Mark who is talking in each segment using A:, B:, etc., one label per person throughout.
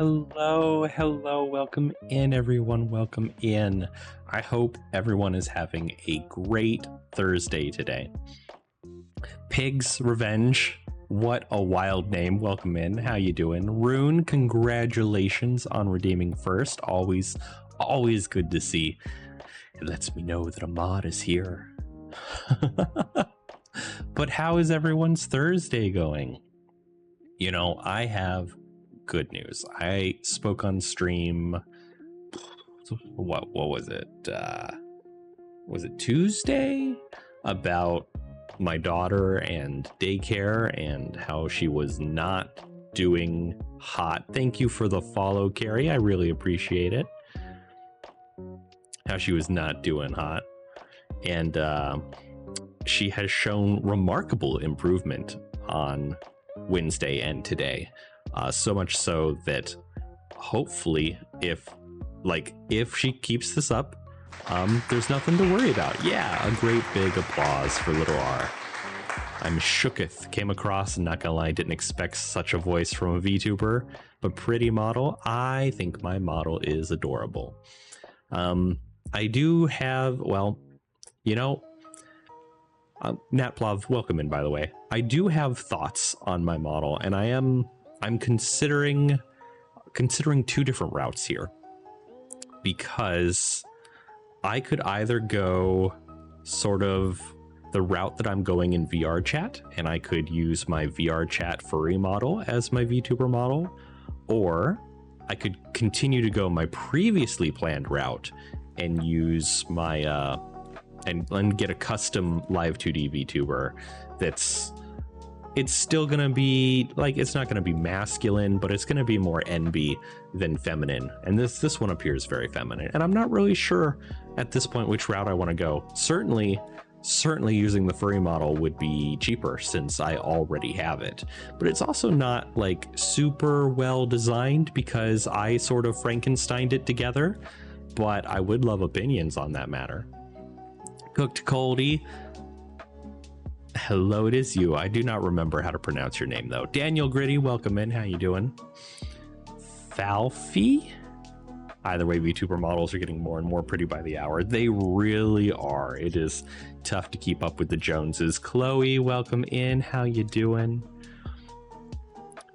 A: Hello, welcome in everyone, welcome in. I hope everyone is having a great Thursday today. Pig's Revenge, what a wild name, welcome in, how you doing? Rune, congratulations on redeeming first, always good to see. It lets me know that a mod is here. But how is everyone's Thursday going? You know, I have good news. I spoke on stream, what was it? Was it Tuesday? About my daughter and daycare and how she was not doing hot. Thank you for the follow, Carrie. I really appreciate it. How she was not doing hot. And she has shown remarkable improvement on Wednesday and today. So much so that hopefully if she keeps this up, there's nothing to worry about. Yeah, a great big applause for little R. I'm shooketh. Came across, and not gonna lie, didn't expect such a voice from a VTuber, but pretty model. I think my model is adorable. I do have, well, you know, Natplov, welcome in, by the way. I do have thoughts on my model, and I'm considering two different routes here, because I could either go sort of the route that I'm going in VR chat, and I could use my VR chat furry model as my VTuber model, or I could continue to go my previously planned route and use my and get a custom live 2D VTuber it's still gonna be like, it's not gonna be masculine, but it's gonna be more NB than feminine, and this one appears very feminine, and I'm not really sure at this point which route I want to go. Certainly using the furry model would be cheaper since I already have it, but it's also not like super well designed because I sort of Frankensteined it together. But I would love opinions on that matter. Cooked Coldy, hello, it is you. I do not remember how to pronounce your name though. Daniel Gritty, welcome in. How you doing? Falfy? Either way, VTuber models are getting more and more pretty by the hour. They really are. It is tough to keep up with the Joneses. Chloe, welcome in. How you doing?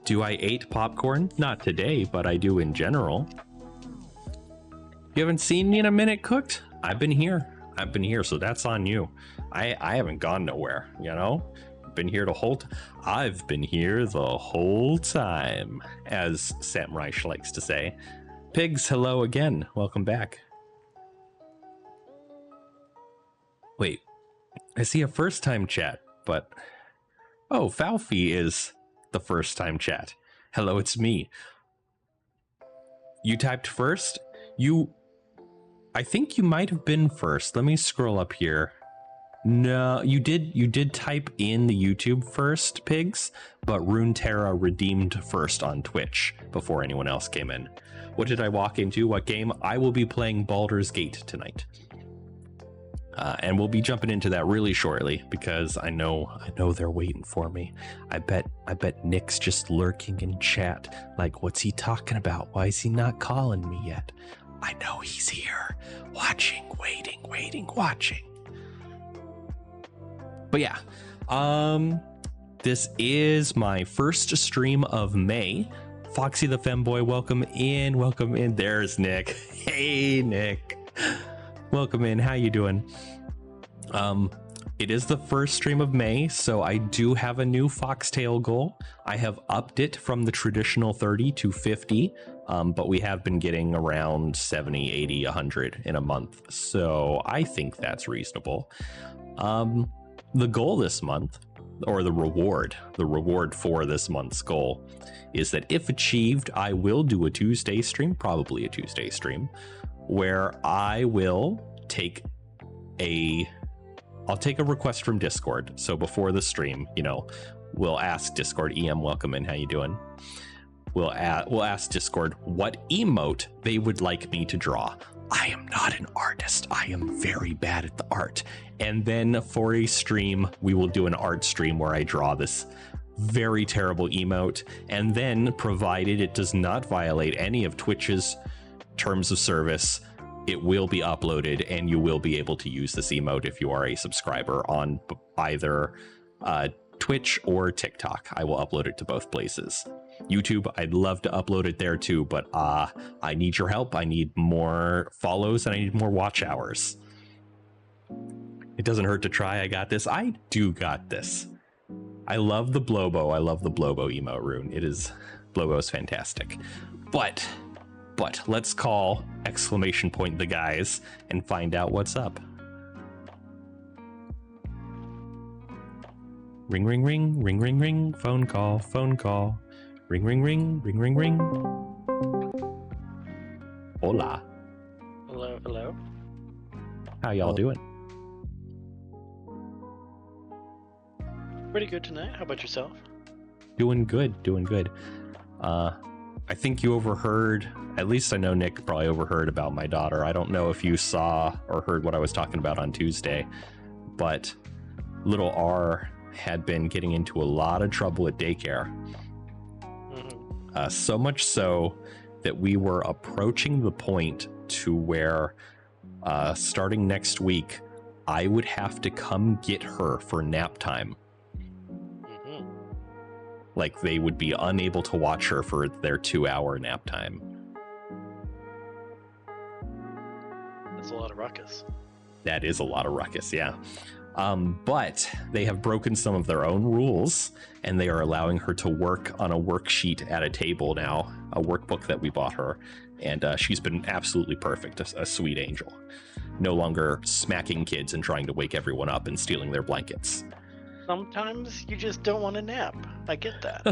A: Do I eat popcorn? Not today, but I do in general. You haven't seen me in a minute, Cooked? I've been here, so that's on you. I haven't gone nowhere, you know? I've been here the whole time, as Sam Reich likes to say. Pigs, hello again. Welcome back. Wait, I see a first time chat, but oh, Falfy is the first time chat. Hello, it's me. You typed first? I think you might have been first. Let me scroll up here. No, you did type in the YouTube first, Pigs, but Runeterra redeemed first on Twitch before anyone else came in. What did I walk into? What game? I will be playing Baldur's Gate tonight. And we'll be jumping into that really shortly because I know they're waiting for me. I bet Nick's just lurking in chat like, what's he talking about? Why is he not calling me yet? I know he's here, watching, waiting, watching. But yeah, this is my first stream of May. Foxy the Femboy, welcome in. There's Nick. Hey, Nick. Welcome in. How you doing? It is the first stream of May, so I do have a new Foxtail goal. I have upped it from the traditional 30 to 50. But we have been getting around 70, 80, 100 in a month. So I think that's reasonable. The goal this month, or the reward for this month's goal, is that if achieved, I will do a Tuesday stream, probably a Tuesday stream, where I will I'll take a request from Discord. So before the stream, you know, we'll ask Discord, EM, welcome in, how you doing? We'll ask Discord what emote they would like me to draw. I am not an artist. I am very bad at the art. And then for a stream, we will do an art stream where I draw this very terrible emote, and then, provided it does not violate any of Twitch's terms of service, it will be uploaded and you will be able to use this emote if you are a subscriber on either Twitch or TikTok. I will upload it to both places. YouTube, I'd love to upload it there too, but I need your help. I need more follows and I need more watch hours. It doesn't hurt to try. I got this. I do got this. I love the Blobo. I love the Blobo emote rune. Blobo's fantastic. But let's call ! The guys and find out what's up. Ring, ring, ring, ring, ring, ring, phone call, ring, ring, ring, ring, ring, ring. Hola.
B: Hello, hello.
A: How y'all doing?
B: Pretty good tonight. How about yourself?
A: Doing good. I think you overheard, at least I know Nick probably overheard about my daughter. I don't know if you saw or heard what I was talking about on Tuesday, but little R had been getting into a lot of trouble at daycare. So much so that we were approaching the point to where starting next week, I would have to come get her for nap time. Like they would be unable to watch her for their 2-hour nap time.
B: That's a lot of ruckus.
A: That is a lot of ruckus, yeah. But they have broken some of their own rules, and they are allowing her to work on a worksheet at a table now, a workbook that we bought her, and she's been absolutely perfect, a sweet angel. No longer smacking kids and trying to wake everyone up and stealing their blankets.
B: Sometimes you just don't want to nap. I get that.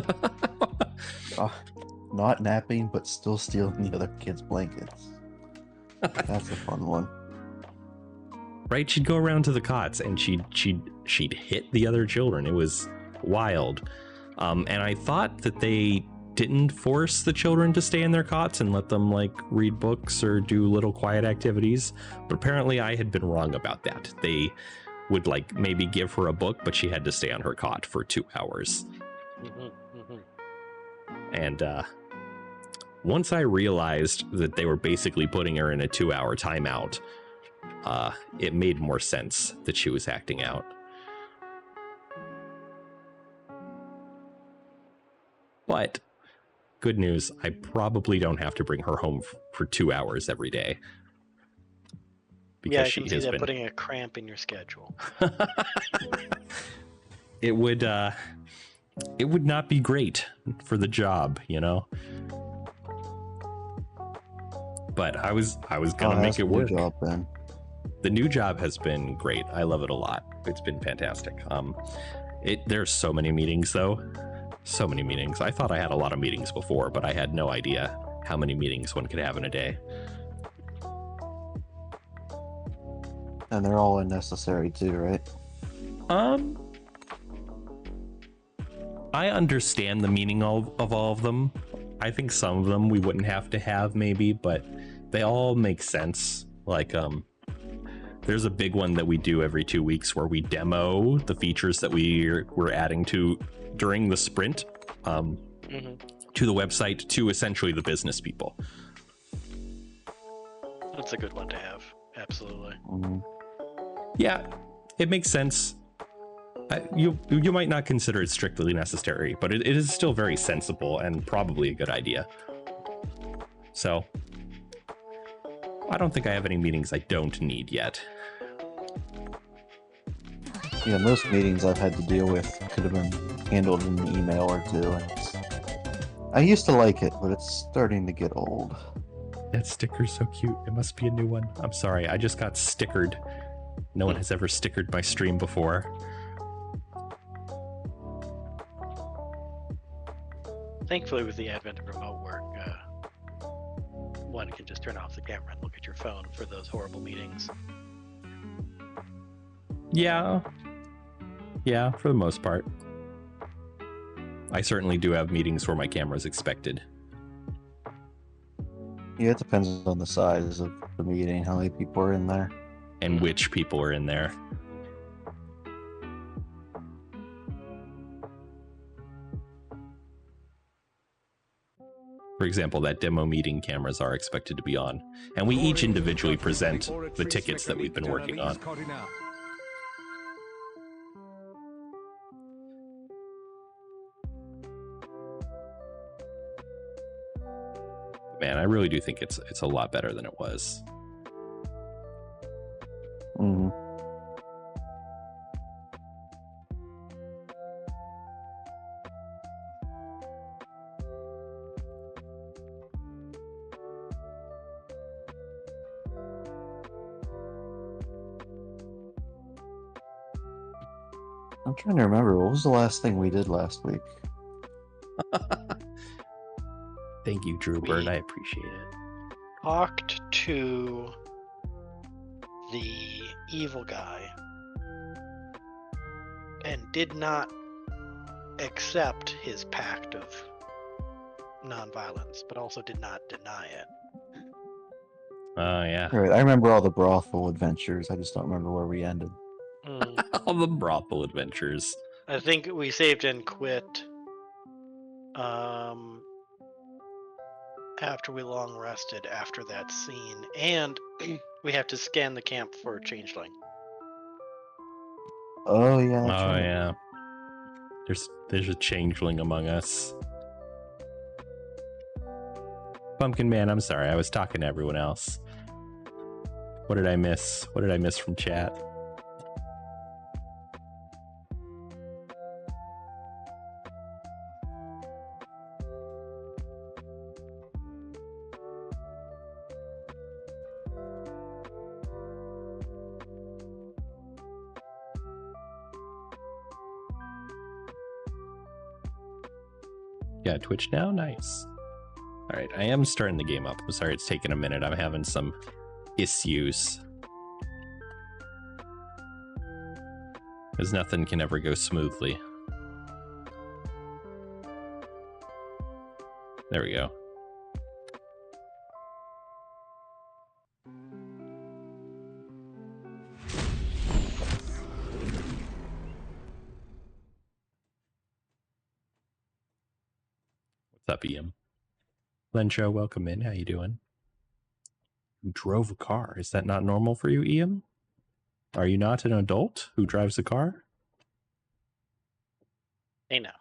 C: Not napping, but still stealing the other kids' blankets. That's a fun one.
A: Right? She'd go around to the cots and she'd hit the other children. It was wild. And I thought that they didn't force the children to stay in their cots and let them like read books or do little quiet activities. But apparently I had been wrong about that. They would like maybe give her a book, but she had to stay on her cot for 2 hours. And once I realized that they were basically putting her in a 2-hour timeout, it made more sense that she was acting out. But good news, I probably don't have to bring her home for 2 hours every day. Because
B: yeah, I
A: she
B: can see
A: has
B: that
A: been
B: putting a cramp in your schedule.
A: It would not be great for the job, you know. But I was gonna make it work.
C: Job, then.
A: The new job has been great. I love it a lot. It's been fantastic. There's so many meetings though. So many meetings. I thought I had a lot of meetings before, but I had no idea how many meetings one could have in a day.
C: And they're all unnecessary too, right?
A: I understand the meaning of all of them. I think some of them we wouldn't have to have maybe, but they all make sense. Like, there's a big one that we do every 2 weeks where we demo the features that we're adding to during the sprint to the website to essentially the business people.
B: That's a good one to have. Absolutely.
A: Yeah, it makes sense. You might not consider it strictly necessary, but it is still very sensible and probably a good idea. So, I don't think I have any meetings I don't need yet.
C: Yeah, most meetings I've had to deal with could have been handled in an email or two. And I used to like it, but it's starting to get old.
A: That sticker's so cute. It must be a new one. I'm sorry, I just got stickered. No one has ever stickered my stream before.
B: Thankfully, with the advent of remote work, one can just turn off the camera and look at your phone for those horrible meetings.
A: Yeah, for the most part. I certainly do have meetings where my camera's expected.
C: Yeah, it depends on the size of the meeting, how many people are in there.
A: And which people are in there. For example, that demo meeting cameras are expected to be on. And we each individually present the tickets that we've been working on. Man, I really do think it's a lot better than it was.
C: Mm-hmm. I'm trying to remember, what was the last thing we did last week?
A: Thank you, Drew Bird. I appreciate it.
B: Talked to the evil guy and did not accept his pact of nonviolence, but also did not deny it.
A: Oh, yeah.
C: Right, I remember all the brothel adventures. I just don't remember where we ended.
A: All the brothel adventures.
B: I think we saved and quit after we long rested after that scene, and we have to scan the camp for a changeling.
C: Oh yeah. That's
A: Oh
C: right.
A: yeah. There's a changeling among us. Pumpkin Man, I'm sorry. I was talking to everyone else. What did I miss? What did I miss from chat? Yeah, Twitch now? Nice. Alright, I am starting the game up. I'm sorry it's taking a minute. I'm having some issues. Because nothing can ever go smoothly. There we go. What's up, Ian? Lencho, welcome in. How you doing? You drove a car. Is that not normal for you, Ian? Are you not an adult who drives a car?
B: Hey, now.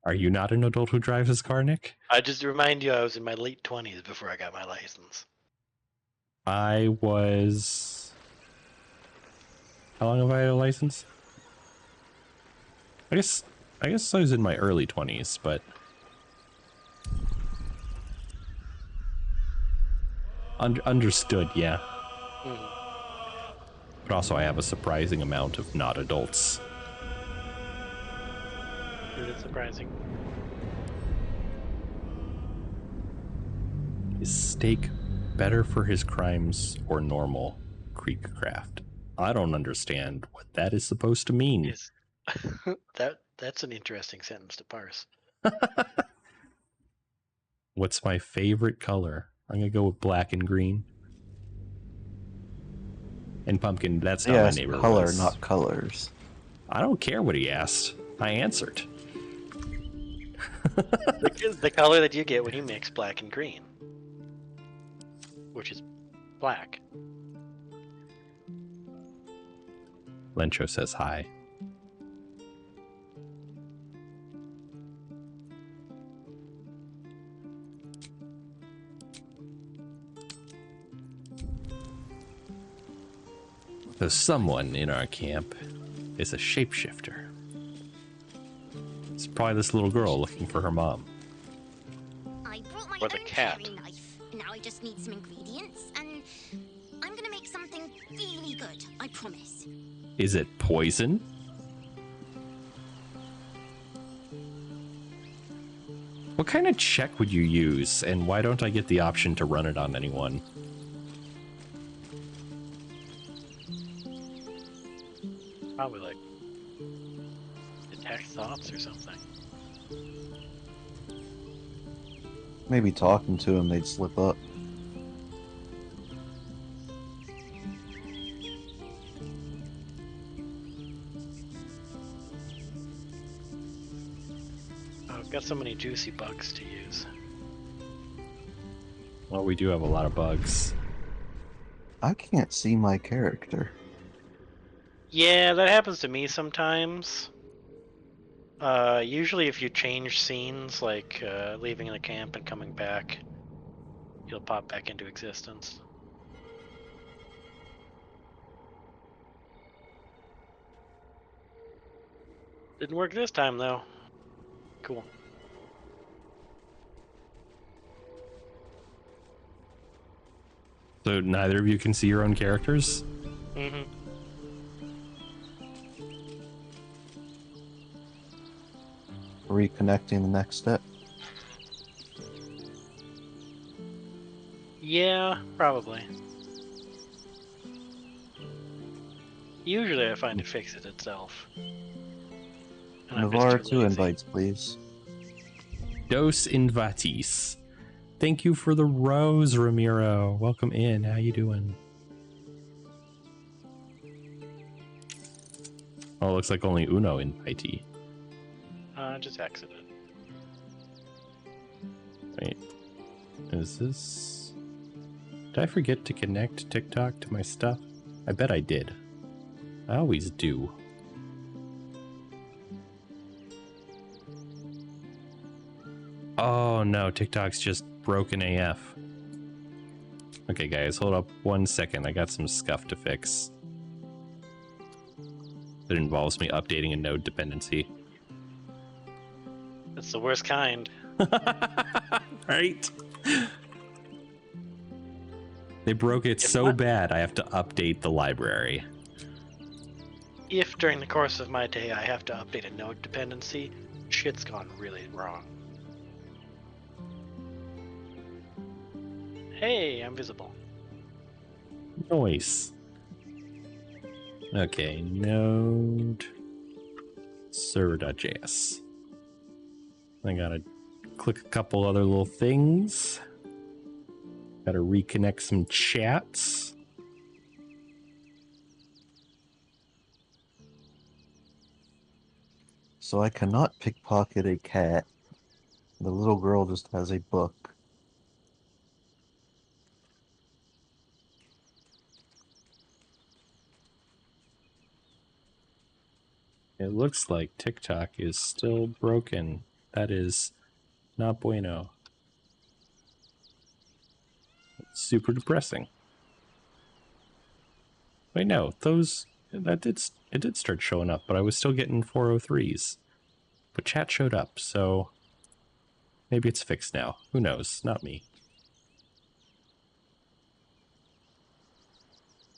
A: Are you not an adult who drives his car, Nick?
B: I just remind you, I was in my late 20s before I got my license.
A: I was... How long have I had a license? I guess I was in my early 20s, but... Understood, yeah. But also I have a surprising amount of not adults.
B: Is it surprising?
A: Is steak better for his crimes or normal? Creekcraft. I don't understand what that is supposed to mean.
B: Is that's an interesting sentence to parse.
A: What's my favorite color? I'm gonna go with black and green. And pumpkin, that's how my neighbor
C: color,
A: was.
C: not colors.
A: I don't care what he asked. I answered.
B: The color that you get when you mix black and green, which is black.
A: Lencho says hi. So someone in our camp is a shapeshifter. It's probably this little girl looking for her mom.
D: I brought my
B: Or the
D: own
B: cat.
D: paring knife. Now I just need some ingredients, and I'm gonna make something really good. I promise.
A: Is it poison? What kind of check would you use, and why don't I get the option to run it on anyone?
B: Probably like detect thoughts or something.
C: Maybe talking to him, they'd slip up.
B: Got so many juicy bugs to use.
A: Well, we do have a lot of bugs.
C: I can't see my character.
B: Yeah, that happens to me sometimes. Usually if you change scenes, like leaving the camp and coming back, you'll pop back into existence. Didn't work this time, though. Cool.
A: So neither of you can see your own characters?
B: Mm-hmm.
C: Reconnecting the next step.
B: Yeah, probably. Usually I find it fixes itself. And I'm just
C: Nyavarr,
B: too
C: 2
B: lazy.
C: invites, please.
A: Dos invites. Thank you for the rose, Ramiro. Welcome in. How you doing? Oh, it looks like only Uno invitee.
B: Just exited.
A: Wait. Is this... Did I forget to connect TikTok to my stuff? I bet I did. I always do. Oh no, TikTok's just broken AF. Okay guys, hold up 1 second. I got some scuff to fix. It involves me updating a node dependency.
B: That's the worst kind.
A: Right? They broke it so bad I have to update the library.
B: If during the course of my day I have to update a node dependency, shit's gone really wrong. Hey, I'm visible.
A: Nice. Okay, node server.js. I gotta click a couple other little things. Gotta reconnect some chats.
C: So I cannot pickpocket a cat. The little girl just has a book.
A: It looks like TikTok is still broken. That is not bueno. It's super depressing. Wait, no, it did start showing up, but I was still getting 403s. But chat showed up, so maybe it's fixed now. Who knows? Not me.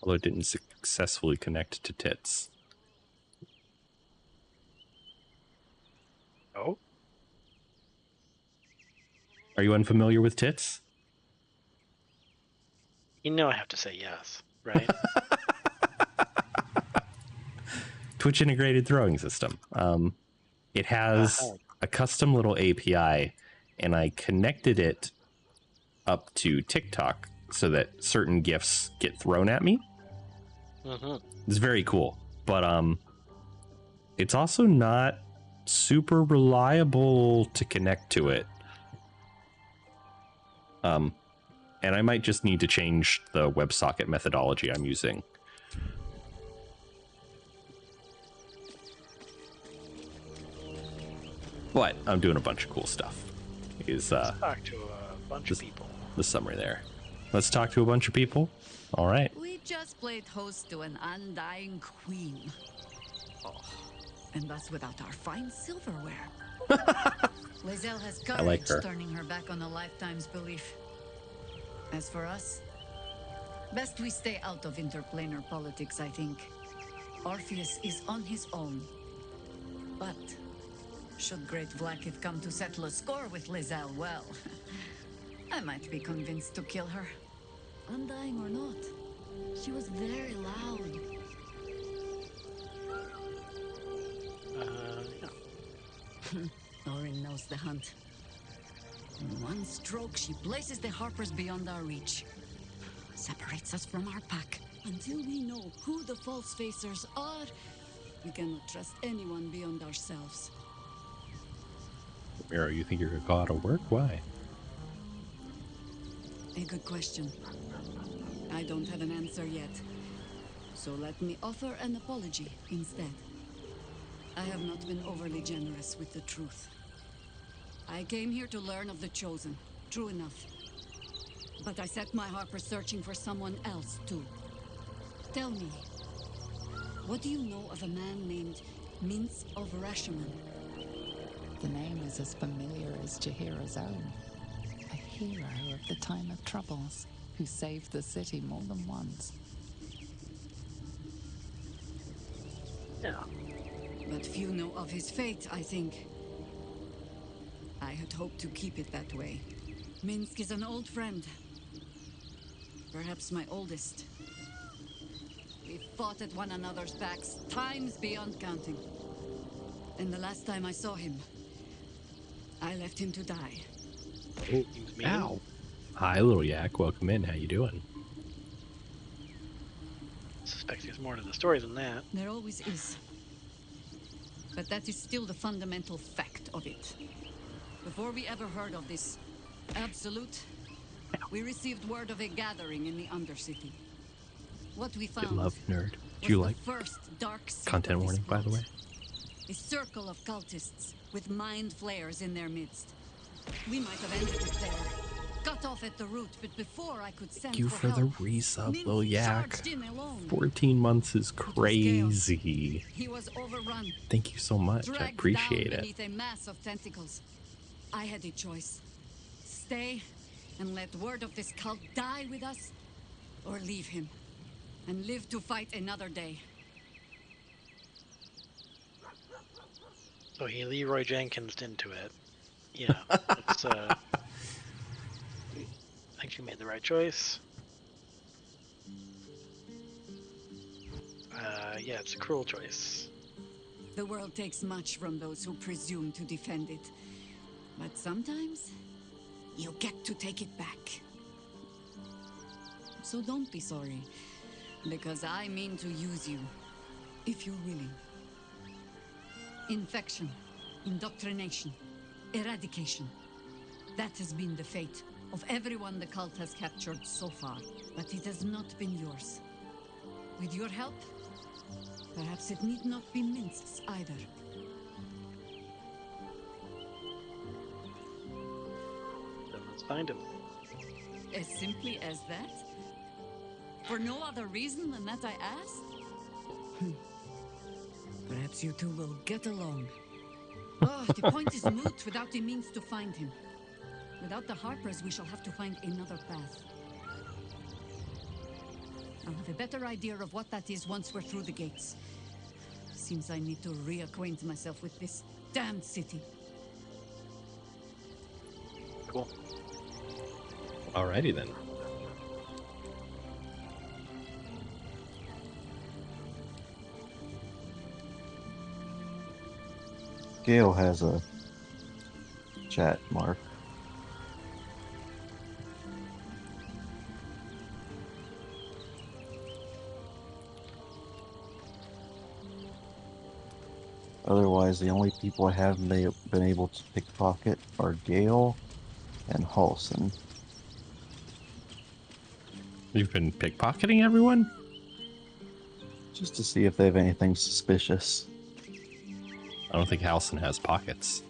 A: Although it didn't successfully connect to tits.
B: Oh?
A: Are you unfamiliar with tits?
B: You know I have to say yes, right?
A: Twitch integrated throwing system. It has a custom little API, and I connected it up to TikTok so that certain GIFs get thrown at me.
B: Mm-hmm.
A: It's very cool, but it's also not super reliable to connect to it. And I might just need to change the WebSocket methodology I'm using. But I'm doing a bunch of cool stuff.
B: Let's talk to a bunch of people.
A: The summary there. Let's talk to a bunch of people. All right.
E: We just played host to an undying queen. Oh, and that's without our fine silverware. Lae'zel has courage,
A: like her.
E: turning her back on a lifetime's belief. As for us, best we stay out of interplanar politics, I think. Orpheus is on his own. But should Great Vlaakith come to settle a score with Lae'zel, well, I might be convinced to kill her. Undying or not, she was very loud.
B: Yeah.
E: Orin knows the hunt. In one stroke, she places the Harpers beyond our reach. Separates us from our pack. Until we know who the false facers are, we cannot trust anyone beyond ourselves.
A: Miro, you think you're gonna go out of work? Why?
E: A good question. I don't have an answer yet. So let me offer an apology instead. I have not been overly generous with the truth. I came here to learn of the Chosen, true enough. But I set my Harper searching for someone else too. Tell me, what do you know of a man named Minsk of Rashomon?
F: The name is as familiar as Jaheira's own. A hero of the time of troubles, who saved the city more than once.
B: Yeah.
E: But few know of his fate, I think. I had hoped to keep it that way. Minsk is an old friend. Perhaps my oldest. We fought at one another's backs, times beyond counting. And the last time I saw him, I left him to die.
A: Ow. Hi, little yak. Welcome in. How you doing?
B: Suspect there's more to the story than that.
E: There always is. But that is still the fundamental fact of it. Before we ever heard of this absolute, we received word of a gathering in the Undercity. What we found
A: Good love, nerd. Do
E: was
A: you
E: the
A: like
E: first dark seed
A: content
E: of this
A: warning, by the
E: plot.
A: way?
E: A circle of cultists with Mindflayers in their midst. We might have ended it there. Cut off at the root, but before I could send
A: Thank you for the
E: help,
A: resub,
E: Minsk
A: little yak.
E: charged in alone.
A: 14 months is
E: was chaos.
A: crazy.
E: He was overrun,
A: Thank you so much. I
E: dragged
A: appreciate
E: down
A: it.
E: beneath a mass of tentacles. I had a choice. Stay and let word of this cult die with us, or leave him and live to fight another day.
B: So he Leroy Jenkins into it. Yeah. It's, I think you made the right choice. Yeah, it's a cruel choice.
E: The world takes much from those who presume to defend it. But sometimes, you get to take it back. So don't be sorry, because I mean to use you, if you're willing. Infection, indoctrination, eradication. That has been the fate of everyone the cult has captured so far, but it has not been yours. With your help, perhaps it need not be Minsk's either.
B: Then let's find him.
E: As simply as that? For no other reason than that I asked? Perhaps you two will get along. Oh, the point is moot without the means to find him. Without the Harpers, we shall have to find another path. I'll have a better idea of what that is once we're through the gates. Seems I need to reacquaint myself with this damned city.
B: Cool.
A: Alrighty then.
C: Gale has a chat mark. Otherwise, the only people I haven't been able to pickpocket are Gale and Halson.
A: You've been pickpocketing everyone?
C: Just to see if they have anything suspicious.
A: I don't think Halson has pockets.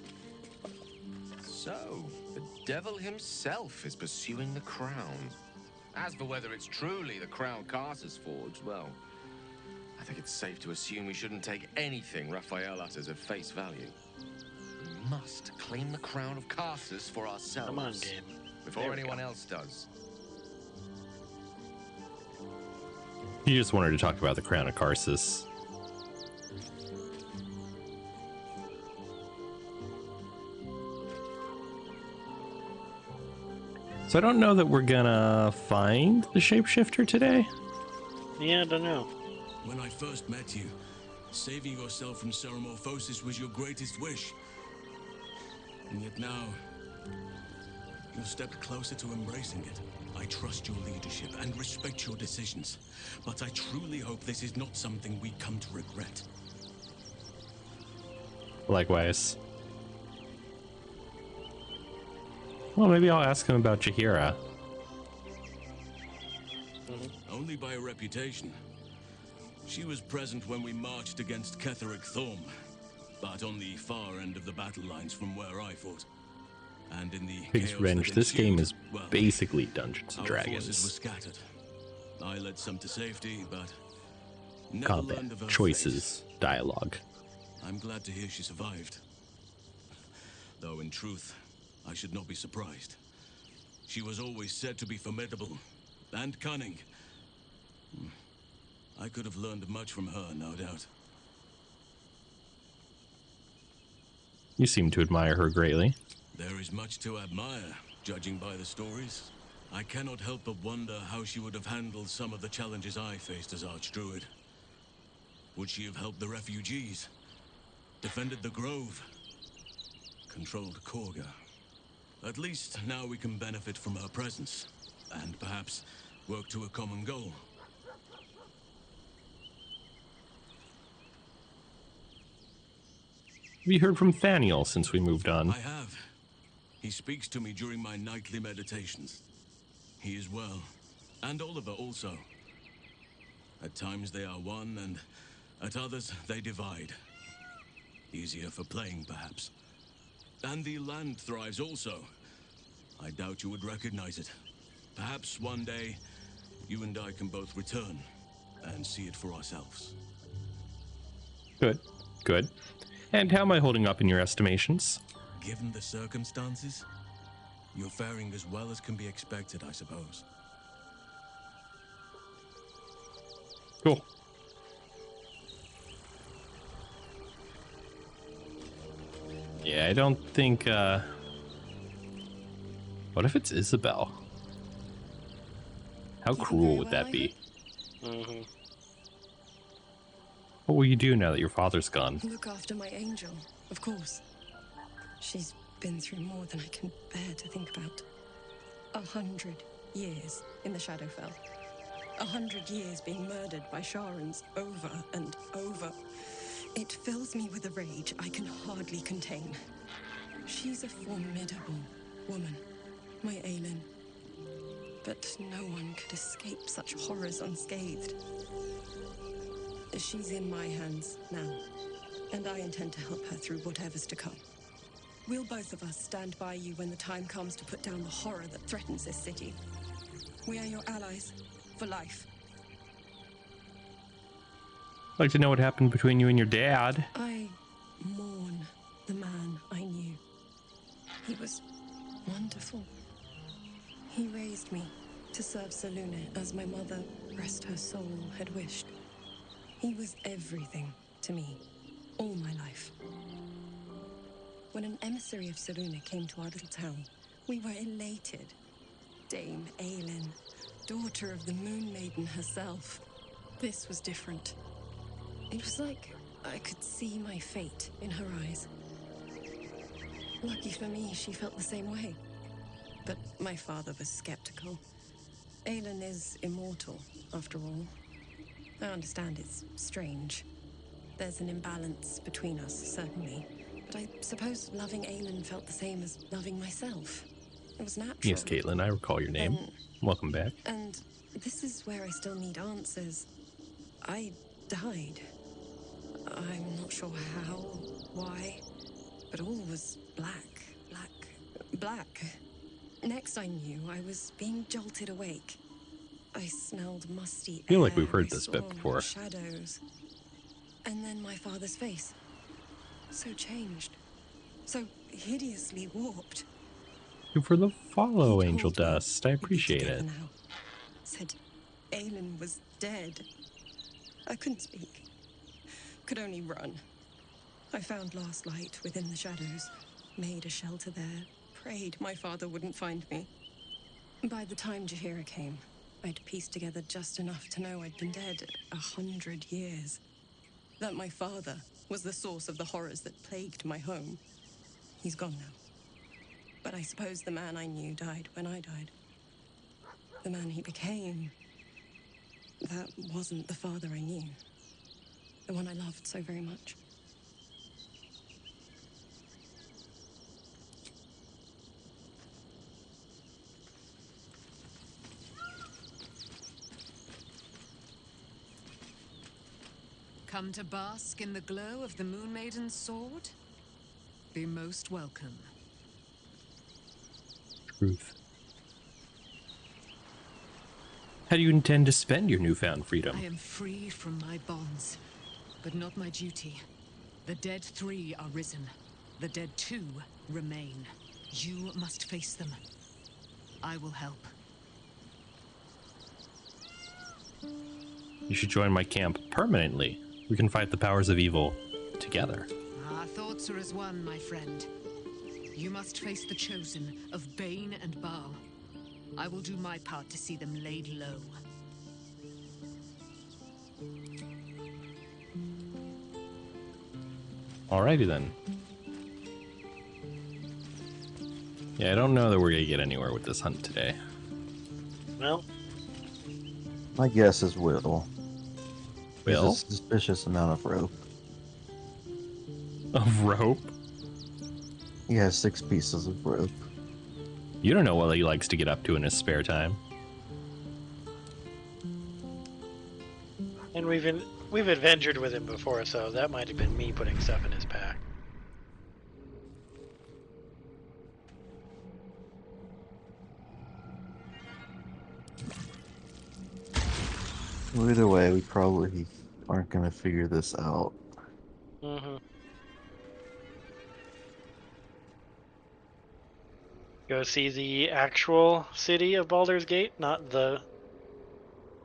G: So, the devil himself is pursuing the crown. As for whether it's truly the crown Carter's forged, well, I think it's safe to assume we shouldn't take anything Raphael utters at face value. We must claim the crown of Carthus for ourselves.
B: Come on, game.
G: Before anyone else does.
A: You just wanted to talk about the crown of Karsus. So I don't know that we're gonna find the shapeshifter today.
B: Yeah, I don't know.
H: When I first met you, saving yourself from ceremorphosis was your greatest wish. And yet now, you've stepped closer to embracing it. I trust your leadership and respect your decisions, but I truly hope this is not something we come to regret.
A: Likewise. Well, maybe I'll ask him about Jaheira.
H: Only by reputation. She was present when we marched against Ketheric Thorm, but on the far end of the battle lines from where I fought. And in the
A: Pig's
H: chaos
A: Revenge.
H: that
A: This game
H: ensued,
A: is
H: well,
A: basically Dungeons and
H: our forces were
A: Dragons.
H: scattered. I led some to safety, but never
A: Combat,
H: learned of her
A: choices, dialogue.
H: fate. I'm glad to hear she survived. Though in truth, I should not be surprised. She was always said to be formidable and cunning. I could have learned much from her, no doubt.
A: You seem to admire her greatly.
H: There is much to admire, judging by the stories. I cannot help but wonder how she would have handled some of the challenges I faced as Archdruid. Would she have helped the refugees? Defended the Grove? Controlled Korga? At least now we can benefit from her presence, and perhaps work to a common goal.
A: Have you heard from Thaniel since we moved on?
H: I have. He speaks to me during my nightly meditations. He is well, and Oliver also. At times they are one, and at others they divide. Easier for playing, perhaps. And the land thrives also. I doubt you would recognize it. Perhaps one day, you and I can both return and see it for ourselves.
A: Good, good. And how am I holding up in your estimations?
H: Given the circumstances, you're faring as well as can be expected, I suppose.
A: Cool. Yeah, I don't think, what if it's Isabel? How cruel would that be?
B: Mm-hmm.
A: What will you do now that your father's gone?
I: Look after my angel, of course. She's been through more than I can bear to think about. 100 years in the Shadowfell. 100 years being murdered by Sharans over and over. It fills me with a rage I can hardly contain. She's a formidable woman, my Aelin. But no one could escape such horrors unscathed. She's in my hands now, and I intend to help her through whatever's to come. We'll both of us stand by you when the time comes to put down the horror that threatens this city. We are your allies for life.
A: I'd like to know what happened between you and your dad.
I: I mourn the man I knew. He was wonderful. He raised me to serve Selûne as my mother, rest her soul, had wished. He was everything to me, all my life. When an emissary of Selûne came to our little town, we were elated. Dame Aelin, daughter of the Moon Maiden herself. This was different. It was like I could see my fate in her eyes. Lucky for me, she felt the same way. But my father was skeptical. Aelin is immortal, after all. I understand it's strange. There's an imbalance between us, certainly. But I suppose loving Aelin felt the same as loving myself. It was natural.
A: Yes, Caitlin, I recall your name. Welcome back.
I: And this is where I still need answers. I died. I'm not sure how, why, but all was black. Next I knew, I was being jolted awake. I smelled musty
A: I feel like
I: air,
A: we've heard
I: I
A: this bit
I: saw
A: before.
I: Shadows. And then my father's face. So changed. So hideously warped.
A: Thank you for the follow,
I: He
A: Angel
I: told me
A: Dust. I
I: we'd be
A: appreciate
I: together
A: it.
I: now. Said Aelin was dead. I couldn't speak. Could only run. I found last light within the shadows. Made a shelter there. Prayed my father wouldn't find me. By the time Jaheira came, I'd pieced together just enough to know I'd been dead 100 years. That my father was the source of the horrors that plagued my home. He's gone now. But I suppose the man I knew died when I died. The man he became, that wasn't the father I knew. The one I loved so very much.
E: Come to bask in the glow of the Moon Maiden's sword? Be most welcome.
A: Truth. How do you intend to spend your newfound freedom?
E: I am free from my bonds, but not my duty. The dead 3 are risen. The dead 2 remain. You must face them. I will help.
A: You should join my camp permanently. We can fight the powers of evil together.
E: Our thoughts are as one, my friend. You must face the chosen of Bane and Baal. I will do my part to see them laid low.
A: Alrighty then. Yeah, I don't know that we're gonna get anywhere with this hunt today.
B: Well,
C: My guess is Will.
A: Will?
C: There's a suspicious amount of rope.
A: Of rope?
C: He has 6 pieces of rope.
A: You don't know what he likes to get up to in his spare time.
B: and we've adventured with him before, so that might have been me putting stuff in his pack.
C: Well, either way, we probably aren't going to figure this out.
B: Mm-hmm. Go see the actual city of Baldur's Gate, not the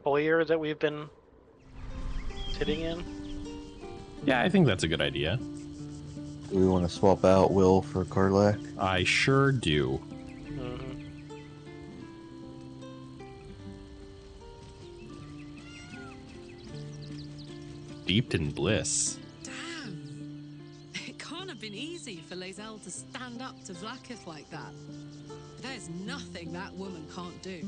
B: foyer that we've been sitting in.
A: Yeah, I think that's a good idea.
C: Do we want to swap out Will for Karlak?
A: I sure do.
B: Mm-hmm.
A: Steeped in bliss.
J: Damn. It can't have been easy for Lae'zel to stand up to Vlaakith like that. There's nothing that woman can't do.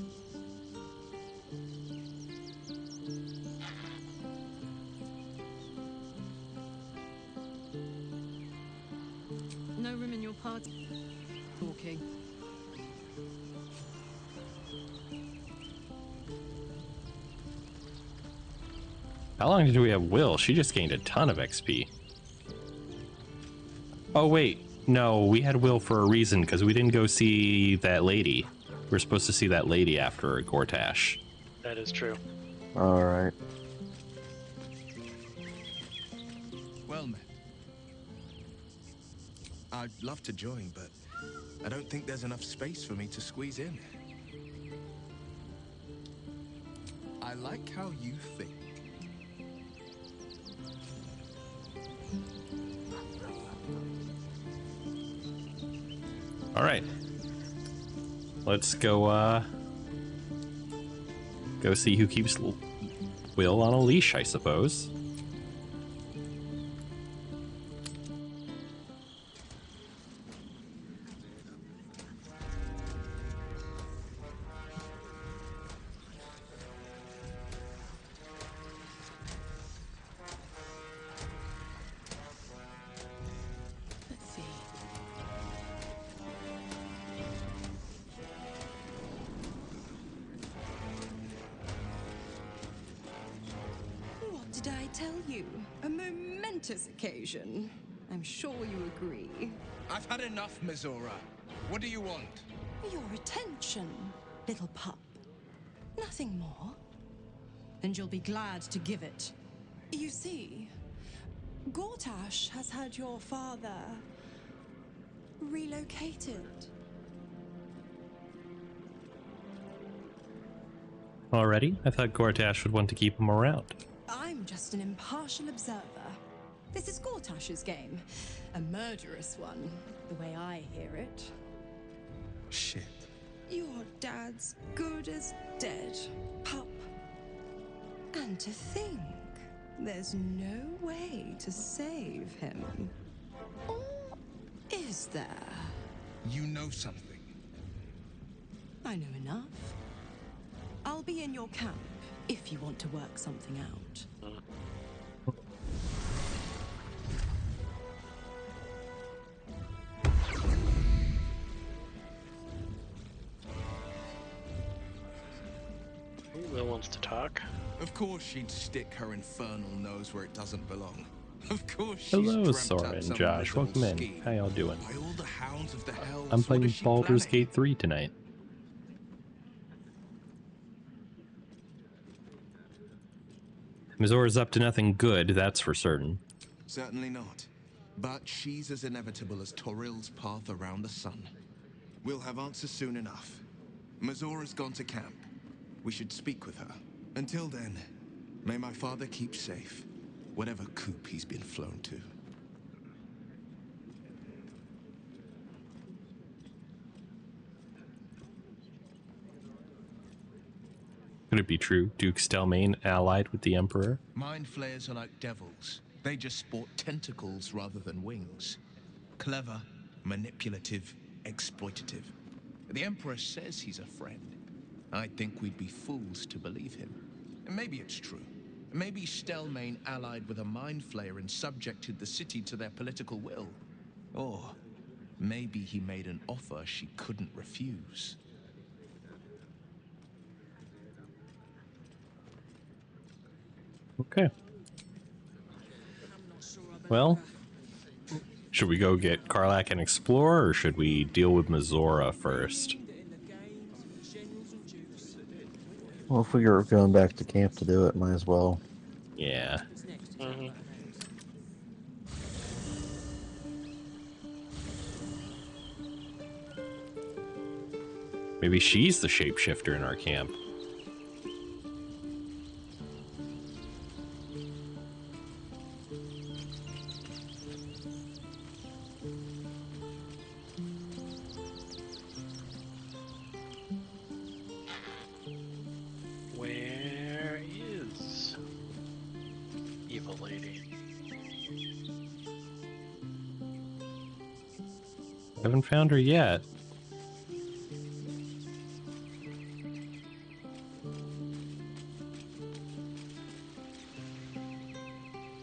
J: No room in your party. Talking.
A: How long did we have Will? She just gained a ton of XP. Oh, wait. No, we had Will for a reason, because we didn't go see that lady. We're supposed to see that lady after Gortash.
B: That is true.
C: Alright.
H: Well met. I'd love to join, but I don't think there's enough space for me to squeeze in. I like how you think.
A: All right. Let's go, go see who keeps Will on a leash, I suppose.
J: Let's see.
I: What did I tell you? A momentous occasion. I'm sure you agree.
H: I've had enough, Mizora. What do you want?
I: Your attention, little pup. Nothing more. And you'll be glad to give it. You see, Gortash has had your father relocated.
A: Already? I thought Gortash would want to keep him around.
I: I'm just an impartial observer. This is Gortash's game. A murderous one, the way I hear it.
H: Shit.
I: Your dad's good as dead, pup. And to think, there's no way to save him. Or is there?
H: You know something.
I: I know enough. I'll be in your camp if you want to work something out.
B: Will wants to talk.
H: Of
G: course she'd stick her infernal nose where it doesn't belong. Of course she's
A: Hello,
G: dreamt
A: Sora
G: up
A: and
G: some
A: Josh.
G: risible
A: Welcome in.
G: scheme.
A: How y'all doing?
G: By all the hounds of the hells,
A: I'm
G: what
A: playing
G: is she
A: Baldur's
G: planning?
A: Gate 3 tonight. Mizora's up to nothing good, that's for certain.
G: Certainly not. But she's as inevitable as Toril's path around the sun. We'll have answers soon enough. Mizora's gone to camp. We should speak with her. Until then, may my father keep safe, whatever coop he's been flown to.
A: Could it be true? Duke Stelmane allied with the Emperor?
G: Mindflayers are like devils. They just sport tentacles rather than wings. Clever, manipulative, exploitative. The Emperor says he's a friend. I think we'd be fools to believe him. And maybe it's true. Maybe Stelmane allied with a Mindflayer and subjected the city to their political will. Or maybe he made an offer she couldn't refuse.
A: Okay. Well, should we go get Karlach and explore, or should we deal with Mizora first?
C: Well, if we were going back to camp to do it, might as well.
A: Yeah. Maybe she's the shapeshifter in our camp.
B: Where is Evil Lady?
A: Haven't found her yet.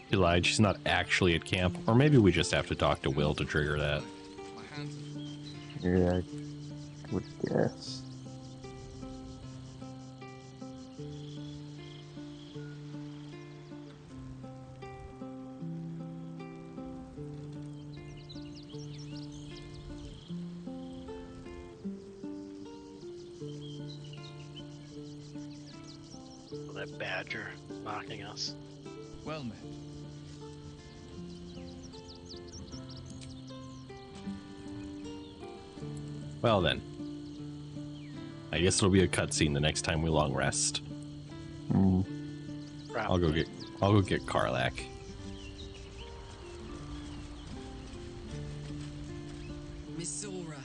A: She lied, she's not actually at camp. Or maybe we just have to talk to Will to trigger that.
C: Yeah, I would guess.
B: Oh, that badger mocking us.
G: Well met.
A: Well then. I guess it'll be a cutscene the next time we long rest. I'll go get Karlach.
J: Miss Zora,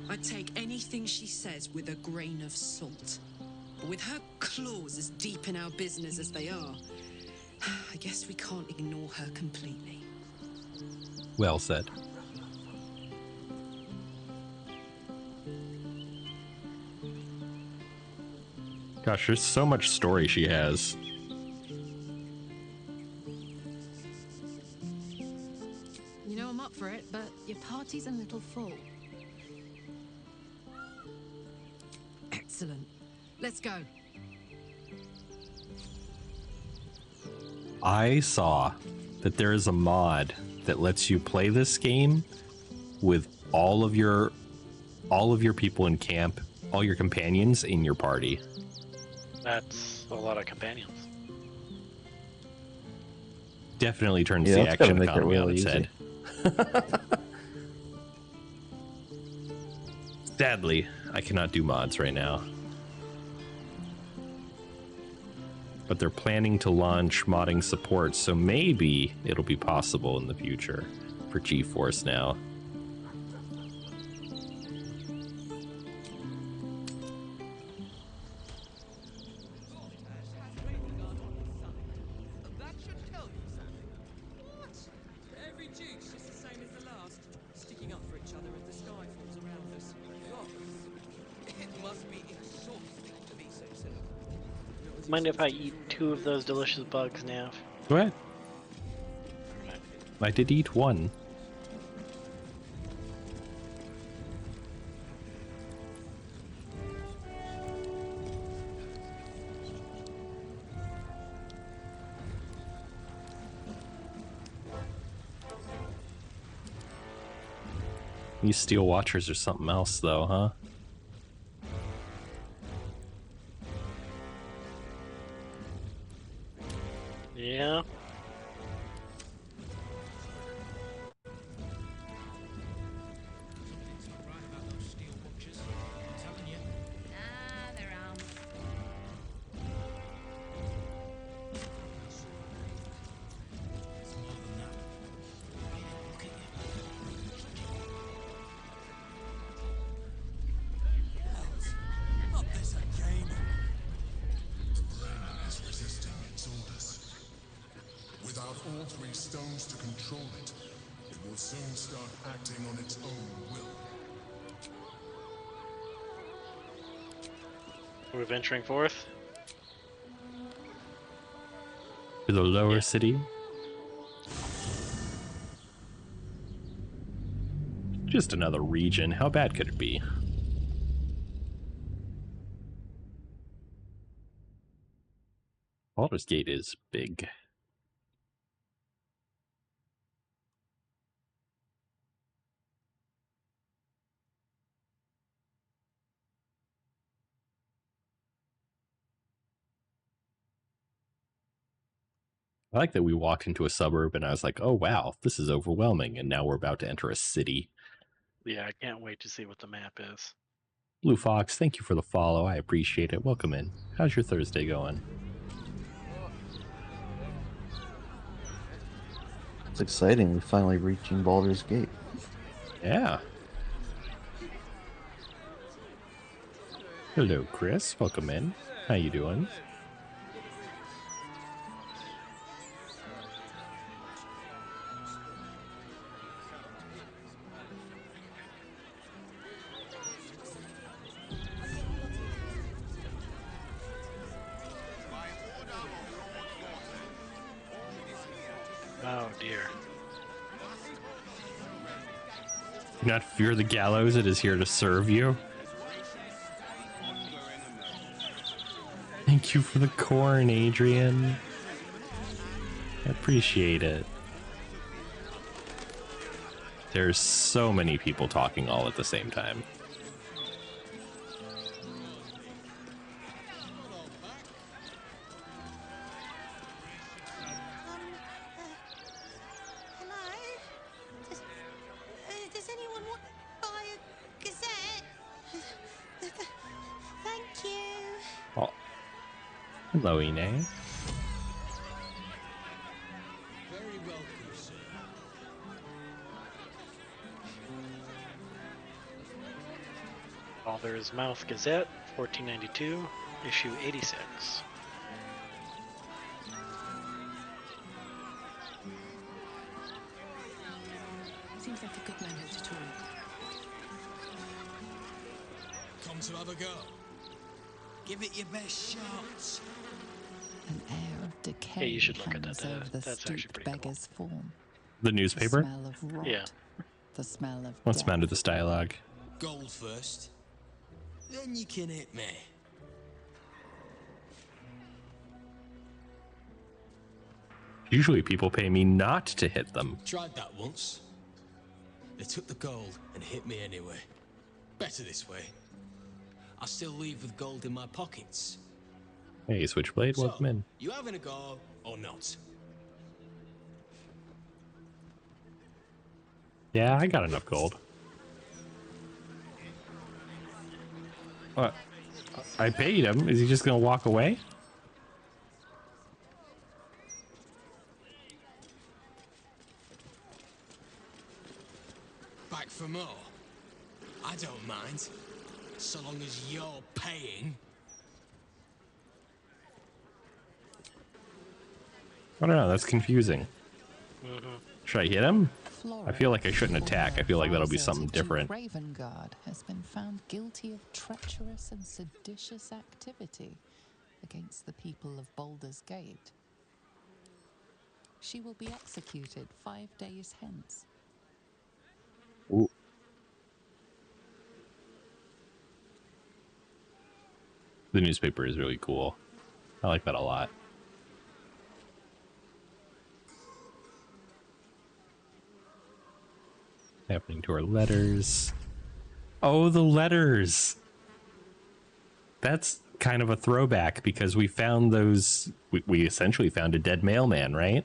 J: I take anything she says with a grain of salt. But with her claws as deep in our business as they are, I guess we can't ignore her completely.
A: Well said. Gosh, there's so much story she has.
E: You know I'm up for it, but your party's a little full.
J: Excellent. Let's go.
A: I saw that there is a mod that lets you play this game with all of your people in camp, all your companions in your party.
B: That's a lot of companions.
A: Definitely turns
C: Yeah,
A: the
C: that's gotta
A: action
C: make it
A: economy on
C: really
A: its
C: easy.
A: head. Sadly, I cannot do mods right now. But they're planning to launch modding support, so maybe it'll be possible in the future for GeForce now.
K: Every Duke's just the same as the last, sticking up for each other as the sky falls around us. It must be exhausting to be so cynical.
B: Mind if I eat 2 of those delicious bugs now?
A: Go ahead. I did eat one. These Steel Watchers are something else, though, huh?
B: Yeah.
D: They're armed.
H: Not this again. Rain is resisting its orders. Without all three stones to control it, it will soon start acting on its own will.
B: We're venturing forth.
A: To the lower city. Just another region. How bad could it be? Baldur's Gate is big. I like that we walked into a suburb and I was like, oh wow, this is overwhelming. And now we're about to enter a city.
B: Yeah, I can't wait to see what the map is.
A: Blue Fox, thank you for the follow. I appreciate it. Welcome in. How's your Thursday going?
C: It's exciting. We're finally reaching Baldur's Gate.
A: Yeah. Hello, Chris. Welcome in. How you doing?
B: Oh dear.
A: Do not fear the gallows. It is here to serve you. Thank you for the corn, Adrian. I appreciate it. There's so many people talking all at the same time.
D: Does anyone want to buy a gazette? Thank you.
A: Oh. Hello, Ine.
K: Very welcome, sir.
B: Baldur's Mouth Gazette, 1492, issue 86.
J: Seems like a good man to talk.
H: Come to have a go. Give it your best shot.
F: An air of decay
B: Yeah, you should look at
F: hangs
B: that,
F: over the
B: that's actually
F: stooped
B: pretty cool.
F: beggar's form.
A: The
F: The
A: newspaper?
F: smell of rot.
B: Yeah.
F: The smell of
A: What's the
F: death.
A: matter with this dialogue?
K: Gold first. Then you can hit me.
A: Usually people pay me not to hit them.
K: Tried that once. They took the gold and hit me anyway. Better this way. I still leave with gold in my pockets.
A: Hey, Switchblade,
K: So,
A: welcome in.
K: you having a go or not?
A: Yeah, I got enough gold. What? I paid him. Is he just gonna walk away?
K: Back for more? I don't mind. So long as you're paying.
A: I don't know. That's confusing. Should I hit him? I feel like I shouldn't
F: Flora,
A: attack. I feel like that'll be something
F: advisor to
A: different.
F: Ravengard has been found guilty of treacherous and seditious activity against the people of Baldur's Gate. She will be executed 5 days hence.
A: Ooh. The newspaper is really cool. I like that a lot. happening to our letters? Oh, the letters. That's kind of a throwback because we found those. We essentially found a dead mailman, right?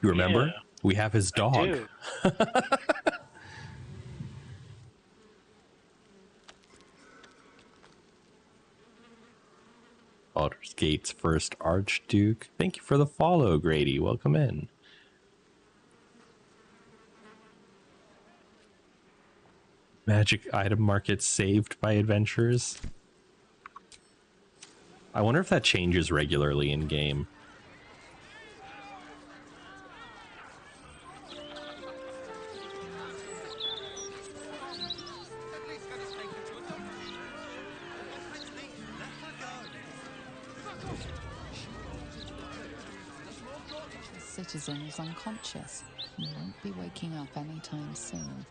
A: You remember?
B: Yeah,
A: we have his dog.
B: do.
A: Baldur's Gate's first Archduke. Thank you for the follow, Grady. Welcome in. Magic item market saved by adventurers. I wonder if that changes regularly in game.
F: The citizen is unconscious. He won't be waking up anytime soon.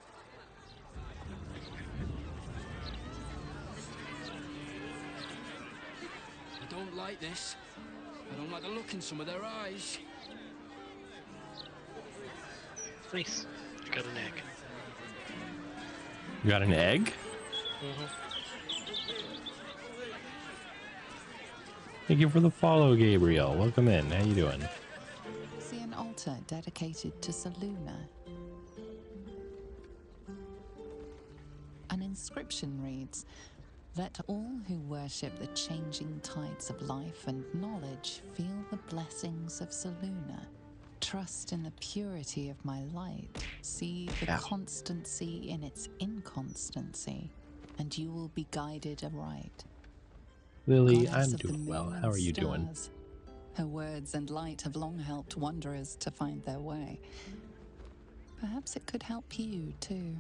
H: I don't like this. I don't like the look in some of their eyes.
B: Nice. You got an egg.
A: You got an egg?
B: Mm-hmm.
A: Thank you for the follow, Gabriel. Welcome in. How you doing?
F: See an altar dedicated to Selûne. An inscription reads, "Let all who worship the changing tides of life and knowledge feel the blessings of Selûne. Trust in the purity of my light. See the constancy in its inconstancy, and you will be guided aright."
A: Lily,
F: Goddess
A: I'm
F: of the
A: doing well.
F: moon
A: How are
F: and
A: you doing?
F: stars. Her words and light have long helped wanderers to find their way. Perhaps it could help you too.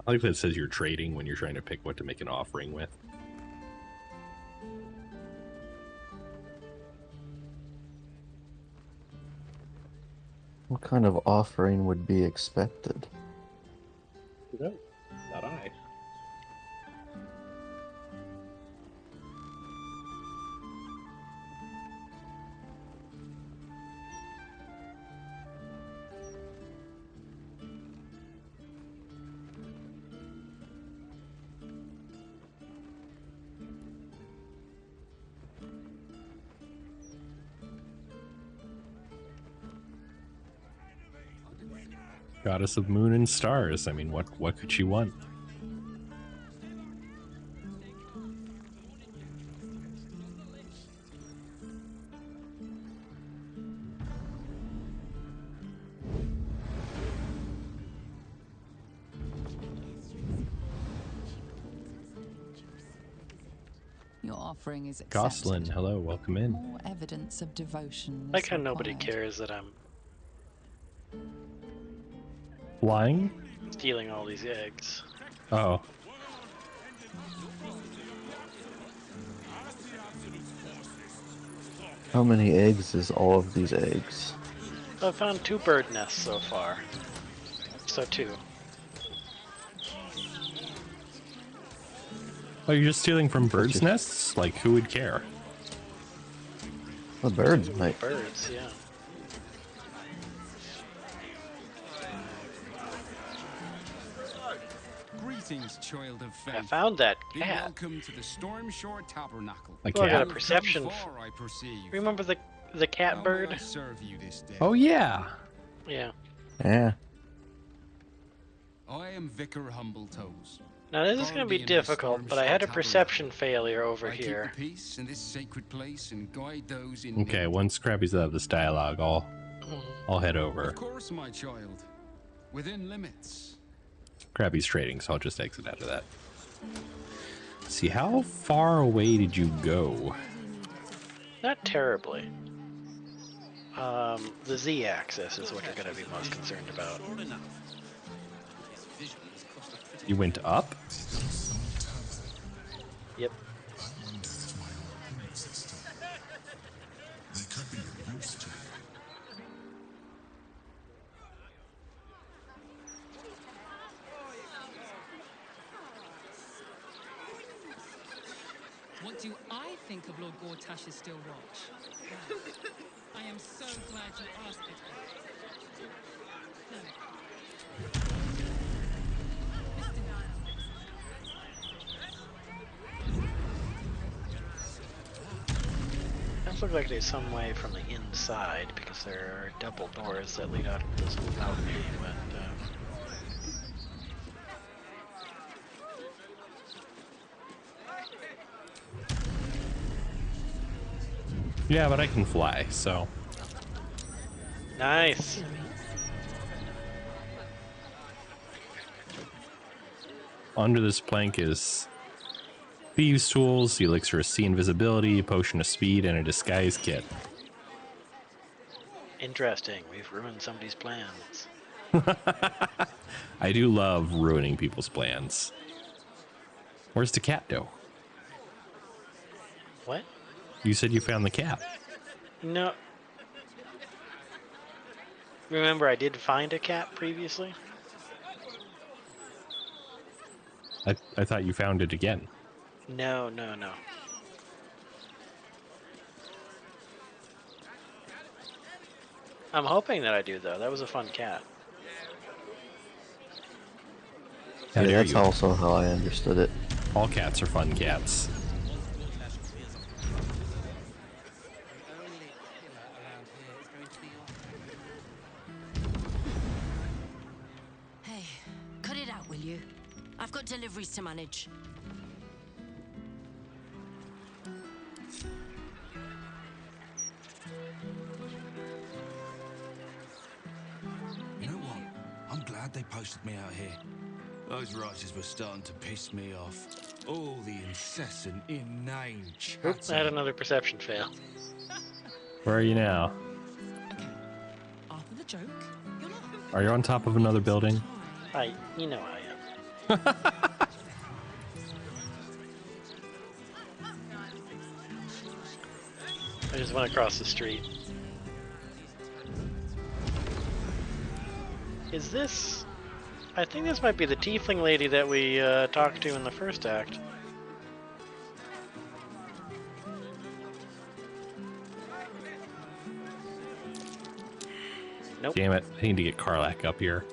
A: I like that it says you're trading when you're trying to pick what to make an offering with.
C: What kind of offering would be expected?
A: No, not I. Goddess of moon and stars. I mean, what could she want?
F: Your offering is accepted.
A: Goslin, hello, welcome in.
F: More evidence of devotion.
B: Like
F: is
B: how nobody
F: required.
B: cares that I'm
A: Flying?
B: stealing all these eggs.
A: Oh.
C: How many eggs is all of these eggs?
B: I've found 2 bird nests so far. So 2.
A: Oh, you're just stealing from birds' nests? Like, who would care?
C: The birds might.
B: Birds, yeah.
L: Greetings, child of faith.
B: I found that
L: Be
B: cat.
L: welcome to the Stormshore Tabernacle.
A: A
B: Oh, I got a
A: cat?
B: perception.
L: Before I perceive.
B: Remember the cat
L: How may
B: bird?
L: I serve you this day?
A: Oh, yeah.
B: Yeah.
C: Yeah.
L: I am Vicar Humbletoes.
B: Now this is going to be
L: Guardian of the
B: difficult, but I had a
L: Stormshore
B: perception failure over
L: I keep
B: here.
L: the peace in this sacred place and guide those in
A: Okay,
L: need.
A: once Krabby's out of this dialogue, I'll head over.
L: Of course, my child. Within limits.
A: Krabby's trading, so I'll just exit out of that. Let's see, how far away did you go?
B: Not terribly. The Z-axis is what you're going to be most concerned about.
A: You went up?
B: Yep.
H: They could be of use to you.
K: What do I think of Lord Gortash's still watch? I am so glad you asked it.
B: Does look like there's some way from the inside because there are double doors that lead out to this balcony, but
A: Yeah, but I can fly, so.
B: nice.
A: Under this plank is thieves' tools, the elixir of sea invisibility, potion of speed, and a disguise kit.
B: Interesting. We've ruined somebody's plans.
A: I do love ruining people's plans. Where's the cat, though?
B: What?
A: You said you found the cat.
B: No. Remember, I did find a cat previously?
A: I thought you found it again.
B: No, no, no. I'm hoping that I do, though. That was a fun cat.
A: How
C: Yeah,
A: dare
C: that's
A: you.
C: also how I understood it.
A: All cats are fun cats.
M: Hey, cut it out, will you? I've got deliveries to manage.
H: You know what? I'm glad they posted me out here. Those writers were starting to piss me off. All the incessant, inane chatter.
B: Oops, I had another perception fail.
A: Where are you now?
K: After the joke, you're not.
A: Are you on top of another building?
B: You know I am. I just went across the street. Is this... I think this might be the tiefling lady that we talked to in the first act. Nope.
A: Damn it. I need to get Karlak up here.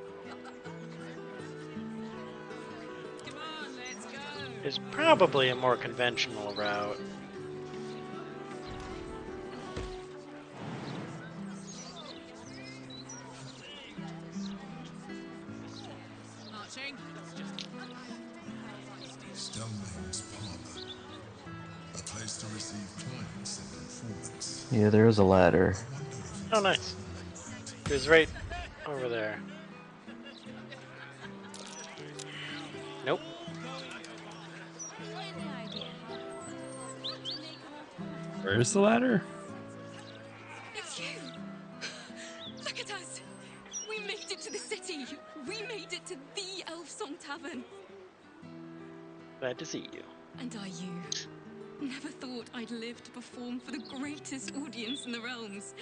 B: There's probably a more conventional route.
H: Stoneman's Parlor. A place to receive clients and informants.
C: Yeah, there is a ladder.
B: Oh, nice. It was right over there. Nope.
A: Where's the ladder?
I: It's you! Look at us! We made it to the city! We made it to the Elf Song Tavern!
B: Glad to see you.
I: And are you? Never thought I'd live to perform for the greatest audience in the realms.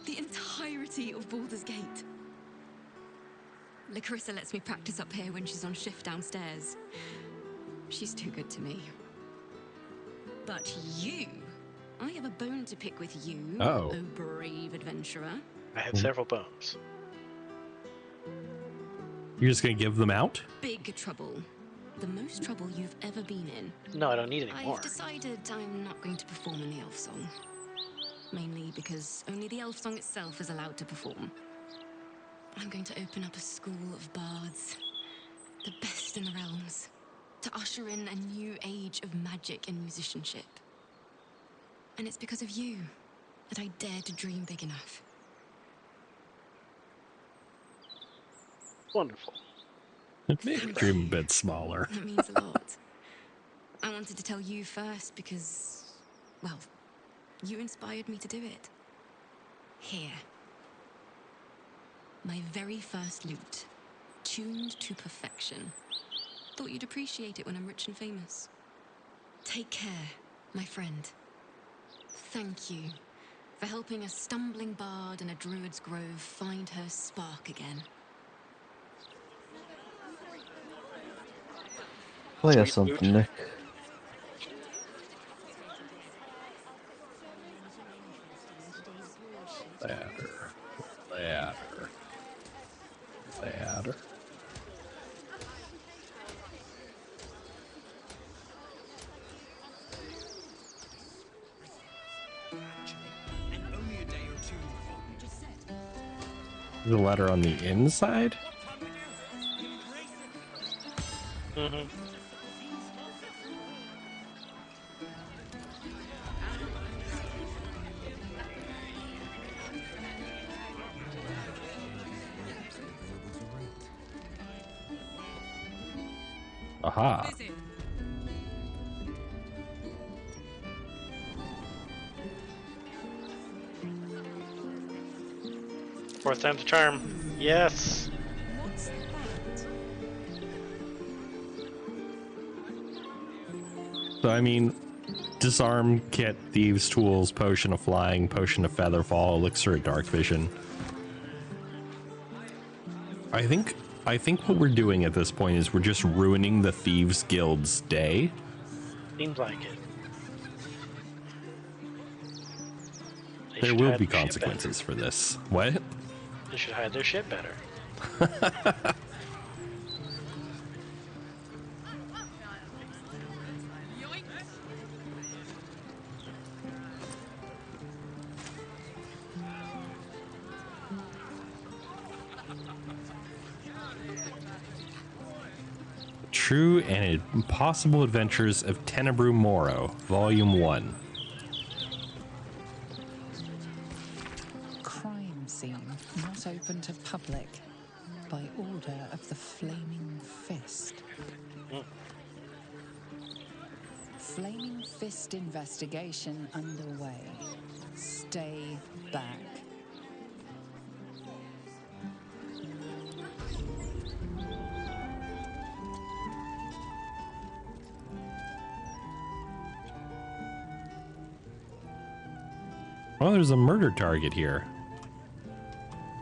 I: The entirety of Baldur's Gate. Larissa lets me practice up here when she's on shift downstairs. She's too good to me. But you... I have a bone to pick with you,
A: Oh.
I: brave adventurer.
B: I have several bones.
A: You're just gonna give them out?
I: Big trouble. The most trouble you've ever been in.
B: No, I don't need any more.
I: I've decided I'm not going to perform in the elf song. Mainly because only the elf song itself is allowed to perform. I'm going to open up a school of bards. The best in the realms. To usher in a new age of magic and musicianship. And it's because of you that I dare to dream big enough.
B: Wonderful.
A: Maybe dream a bit smaller.
I: That means a lot. I wanted to tell you first because, well, you inspired me to do it. Here. My very first lute, tuned to perfection. Thought you'd appreciate it when I'm rich and famous. Take care, my friend. Thank you
M: For helping a stumbling bard in a druid's grove find her spark again.
C: Play us something, Nick.
A: Ladder. The ladder on the inside?
B: Mm-hmm.
A: Aha.
B: Fourth time's a charm. Yes.
I: What's that?
A: So, I mean, disarm, kit, thieves, tools, potion of flying, potion of featherfall, elixir of dark vision. I think what we're doing at this point is we're just ruining the Thieves Guild's day.
B: Seems like it.
A: There will be consequences for this. What?
B: They should hide their shit better.
A: True and Impossible Adventures of Tenebru Moro, Volume 1.
F: Crime scene not open to public by order of the Flaming Fist. Flaming Fist investigation underway. Stay back.
A: Well, there's a murder target here.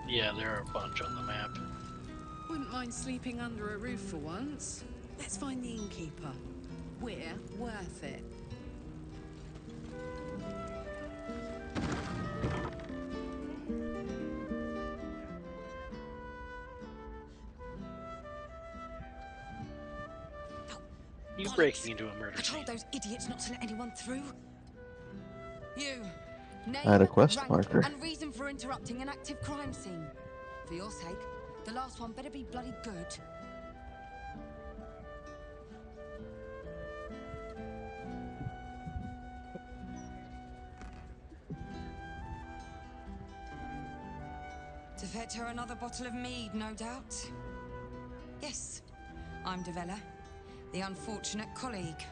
B: Yeah, there are a bunch on the map.
J: Wouldn't mind sleeping under a roof for once. Let's find the innkeeper. We're worth it.
B: You breaking into a murder
M: I told those idiots not to let anyone through. You. Name,
C: I had a quest
M: rank,
C: marker.
M: and reason for interrupting an active crime scene. For your sake, the last one better be bloody good. To fetch her another bottle of mead, no doubt. Yes, I'm Devella, the unfortunate colleague.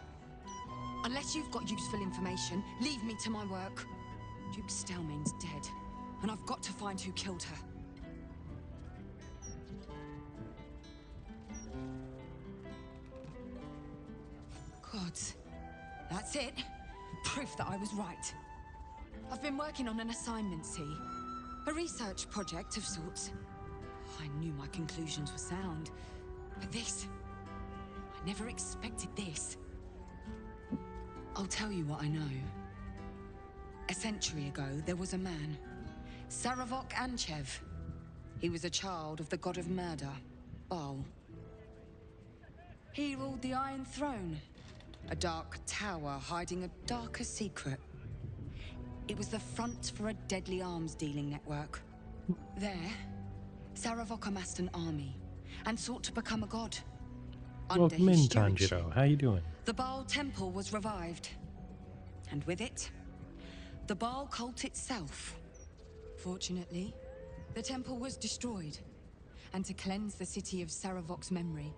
M: Unless you've got useful information, leave me to my work. Duke Stelmane's dead, and I've got to find who killed her. Gods, that's it. Proof that I was right. I've been working on an assignment, see? A research project of sorts. I knew my conclusions were sound, but this... I never expected this. I'll tell you what I know. A century ago, there was a man, Saravok Anchev. He was a child of the god of murder, Baal. He ruled the Iron Throne, a dark tower hiding a darker secret. It was the front for a deadly arms dealing network. There, Saravok amassed an army and sought to become a god. Under
A: Welcome in,
M: his stewardship,
A: Tanjiro. How you doing?
M: the Baal temple was revived. And with it, the Baal cult itself. Fortunately, the temple was destroyed. And to cleanse the city of Saravok's memory,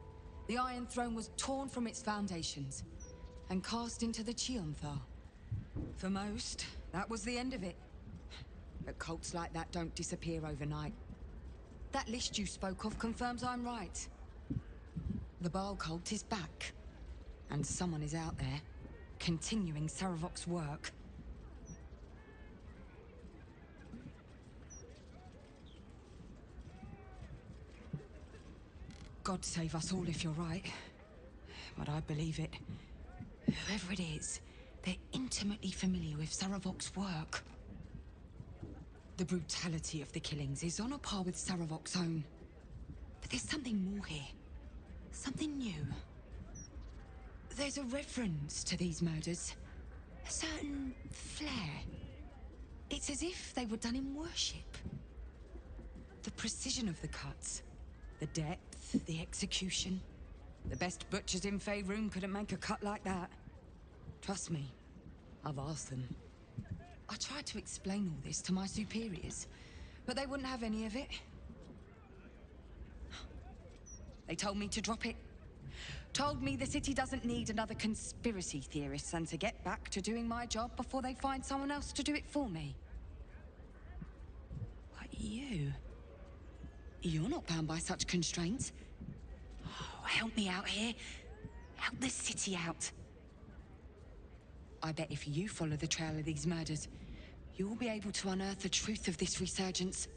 M: the Iron Throne was torn from its foundations and cast into the Chionthar. For most, that was the end of it. But cults like that don't disappear overnight. That list you spoke of confirms I'm right. The Baal cult is back. And someone is out there, continuing Saravok's work. God save us all if you're right. But I believe it. Whoever it is, they're intimately familiar with Saravok's work. The brutality of the killings is on a par with Saravok's own. But there's something more here. Something new. There's a reference to these murders. A certain flair. It's as if they were done in worship. The precision of the cuts. The depth, the execution. The best butchers in Faerûn couldn't make a cut like that. Trust me, I've asked them. I tried to explain all this to my superiors, but they wouldn't have any of it. They told me to drop it. Told me the city doesn't need another conspiracy theorist and to get back to doing my job before they find someone else to do it for me. But you're not bound by such constraints. Oh, help me out here. Help the city out. I bet if you follow the trail of these murders, you'll be able to unearth the truth of this resurgence.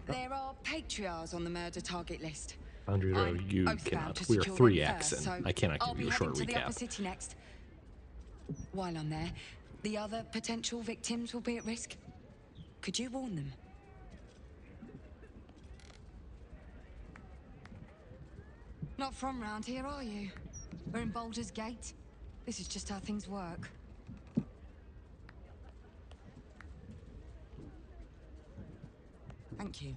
M: There are patriarchs on the murder target list.
A: Andrea, you cannot. We are 3x, and I cannot give you a short
M: to the upper
A: recap.
M: city next. While I'm there, the other potential victims will be at risk. Could you warn them? Not from round here, are you? We're in Baldur's Gate. This is just how things work. Thank you.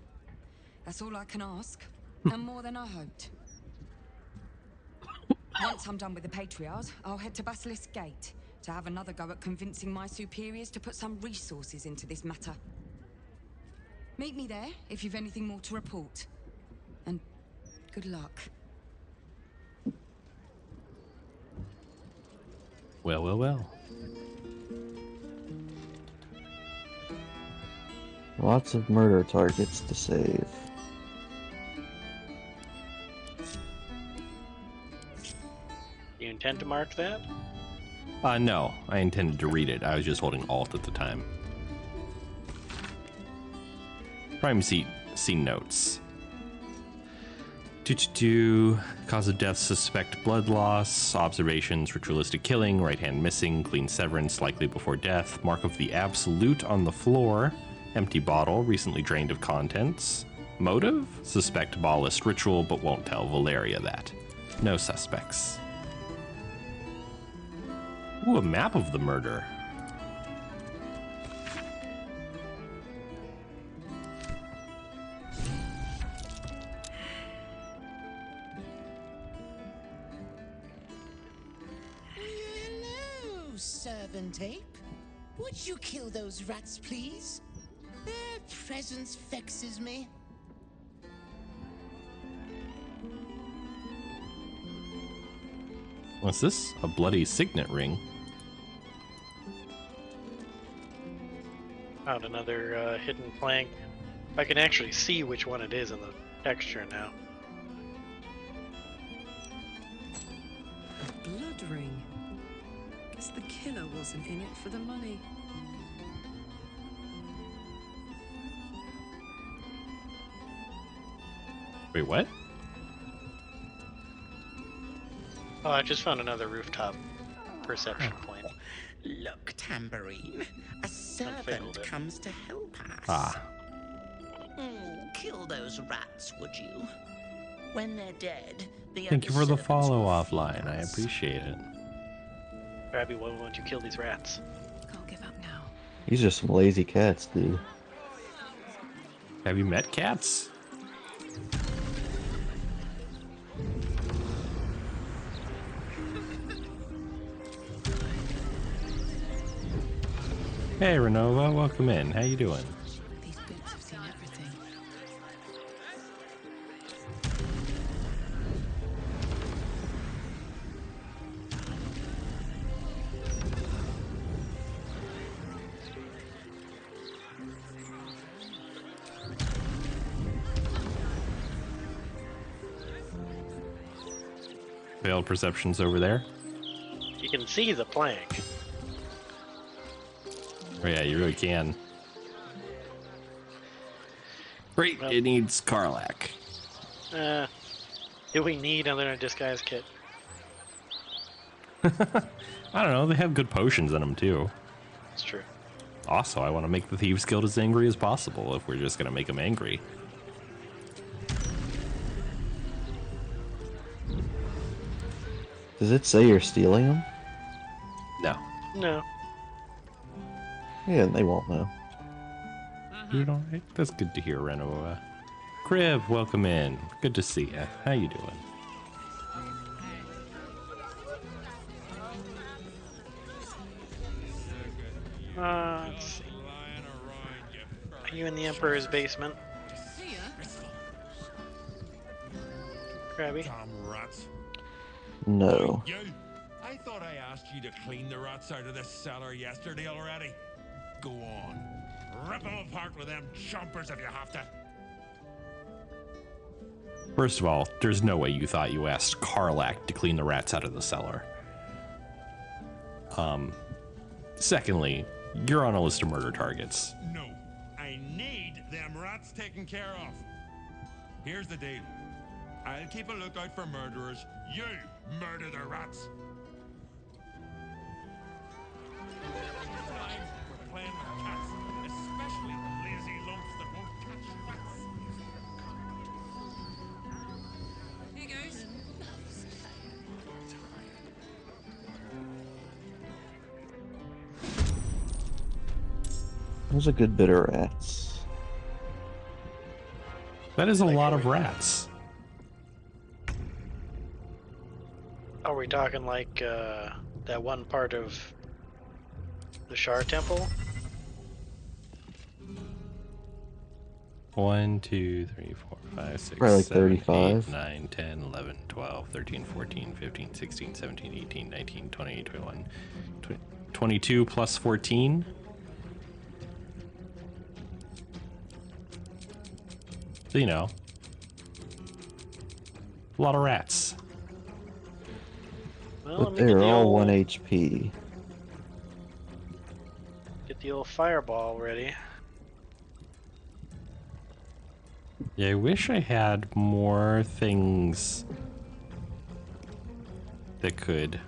M: That's all I can ask, and more than I hoped. Once I'm done with the Patriarchs, I'll head to Basilisk Gate to have another go at convincing my superiors to put some resources into this matter. Meet me there if you've anything more to report. And good luck.
A: Well, well, well.
C: Lots of murder targets to save.
B: You intend to mark that?
A: No, I intended to read it. I was just holding Alt at the time. Crime scene notes. Cause of death, suspect blood loss. Observations, ritualistic killing. Right hand missing. Clean severance, likely before death. Mark of the Absolute on the floor. Empty bottle, recently drained of contents. Motive? Suspect ballist ritual, but won't tell Valeria that. No suspects. Ooh, a map of the murder.
N: Hello, servant ape. Would you kill those rats, please? Their presence vexes me.
A: What's this? A bloody signet ring.
B: Found another hidden plank. I can actually see which one it is in the texture now.
I: A blood ring. Guess the killer wasn't in it for the money.
A: Wait, what?
B: Oh, I just found another rooftop perception point.
N: Look, Tambourine. A servant comes to help us.
A: Ah.
N: Kill those rats, would you? When they're dead, the
A: Thank you
N: other
A: for the
N: servants
A: follow
N: will
A: offline. I appreciate it.
B: Krabbby, why won't you kill these rats?
E: Can't give up now.
C: These are some lazy cats, dude.
A: Have you met cats? Hey, Renova, welcome in. How you doing?
E: These boots have seen everything.
A: Veiled perceptions over there.
B: You can see the plank.
A: Oh yeah, you really can. Great, it needs Karlach.
B: Do we need another disguise kit?
A: I don't know, they have good potions in them too.
B: It's true.
A: Also, I want to make the Thieves Guild as angry as possible if we're just going to make them angry.
C: Does it say you're stealing them?
A: No.
B: No.
C: Yeah, they won't know.
A: Doing all right? That's good to hear, Reno. Crib, welcome in. Good to see you. How you doing?
B: Let's see. Are you in the Emperor's basement? Krabbby?
C: No.
O: You? I thought I asked you to clean the rats out of this cellar yesterday already. Go on. Rip them apart with them chompers if you have to.
A: First of all, there's no way you thought you asked Karlach to clean the rats out of the cellar. Secondly, you're on a list of murder targets.
O: No, I need them rats taken care of. Here's the deal. I'll keep a lookout for murderers. You murder the rats. We're playing with cats, especially lazy lumps that won't catch rats.
J: Here goes.
C: There's a good bit of rats.
A: That is a lot of rats.
B: Are we talking like that one part of the Shar Temple?
A: 1, 2, 3, 4, 5, 6,
C: Probably like
A: 7,
C: 35.
A: 8, 9, 10, 11, 12, 13, 14, 15, 16, 17, 18, 19, 20, 21, 22 plus 14. So, you know, a lot of rats.
B: Well,
C: But they're all 1 HP.
B: Get the old fireball ready.
A: Yeah, I wish I had more things that could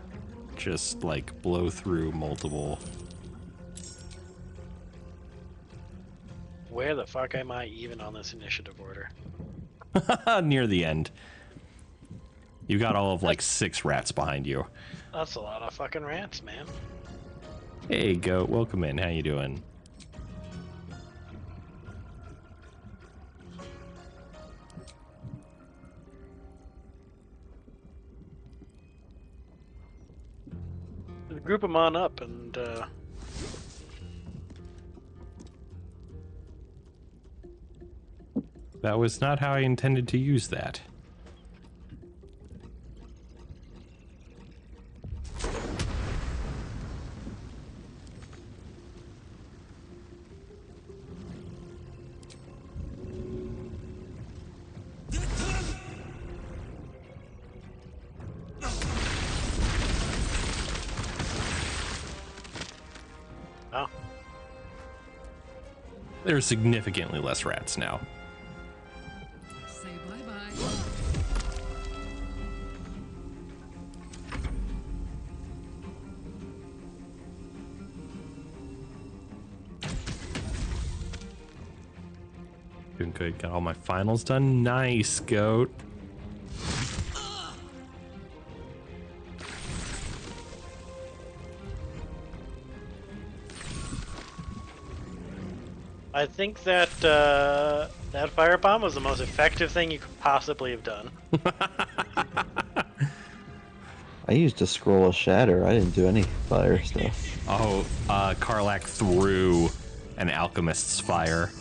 A: just, like, blow through multiple.
B: Where the fuck am I even on this initiative order?
A: Near the end. You got all of, like, 6 rats behind you.
B: That's a lot of fucking rats, man.
A: Hey, Goat, welcome in. How you doing?
B: Group them on up and
A: That was not how I intended to use that.
B: Oh.
A: There are significantly less rats now.
J: Say bye-bye.
A: Doing good. Got all my finals done. Nice, Goat.
B: I think that that firebomb was the most effective thing you could possibly have done.
C: I used a scroll of shatter. I didn't do any fire stuff.
A: Oh, Karlach threw an alchemist's fire.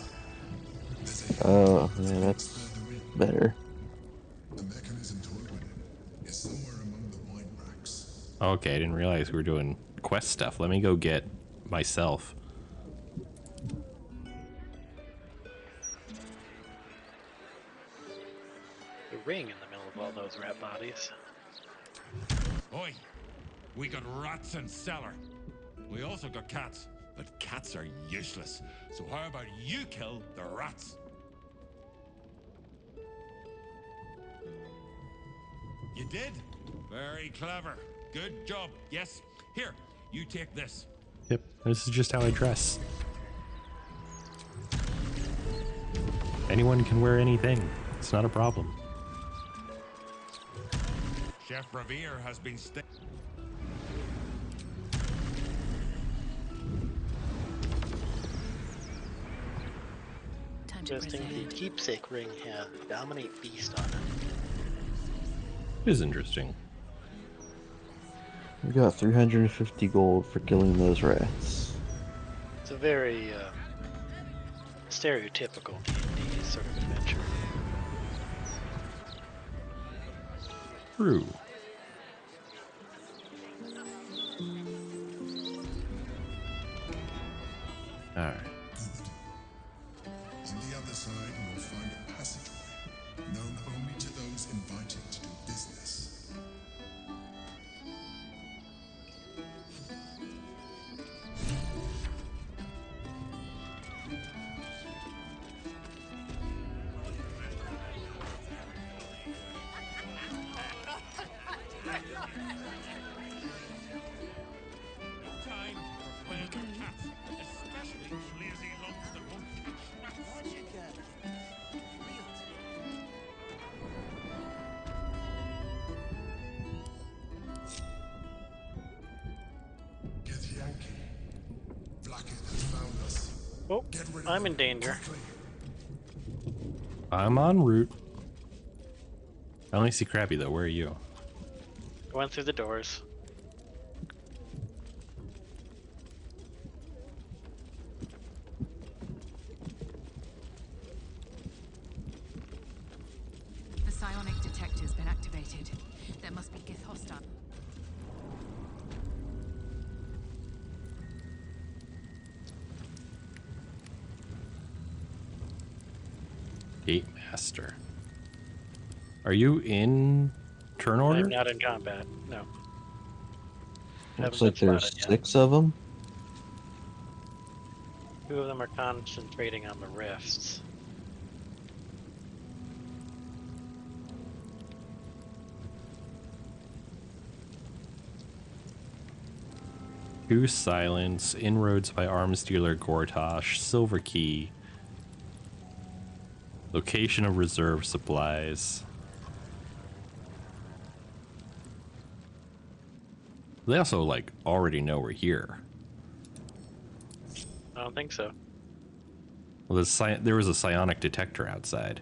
C: Oh, yeah, that's better.
A: Okay, I didn't realize we were doing quest stuff. Let me go get myself.
B: The ring in the middle of all those rat bodies.
O: Oi, we got rats in cellar. We also got cats. but cats are useless. So how about you kill the rats? You did? Very clever. Good job. Yes. Here, you take this.
A: Yep, this is just how I dress. Anyone can wear anything. It's not a problem.
O: Chef Revere has been
B: Interesting. The keepsake ring had Dominate Beast on it.
A: It is interesting.
C: We got 350 gold for killing those rats.
B: It's a very stereotypical D&D sort of adventure.
A: True. Alright.
P: On the other side, you will find a passageway, known only to those invited to do business.
O: time for playing with cats, especially lazy lumps that won't catch rats.
P: Get Yankee. Blackhead has found us.
B: Oh, I'm in danger.
A: I'm en route. I only see Krabbby though. Where are you?
B: I went through the doors.
Q: The psionic detector's been activated. There must be Gith hostile.
A: Gate Master. Are you in turn order?
B: I'm not in combat. No.
C: Looks
B: Haven't
C: like
B: been
C: there's
B: spotted yet.
C: 6 of them.
B: 2 of them are concentrating on the rifts.
A: Two Silence, Inroads by Arms Dealer Gortosh, Silver Key, Location of Reserve Supplies. They also, like, already know we're here.
B: I don't think so.
A: Well, there was a psionic detector outside.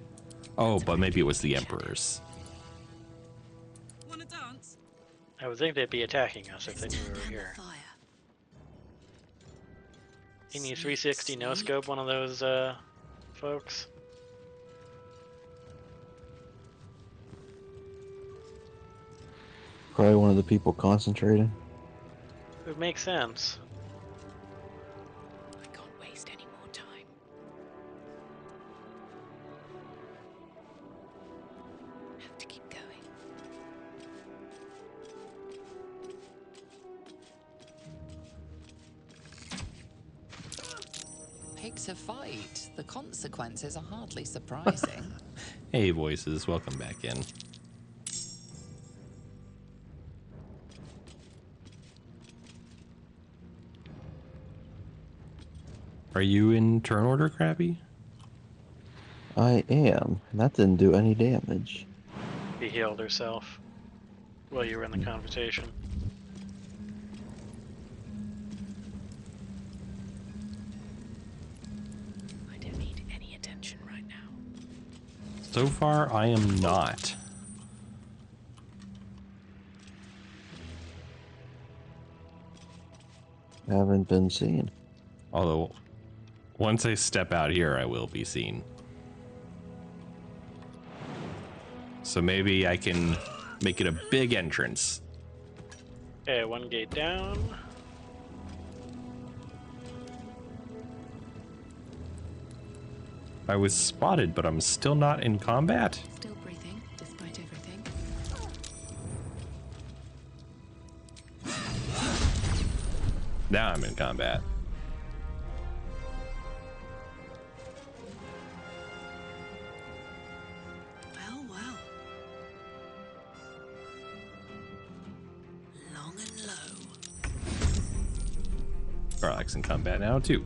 A: Oh, but maybe it was the Emperor's.
J: Wanna dance?
B: I would think they'd be attacking us if they knew we were here. Can you 360 no scope one of those folks?
C: Probably one of the people concentrating.
B: It would make sense.
Q: I can't waste any more time. Have to keep going.
F: Pick to fight. The consequences are hardly surprising.
A: Hey, voices, welcome back in. Are you in turn order, Krabbby?
C: I am. And that didn't do any damage.
B: She healed herself while you were in the conversation.
Q: I don't need any attention right now.
A: So far, I am not.
C: Haven't been seen.
A: Although, once I step out here, I will be seen. So maybe I can make it a big entrance.
B: Okay, 1 gate down.
A: I was spotted, but I'm still not in combat.
Q: Still breathing, despite everything.
A: Now I'm in combat.
J: and low.
A: Garlic's in combat now, too.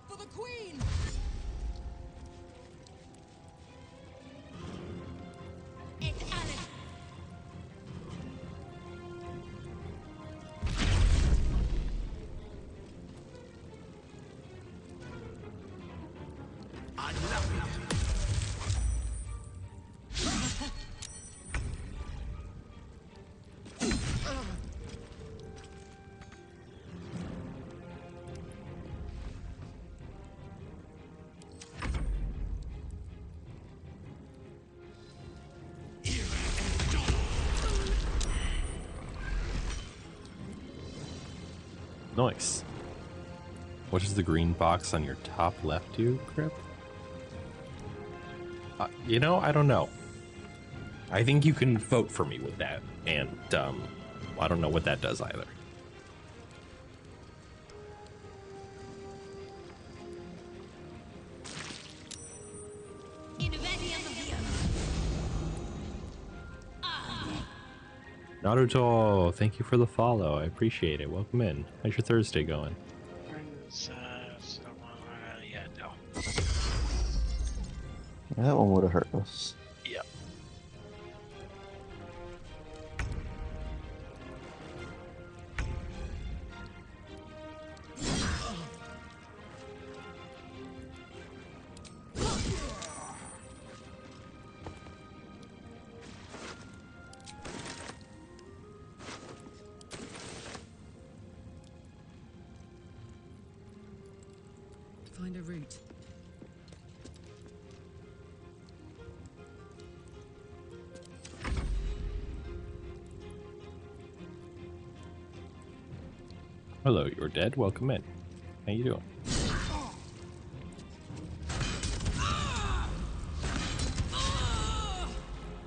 K: For the Queen!
N: It's Alan.
J: I love it.
A: Nice. What does the green box on your top left do, Crip? You know, I don't know. I think you can vote for me with that, and I don't know what that does either. Naruto, thank you for the follow. I appreciate it. Welcome in. How's your Thursday going?
B: Yeah, no.
C: That one would have hurt us.
B: Yep.
J: Find a route.
A: Hello, you're dead. Welcome in. How you doing?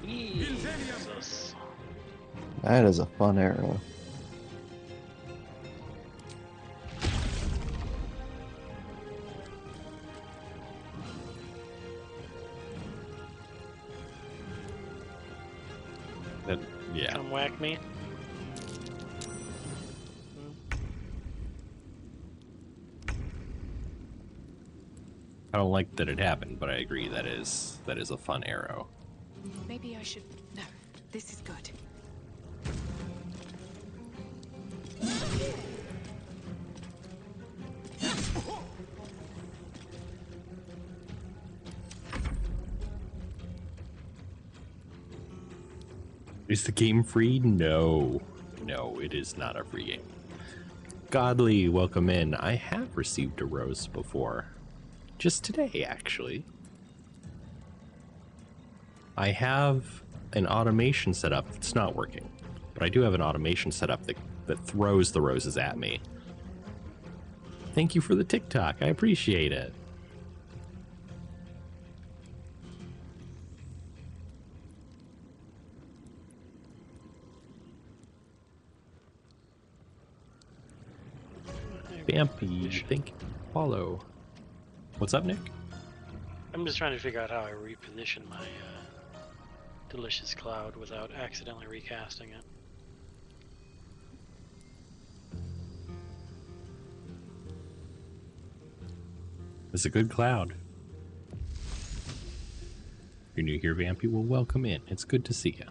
B: Jesus.
C: That is a fun arrow.
A: Yeah.
B: Come whack me.
A: I don't like that it happened, but I agree that is a fun arrow.
Q: Maybe I should. No, this is good.
A: Is the game free? No. No, it is not a free game. Godly, welcome in. I have received a rose before. Just today, actually. I have an automation set up that's not working. But I do have an automation set up that throws the roses at me. Thank you for the TikTok. I appreciate it. Vampy, thank you. Follow. What's up, Nick?
B: I'm just trying to figure out how I reposition my delicious cloud without accidentally recasting it.
A: It's a good cloud. If you're new here, Vampy, well, welcome in. It's good to see you.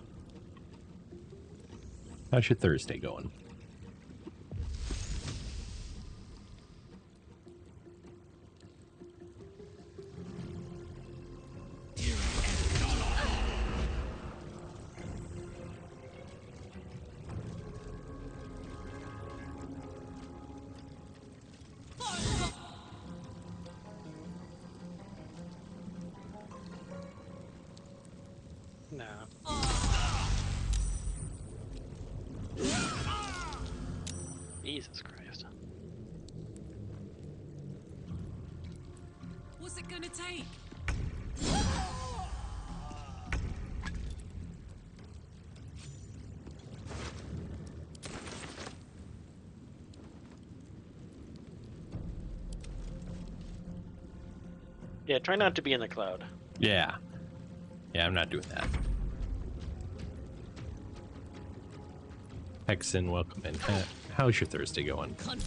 A: How's your Thursday going?
B: Jesus Christ.
J: What's it gonna take?
B: Yeah, try not to be in the cloud.
A: Yeah. Yeah, I'm not doing that. Hexen, welcome in. How's your Thursday going?
B: Fun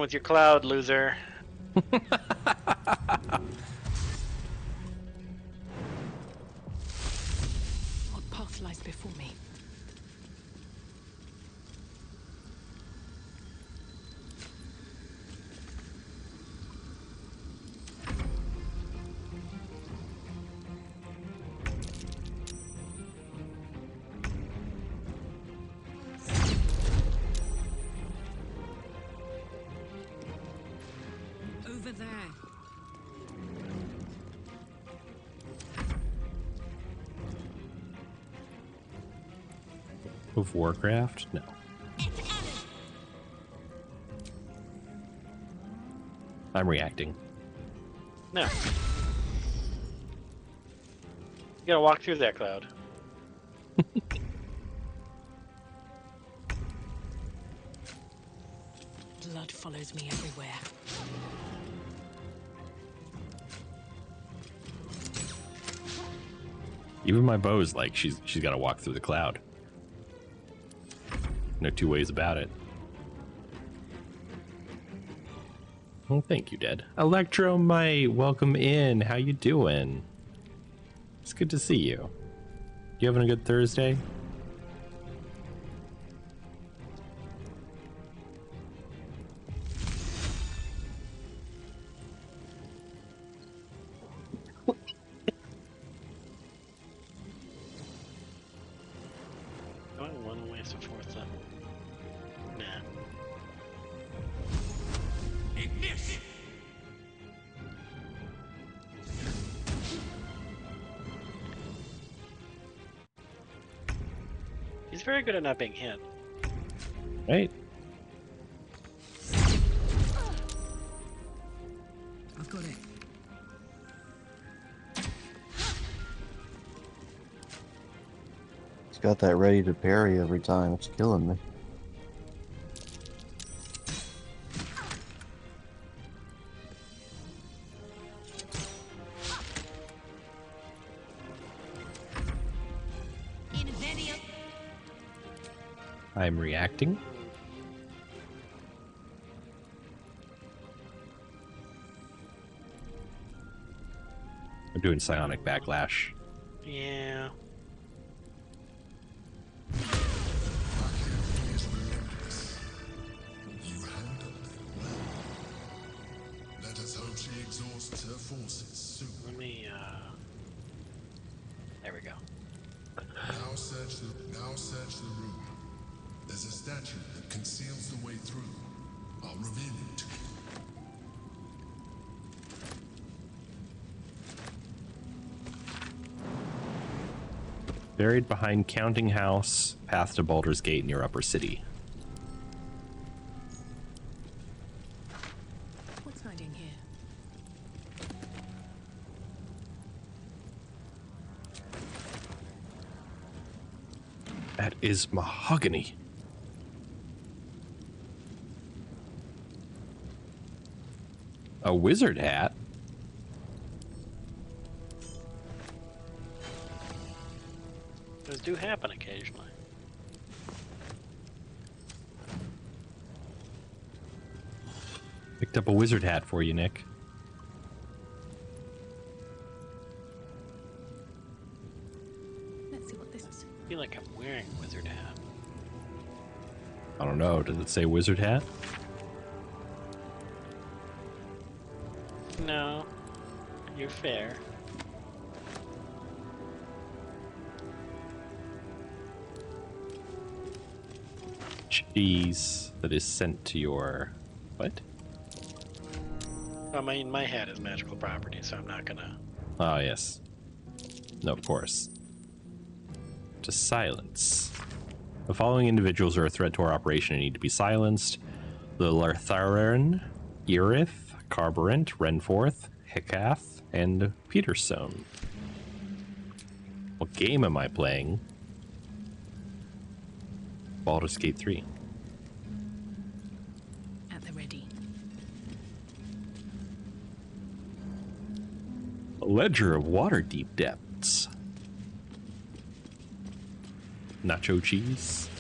B: with your cloud, loser.
Q: What path lies before me?
J: Over there.
A: Of Warcraft? No. I'm reacting.
B: No. You gotta walk through that cloud.
Q: Blood follows me everywhere.
A: Even my bow's like she's got to walk through the cloud. No two ways about it. Well, thank you, Dead. Electromite, welcome in. How you doing? It's good to see you. You having a good Thursday?
B: Going one way to fourth up. Nah. He's very good at not being hit.
A: Right.
J: I've got it.
C: He's got that ready to parry every time. It's killing me.
A: I'm reacting. I'm doing psionic backlash.
B: Yeah.
P: You handled it well. Let us hope she exhausts her forces soon.
B: Let me, there we go.
P: Now search the room. There's a statue that conceals the way through. I'll reveal it to you.
A: Buried behind Counting House, path to Baldur's Gate near Upper City.
Q: What's hiding here?
A: That is mahogany. A wizard hat?
B: Those do happen occasionally.
A: Picked up a wizard hat for you, Nick.
Q: Let's see what this is.
B: I feel like I'm wearing a wizard hat.
A: I don't know. Does it say wizard hat?
B: No. You're fair.
A: cheese that is sent to your... What?
B: I mean, my hat is magical property, so I'm not gonna...
A: Oh, yes. No, of course. To silence. The following individuals are a threat to our operation and need to be silenced. The Lartharan, Irith, Carburant, Renforth, Hekath, and Peterstone. What game am I playing? Baldur's Gate 3.
Q: At the ready.
A: A ledger of water deep depths. Nacho cheese.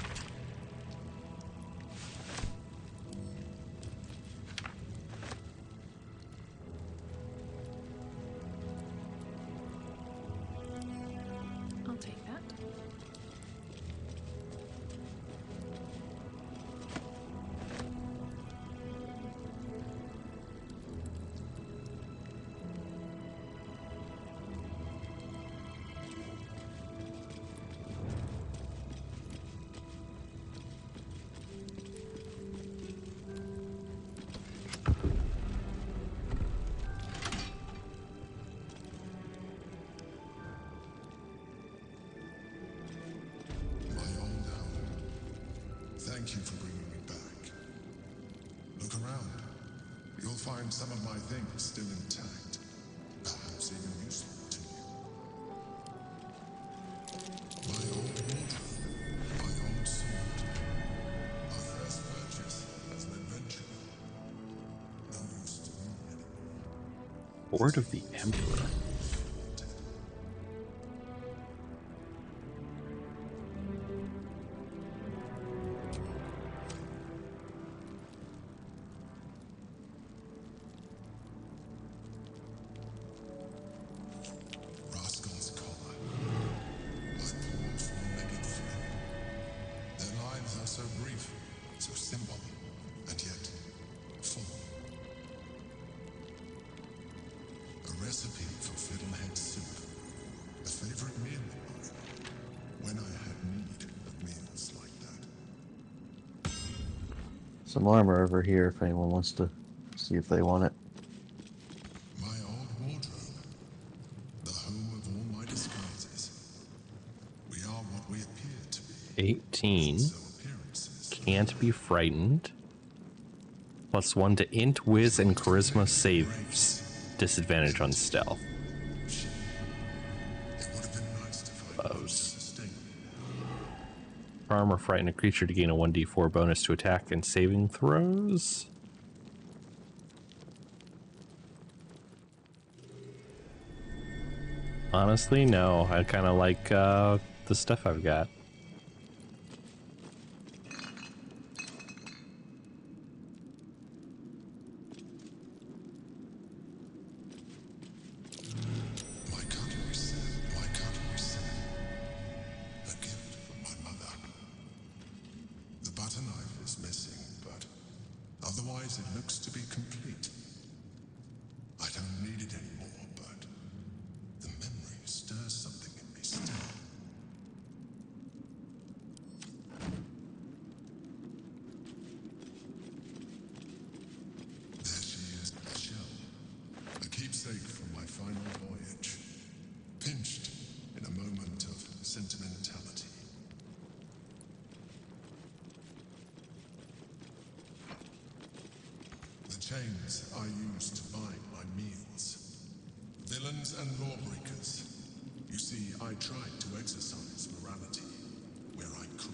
Q: I'll take that.
P: Thank you for bringing me back. Look around. You'll find some of my things still intact. Perhaps even useful to you. My old wardrobe. My old sword. My first purchase as an adventurer. No use to me anymore.
A: Board of the Emperor.
C: Some armor over here if anyone wants to see if they want it.
P: My old wardrobe. The home of all my disguises. We are what we appear to be.
A: 18. Can't be frightened. +1 to int, whiz, and charisma saves. Disadvantage on stealth. Charm or frighten a creature to gain a 1d4 bonus to attack and saving throws. Honestly, no. I kind of like the stuff I've got.
P: Chains I use to buy my meals. Villains and lawbreakers. You see, I tried to exercise morality where I could.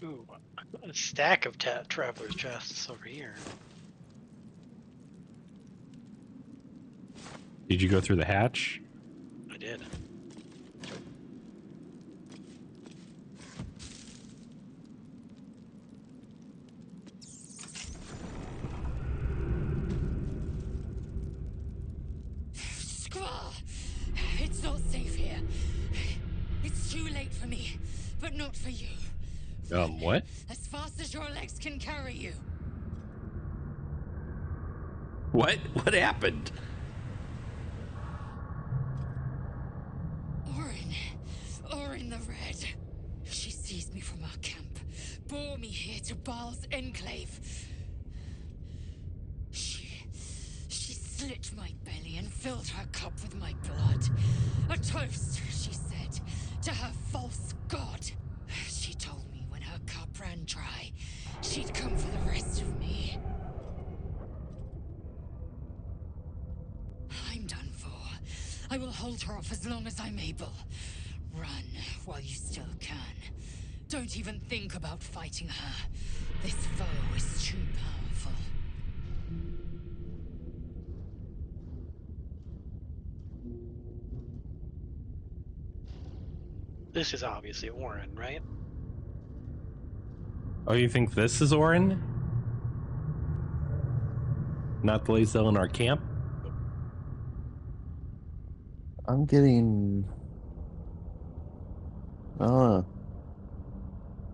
B: Ooh, a stack of traveler's chests over here.
A: Did you go through the hatch?
B: I did.
M: Squaw! It's not safe here. It's too late for me, but not for you.
A: What?
M: As fast as your legs can carry you.
A: What? What happened?
M: Orin the Red. She seized me from our camp, bore me here to Baal's enclave. She slit my belly and filled her cup with my blood. A toast, she said, to her false god. She told me when her cup ran dry, she'd come for the rest of me. I'm done for. I will hold her off as long as I'm able. Run while you still can. Don't even think about fighting her. This foe is too powerful.
B: This is obviously Orin, right?
A: Oh, you think this is Orin? Not the Lae'zel in our camp?
C: I'm getting...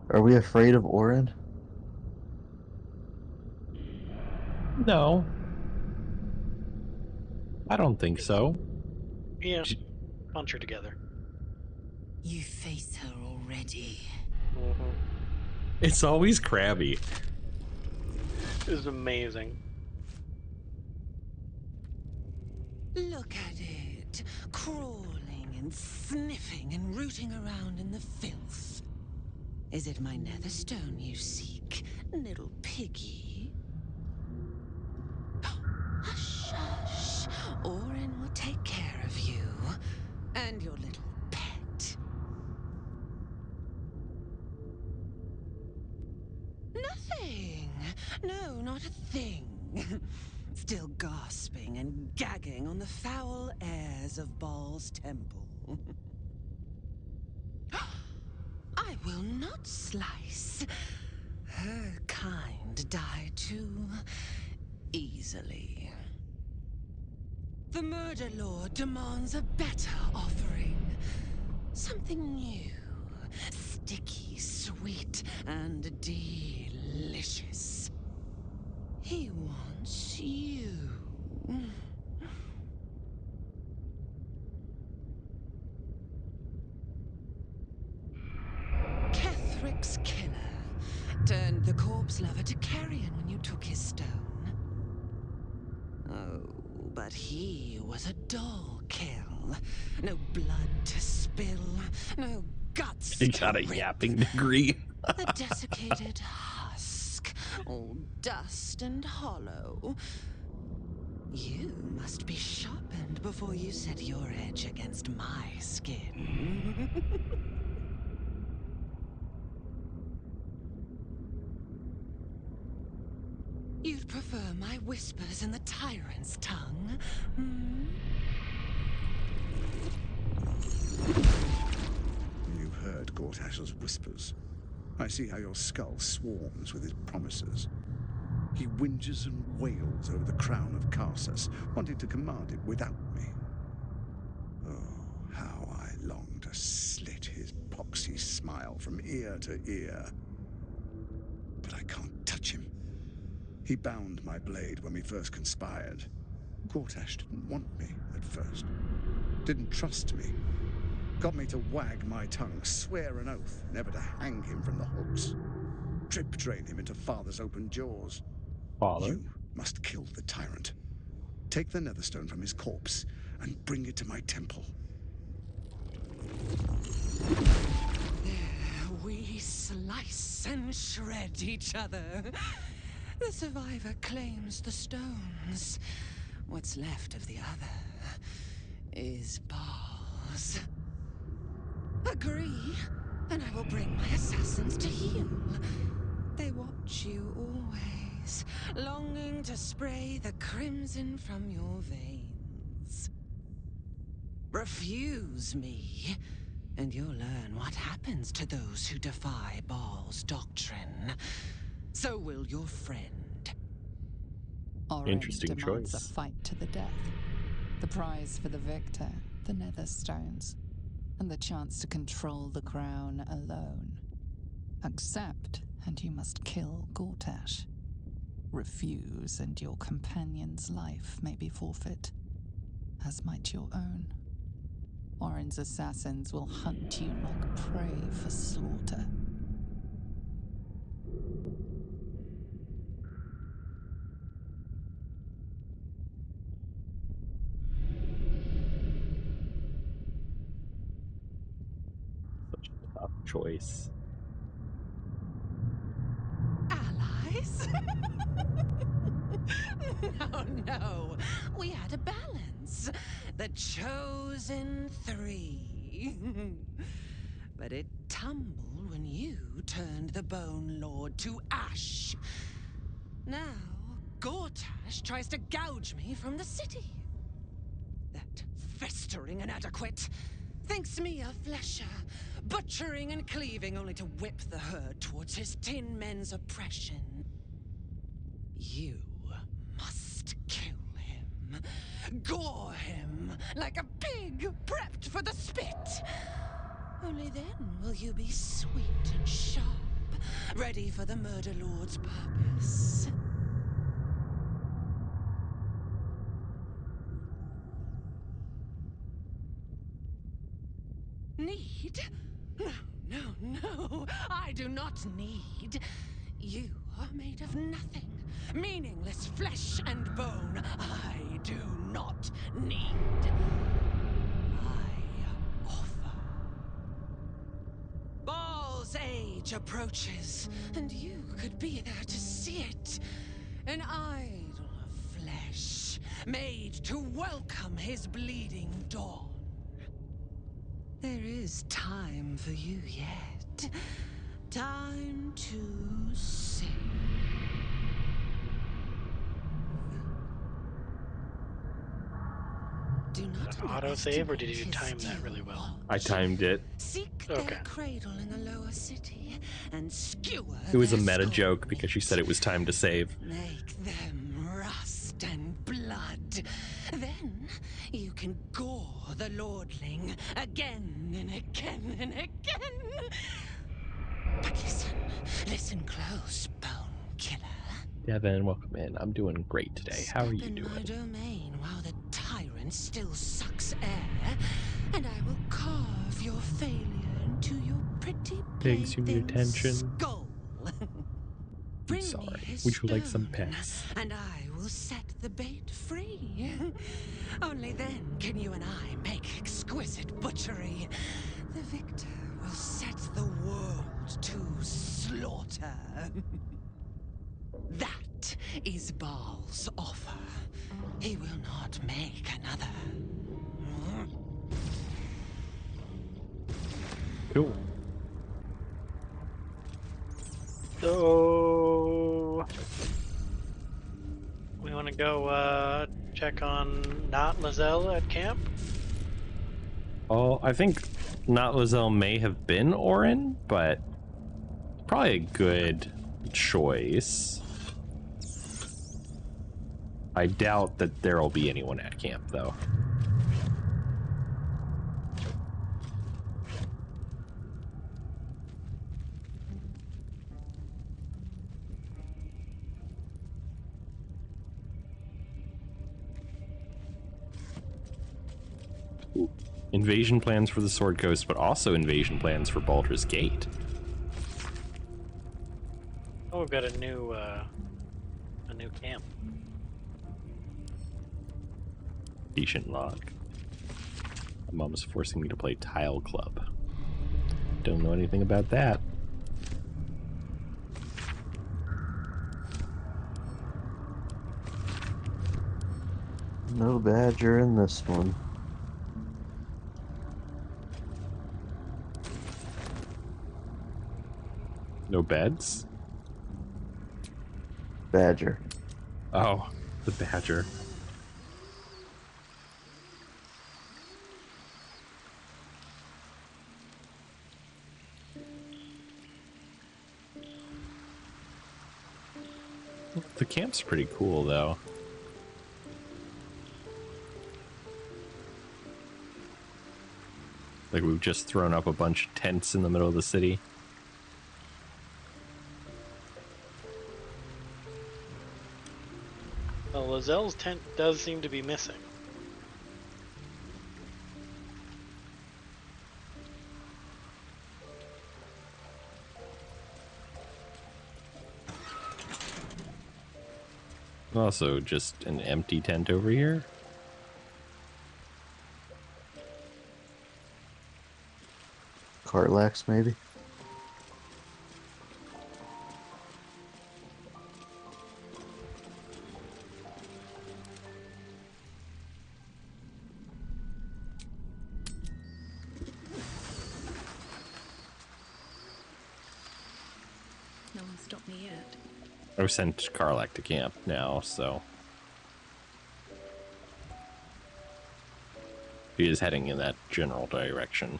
C: Are we afraid of Orin?
A: No. I don't think so.
B: Yeah. Punch her together.
M: You face her already.
B: Mm-hmm.
A: It's always Krabbby.
B: This is amazing.
R: Look at it, crawling and sniffing and rooting around in the filth. Is it my netherstone you seek, little piggy? Hush, hush. Orin will take care of you and your little pet. Nothing. No, not a thing. Still gasping and gagging on the foul airs of Baal's temple. I will not slice. Her kind die too easily. The murder lord demands a better offering. Something new, sticky, sweet, and delicious. He wants you. Kethric's killer turned the corpse lover to carrion when you took his stone. Oh, but he was a dull kill. No blood to spill, no guts
A: He
R: to
A: got a
R: rip.
A: yapping degree.
R: A desiccated husk, all dust and hollow. You must be sharpened before you set your edge against my skin. You'd prefer my whispers in the tyrant's tongue, hmm?
S: You've heard Gortash's whispers. I see how your skull swarms with his promises. He whinges and wails over the crown of Karsus, wanting to command it without me. Oh, how I long to slit his poxy smile from ear to ear. But I can't touch him. He bound my blade when we first conspired. Gortash didn't want me at first. Didn't trust me. Got me to wag my tongue, swear an oath never to hang him from the hooks. Drip drain him into Father's open jaws.
A: Father?
S: You must kill the tyrant. Take the netherstone from his corpse and bring it to my temple.
R: There we slice and shred each other. The survivor claims the stones. What's left of the other is Baal's. Agree? and I will bring my assassins to heal. They watch you always, longing to spray the crimson from your veins. Refuse me, and you'll learn what happens to those who defy Baal's doctrine. So will your friend.
F: Oren
A: Interesting
F: demands
A: choice.
F: a fight to the death. The prize for the victor, the nether stones, and the chance to control the crown alone. Accept, and you must kill Gortash. Refuse, and your companion's life may be forfeit, as might your own. Oren's assassins will hunt you like prey for slaughter.
A: Such a tough choice.
R: Allies? No. We had a balance. The chosen three. But it tumbled when you turned the Bone Lord to ash. Now, Gortash tries to gouge me from the city. That festering inadequate thinks me a flesher, butchering and cleaving only to whip the herd towards his tin men's oppression. You must kill him. Gore him like a pig prepped for the spit. Only then will you be sweet and sharp, ready for the Murder Lord's purpose. Need? No. I do not need. You are made of nothing. Meaningless flesh and bone. I do not need. I offer. Baal's age approaches, and you could be there to see it. An idol of flesh, made to welcome his bleeding dawn. There is time for you yet. Time to sing. Do not
B: Autosave, or did you time that really well?
A: I timed it.
R: Seek
B: Okay.
R: their cradle in the lower city and skewer
A: It was a
R: their
A: meta
R: skull.
A: joke because she said it was time to save.
R: Make them rust and blood. Then you can gore the lordling again and again and again. But listen close, bone killer.
A: Devin, welcome in. I'm doing great today. How are you
R: Step in my
A: doing?
R: domain while the tyrant still sucks air, and I will carve your failure into your pretty
A: Thanks, you need
R: plaything's
A: attention.
R: skull.
A: I'm
R: Bring me
A: sorry.
R: his
A: Would you like some
R: stone,
A: pets?
R: and I will set the bait free. Only then can you and I make exquisite butchery. The victor will set the world to slaughter. That is Baal's offer. He will not make another.
A: Cool.
B: So we want to go check on Not Lizelle at camp.
A: Oh, I think Not Lizelle may have been Oren, but probably a good choice. I doubt that there'll be anyone at camp, though. Ooh. Invasion plans for the Sword Coast, but also invasion plans for Baldur's Gate.
B: Oh, we've got a new camp.
A: Decent log. My mom's forcing me to play Tile Club. Don't know anything about that.
C: No badger in this one.
A: No beds?
C: Badger.
A: Oh, the badger. The camp's pretty cool, though. Like, we've just thrown up a bunch of tents in the middle of the city.
B: Well, Lazelle's tent does seem to be missing.
A: Also, just an empty tent over here.
C: Cartlax, maybe?
Q: No one stopped me yet.
A: I've sent Karlak to camp now, so he is heading in that general direction.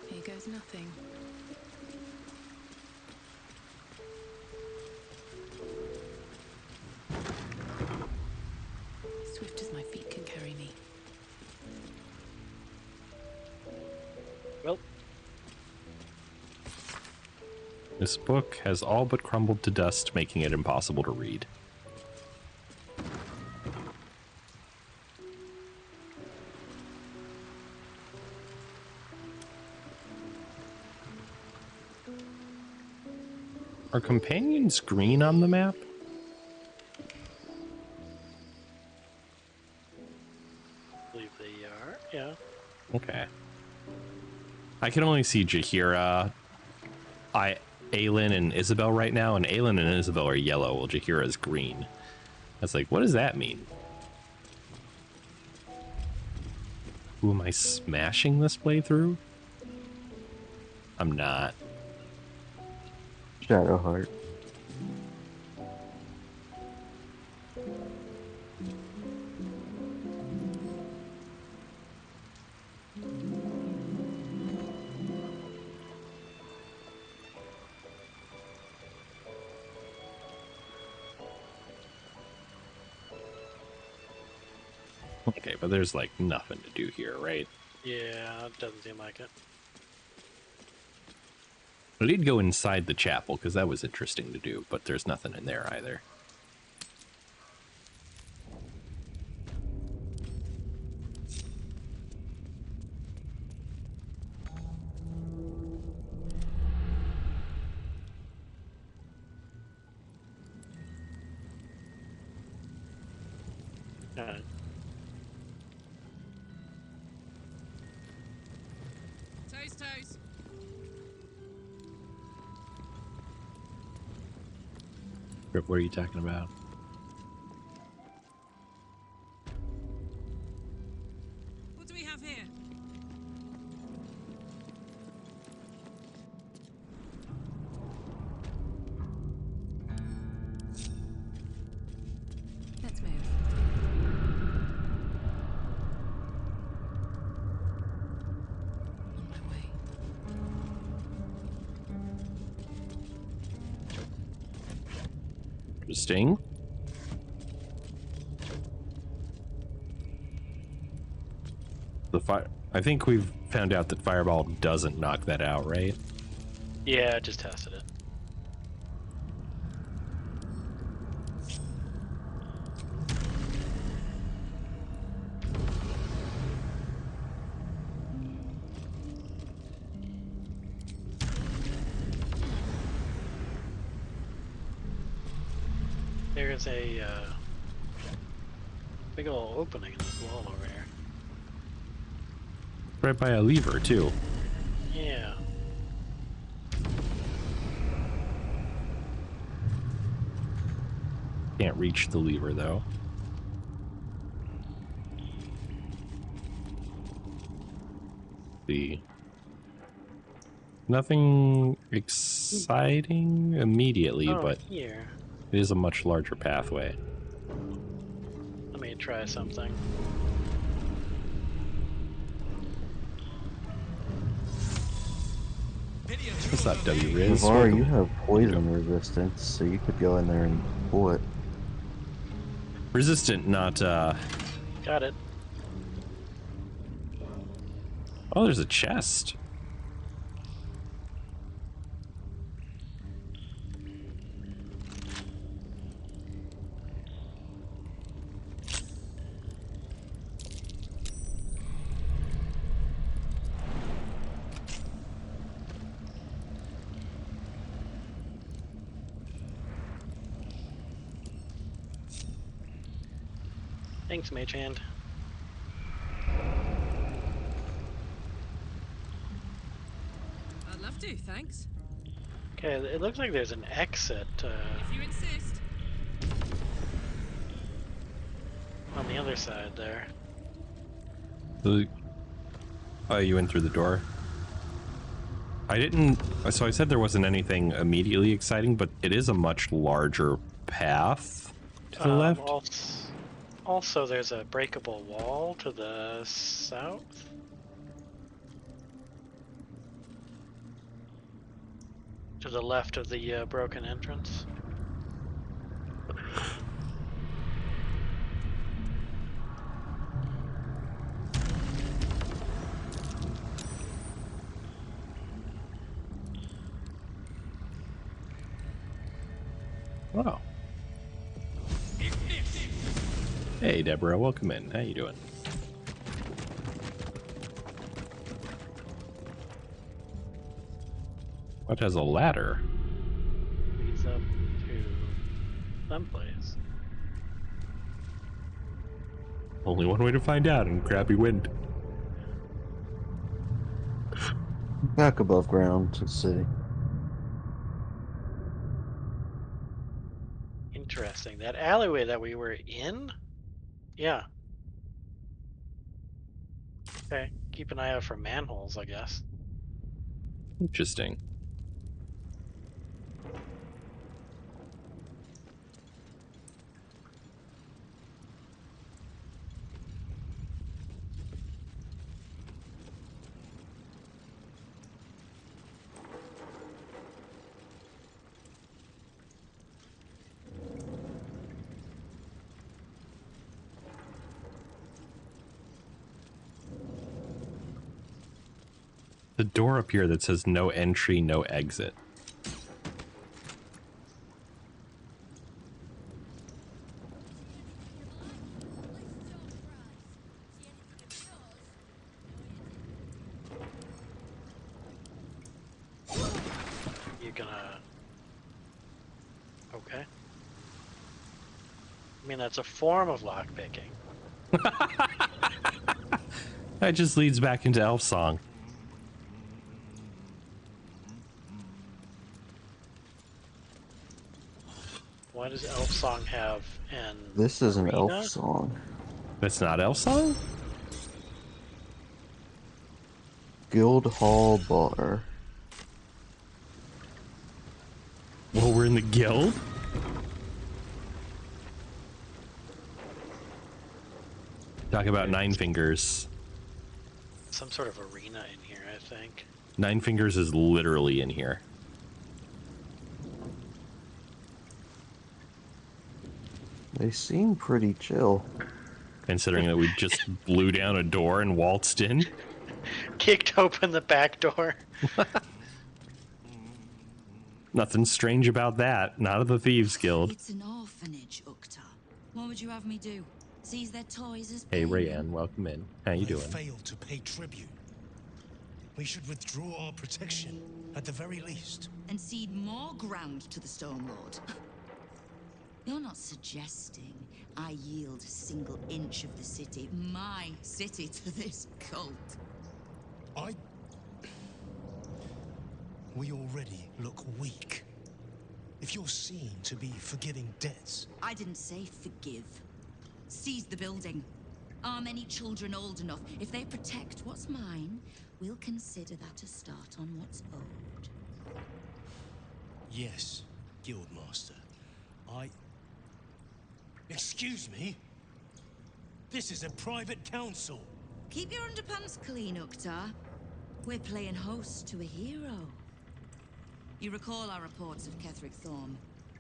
Q: Here goes nothing. Swift as my feet can carry me.
B: Well,
A: This book has all but crumbled to dust, making it impossible to read. Are companions green on the map?
B: I believe they are, yeah.
A: Okay. I can only see Jaheira, Aelin, and Isabel right now, and Aelin and Isabel are yellow, while Jaheira is green. I was like, what does that mean? Who am I smashing this playthrough? I'm not.
C: Shadowheart.
A: Okay, but there's like nothing to do here, right?
B: Yeah, it doesn't seem like it.
A: I did go inside the chapel because that was interesting to do, but there's nothing in there either.
B: Alright.
K: Taste.
A: What are you talking about?
K: What do we have here?
Q: Let's move. On my way.
A: Interesting. The fire. I think we've found out that Fireball doesn't knock that out, right?
B: Yeah, I just tested it. There's a big old opening in this wall over here.
A: Right by a lever, too.
B: Yeah.
A: Can't reach the lever, though. see. Nothing exciting immediately,
B: Oh,
A: but
B: here.
A: it is a much larger pathway.
B: Let me try something.
A: What's up, W Riz?
C: Nyavarr, you have poison resistance, so you could go in there and pull it.
A: Resistant, not
B: Got it.
A: Oh, there's a chest.
B: Thanks, Mage Hand.
K: I'd love to, thanks.
B: Okay, it looks like there's an exit
K: If you insist.
B: on the other side there.
A: Oh, you went through the door? I didn't... So I said there wasn't anything immediately exciting, but it is a much larger path to the left.
B: Also, there's a breakable wall to the south. To the left of the broken entrance.
A: Wow. Hey, Deborah, welcome in. How you doing? What has a ladder?
B: Leads up to someplace.
A: Only one way to find out in crappy wind.
C: Back above ground to the city.
B: Interesting. That alleyway that we were in? Yeah. Okay. Keep an eye out for manholes, I guess.
A: Interesting. The door up here that says no entry, no exit.
B: You gonna... Okay. I mean, that's a form of lockpicking.
A: That just leads back into Elf Song.
B: Why does Elf Song have an
C: This is an
B: arena?
C: elf song.
A: That's not Elf Song?
C: Guild Hall Bar.
A: Well, we're in the guild? Talk about Nine Fingers.
B: Some sort of arena in here, I think.
A: Nine Fingers is literally in here.
C: They seem pretty chill.
A: Considering that we just blew down a door and waltzed in.
B: Kicked open the back door.
A: Nothing strange about that. Not at the Thieves Guild.
T: It's an orphanage, Ukta. What would you have me do? Seize their toys as
A: Hey,
T: payment?
A: Rayanne, welcome in. How you doing?
U: Failed to pay tribute. We should withdraw our protection, at the very least.
T: And cede more ground to the Stone Lord. You're not suggesting I yield a single inch of the city, my city, to this cult.
U: We already look weak. If you're seen to be forgiving debts...
T: I didn't say forgive. Seize the building. Are many children old enough? If they protect what's mine, we'll consider that a start on what's owed.
U: Yes, Guildmaster. Excuse me? This is a private council.
T: Keep your underpants clean, Uktar. We're playing host to a hero. You recall our reports of Ketheric Thorm,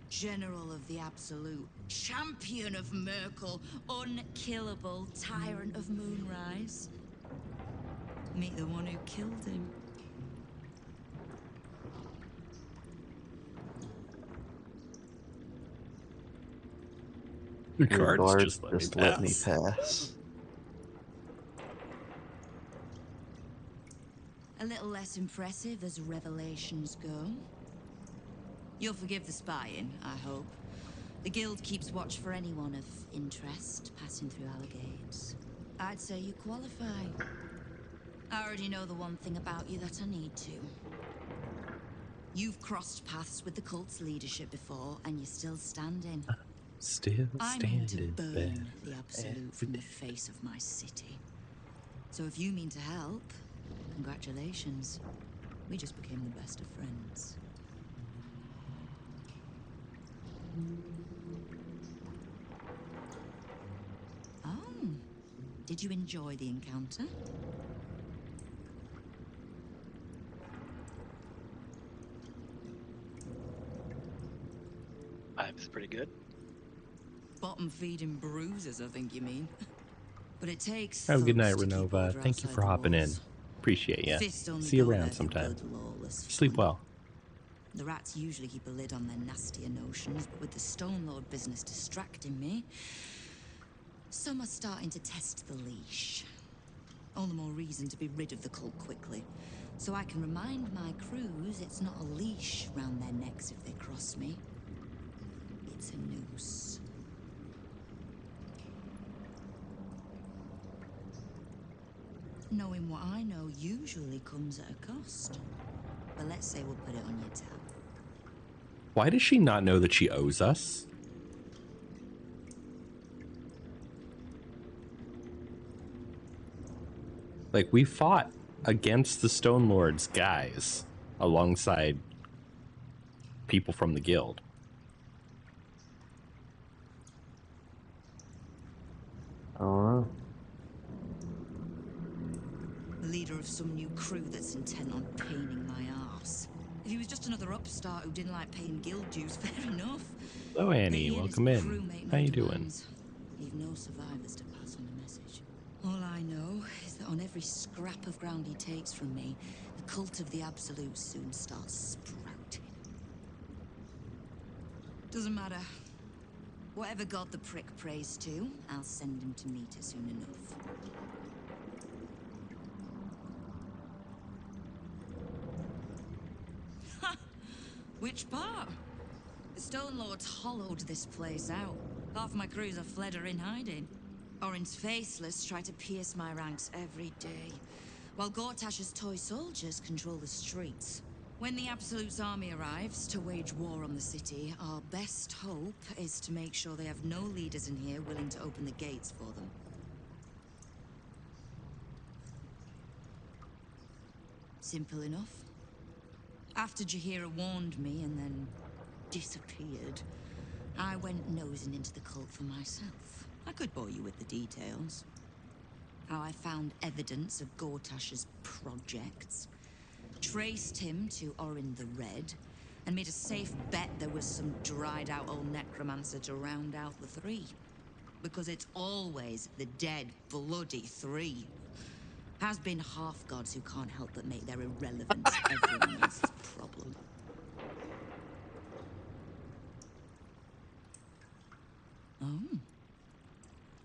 T: General of the Absolute, Champion of Merkel, unkillable Tyrant of Moonrise. Meet the one who killed him.
A: The
C: Your
A: cards
C: guard
A: just let
C: let
A: me
C: me
A: pass.
C: pass.
T: A little less impressive as revelations go. You'll forgive the spying, I hope. The guild keeps watch for anyone of interest passing through our gates. I'd say you qualify. I already know the one thing about you that I need to. You've crossed paths with the cult's leadership before, and you're still standing.
A: Still
T: I mean to
A: standing.
T: burn the Absolute from the face of my city. So if you mean to help, congratulations. We just became the best of friends. Oh, did you enjoy the encounter?
B: Vibes pretty good.
T: Bottom feeding bruises, I think you mean. But it takes
A: Have a good night,
T: thugs to keep
A: Renova.
T: order
A: Thank you
T: outside
A: for
T: the
A: hopping in.
T: walls.
A: Appreciate ya.
T: Fists only
A: See you
T: go there
A: around
T: for
A: sometime.
T: good, lawless
A: Sleep
T: fun.
A: well.
T: The rats usually keep a lid on their nastier notions, but with the Stone Lord business distracting me, some are starting to test the leash. All the more reason to be rid of the cult quickly, so I can remind my crews it's not a leash round their necks if they cross me. It's a noose. Knowing what I know usually comes at a cost. But let's say we'll put it on your tab.
A: Why does she not know that she owes us? Like, we fought against the Stone Lords guys alongside people from the guild.
C: Oh.
T: The leader of some new crew that's intent on paining my arse. If he was just another upstart who didn't like paying guild dues, fair enough.
A: Hello, Annie.
T: But he and his
A: Welcome in.
T: crew make
A: How
T: no
A: you doing?
T: demands. Leave no survivors to pass on the message. All I know is that on every scrap of ground he takes from me, the cult of the Absolute soon starts sprouting. Doesn't matter. Whatever god the prick prays to, I'll send him to meet her soon enough. Ha! Which part? The Stone Lords hollowed this place out. Half my crews are fled or in hiding. Orin's faceless try to pierce my ranks every day, while Gortash's toy soldiers control the streets. When the Absolute's army arrives to wage war on the city, our best hope is to make sure they have no leaders in here willing to open the gates for them. Simple enough. After Jaheira warned me and then disappeared, I went nosing into the cult for myself. I could bore you with the details. How I found evidence of Gortash's projects, traced him to Orin the Red, and made a safe bet there was some dried-out old necromancer to round out the three. Because it's always the dead, bloody three. Has-been half-gods who can't help but make their irrelevance everyone else's problem. Oh.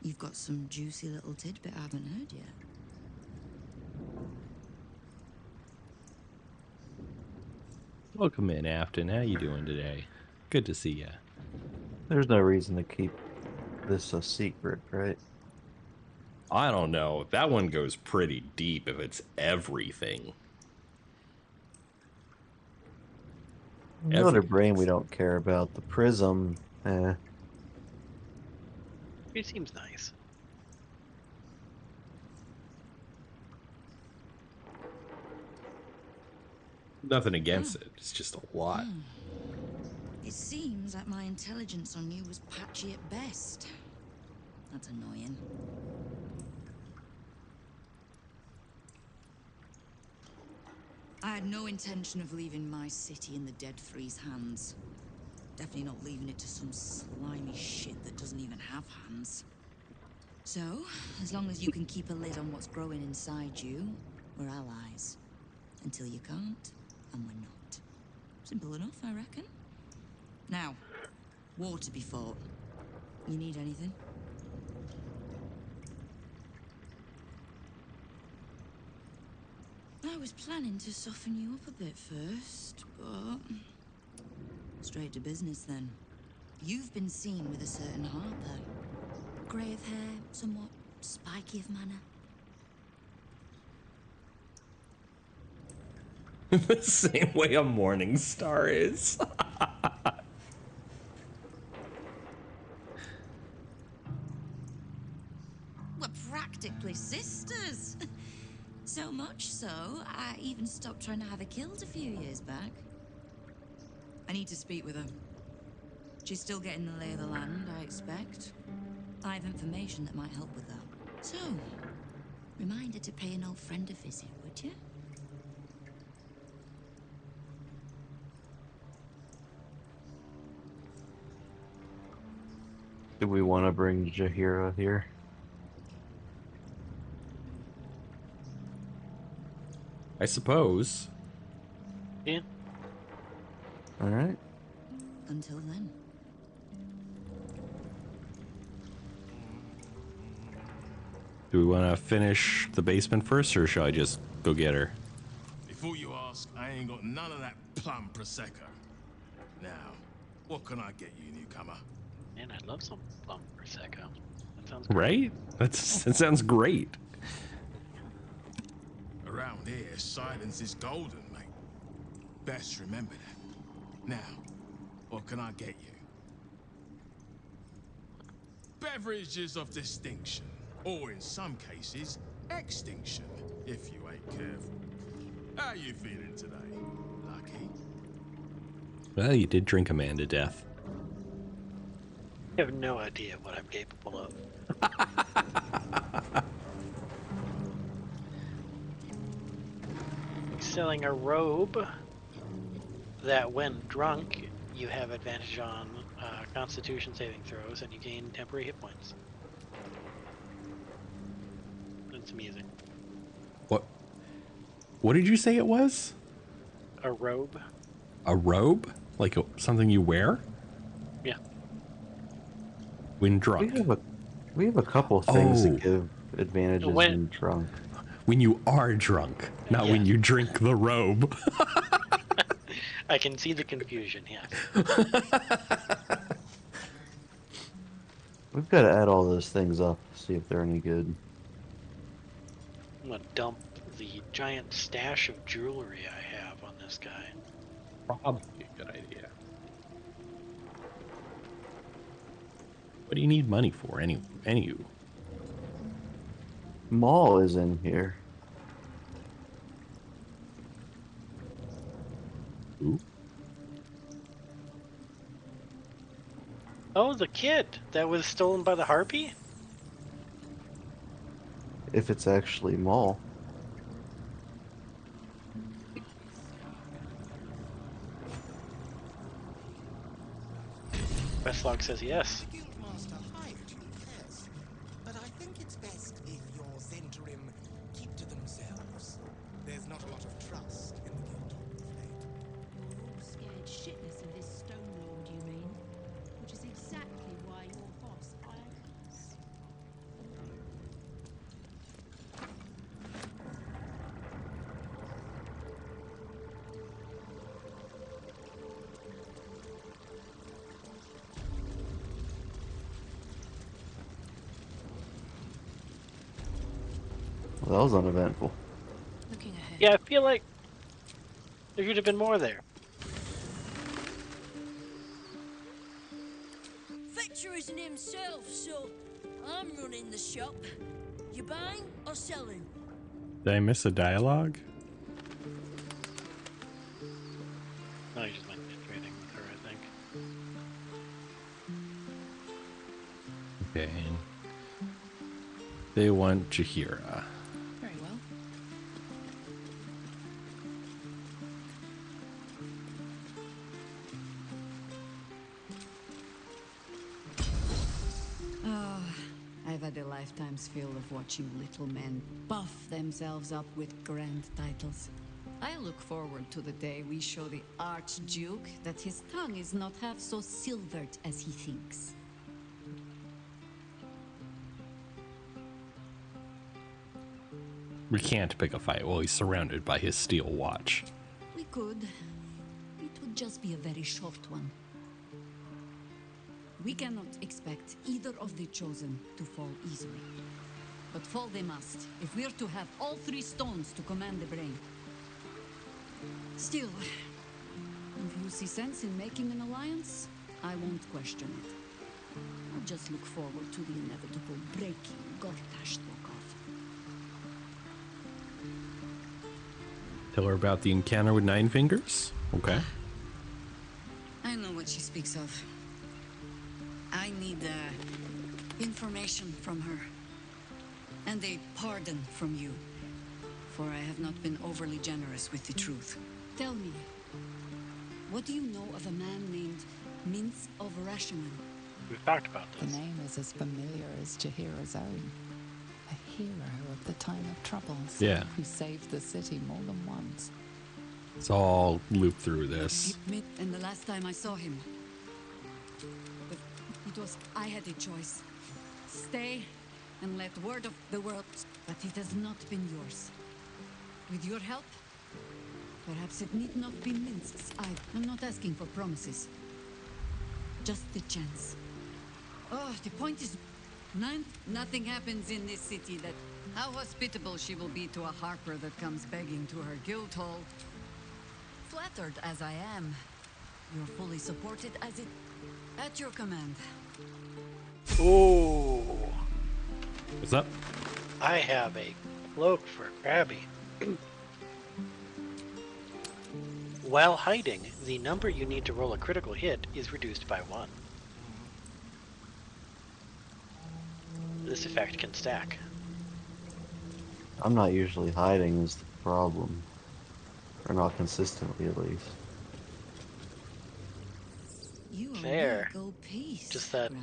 T: You've got some juicy little tidbit I haven't heard yet.
A: Welcome in, Afton. How you doing today? Good to see ya.
C: There's no reason to keep this a secret, right?
A: I don't know. That one goes pretty deep if it's everything.
C: Another brain we don't care about. The prism,
B: He seems nice.
A: Nothing against it. It's just a lot.
T: It seems like my intelligence on you was patchy at best. That's annoying. I had no intention of leaving my city in the Dead Three's hands. Definitely not leaving it to some slimy shit that doesn't even have hands. So, as long as you can keep a lid on what's growing inside you, we're allies. Until you can't, and we're not. Simple enough, I reckon. Now, war to be fought. You need anything? I was planning to soften you up a bit first, but... straight to business then. You've been seen with a certain Harper. Grey of hair, somewhat spiky of manner.
A: The same way a morning star is.
T: We're practically sisters. So much so, I even stopped trying to have her killed a few years back. I need to speak with her. She's still getting the lay of the land, I expect. I have information that might help with that. So, remind her to pay an old friend a visit, would you?
C: Do we want to bring Jaheira here?
A: I suppose.
B: Yeah.
C: All right.
T: Until then.
A: Do we want to finish the basement first, or shall I just go get her?
H: Before you ask, I ain't got none of that plum prosecco. Now, what can I get you, newcomer?
B: Man, I'd love some plum prosecco. That sounds great.
A: Right? that sounds great.
H: Around here, silence is golden, mate. Best remember that. Now, what can I get you? Beverages of distinction, or in some cases, extinction, if you ain't careful. How you feeling today, Lucky?
A: Well, you did drink a man to death.
B: I have no idea what I'm capable of. Selling a robe that, when drunk, you have advantage on Constitution saving throws, and you gain temporary hit points. That's amusing.
A: What did you say it was?
B: A robe?
A: A robe? Like something you wear?
B: Yeah.
A: When drunk.
C: We have a couple things that
A: Oh.
C: give advantages when drunk.
A: When you are drunk, not when you drink the robe.
B: I can see the confusion, yeah.
C: We've got to add all those things up, see if they're any good.
B: I'm gonna dump the giant stash of jewelry I have on this guy.
A: Probably a good idea. What do you need money for, anywho?
C: Maul is in here.
A: Ooh.
B: Oh, the kid that was stolen by the harpy?
C: If it's actually Maul.
B: Westlog says yes.
N: The Guildmaster hired you, yes. But I think it's best if your Zhentarim keep to themselves. There's not a lot of trust in the Guild, I'm afraid.
G: You're all scared shitless of this Stone Lord, you mean? Which is exactly why your boss hired us.
C: Well, that was uneventful.
T: Looking ahead.
B: Yeah, I feel like there should have been more there.
V: Fetcher isn't himself, so I'm running the shop. You buying or selling?
A: Did I miss a dialogue?
B: I just might be trading with her, I think.
A: Okay. They want Jaheira.
F: Very well.
E: Oh, I've had a lifetime's fill of watching little men buff themselves up with grand titles. I look forward to the day we show the Archduke that his tongue is not half so silvered as he thinks.
A: We can't pick a fight while he's surrounded by his steel watch.
E: We could. It would just be a very short one. We cannot expect either of the chosen to fall easily. But fall they must, if we're to have all three stones to command the brain. Still, if you see sense in making an alliance, I won't question it. I'll just look forward to the inevitable breaking Gortash spoke of.
A: Tell her about the encounter with Nine Fingers? Okay.
E: I know what she speaks of. I need information from her. And a pardon from you. For I have not been overly generous with the truth. Tell me, what do you know of a man named Minsk of Rashiman?
B: We've talked about this.
F: The name is as familiar as Jaheira's own. A hero of the time of troubles.
A: Yeah.
F: Who saved the city more than once.
A: It's all loop through this.
E: And the last time I saw him, it was, I had a choice. Stay and let word of the world, but it has not been yours. With your help, perhaps it need not be Minsk's. I'm not asking for promises. Just the chance. Oh, the point is, nothing happens in this city that... How hospitable she will be to a harper that comes begging to her guild hall. Flattered as I am, you're fully supported as it... At your command.
B: Ooh.
A: What's up?
B: I have a cloak for Krabbby. While hiding, the number you need to roll a critical hit is reduced by 1. This effect can stack.
C: I'm not usually hiding is the problem. Or not consistently, at least.
T: You owe me
B: Fair.
T: a gold piece.
B: Just that,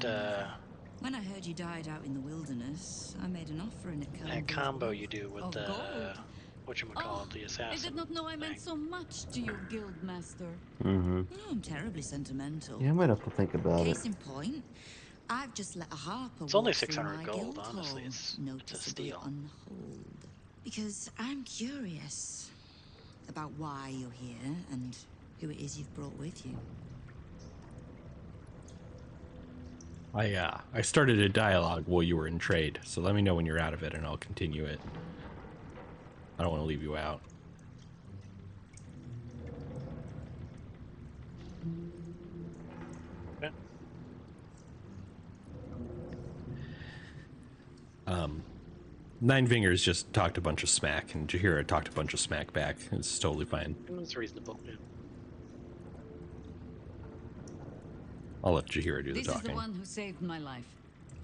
T: When I heard you died out in the wilderness, I made an offer and it
B: that combo you do with the...
E: gold?
B: Whatchamacallit, the assassin.
E: I did not know I meant so much to you, guild master.
C: Mm-hmm.
T: You know, I'm terribly sentimental.
C: Yeah, I might have to think about it.
T: Case in point, I've just let a harper
B: It's only
T: walk through
B: 600
T: my
B: gold,
T: guild
B: honestly.
T: hall,
B: It's a
T: noticeably
B: steal.
T: on hold. Because I'm curious about why you're here and who it is you've brought with you.
A: I started a dialogue while you were in trade, so let me know when you're out of it and I'll continue it. I don't want to leave you out.
B: Okay.
A: Nine Fingers just talked a bunch of smack, and Jaheira talked a bunch of smack back. It's totally fine.
B: It's reasonable, yeah.
A: I'll let Jaheira do the
E: This is the
A: talking.
E: one who saved my life.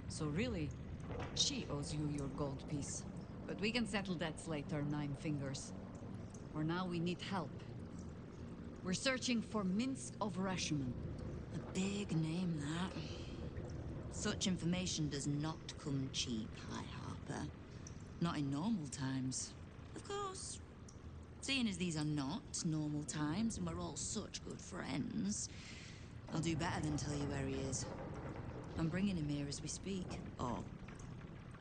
E: So really, she owes you your gold piece. But we can settle debts later, Nine Fingers. For now, we need help. We're searching for Minsk of Rashiman.
T: A big name, that. Such information does not come cheap, High Harper. Not in normal times. Of course. Seeing as these are not normal times and we're all such good friends, I'll do better than tell you where he is. I'm bringing him here as we speak. Or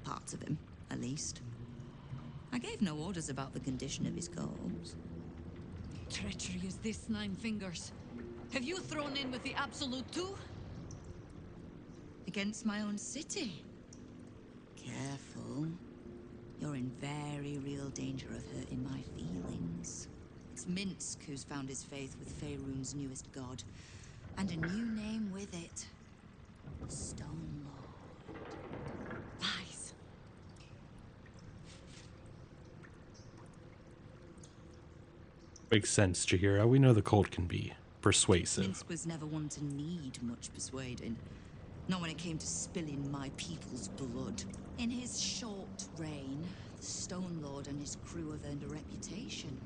T: parts of him, at least. I gave no orders about the condition of his corpse.
E: Treachery is this, Nine Fingers. Have you thrown in with the Absolute too?
T: Against my own city. Careful. You're in very real danger of hurting my feelings. It's Minsk who's found his faith with Faerûn's newest god. And a new name with it. Stone Lord.
E: Lies.
A: Makes sense, Jaheira. We know the cold can be persuasive.
T: Minsk was never one to need much persuading. Not when it came to spilling my people's blood. In his short reign, the Stone Lord and his crew have earned a reputation.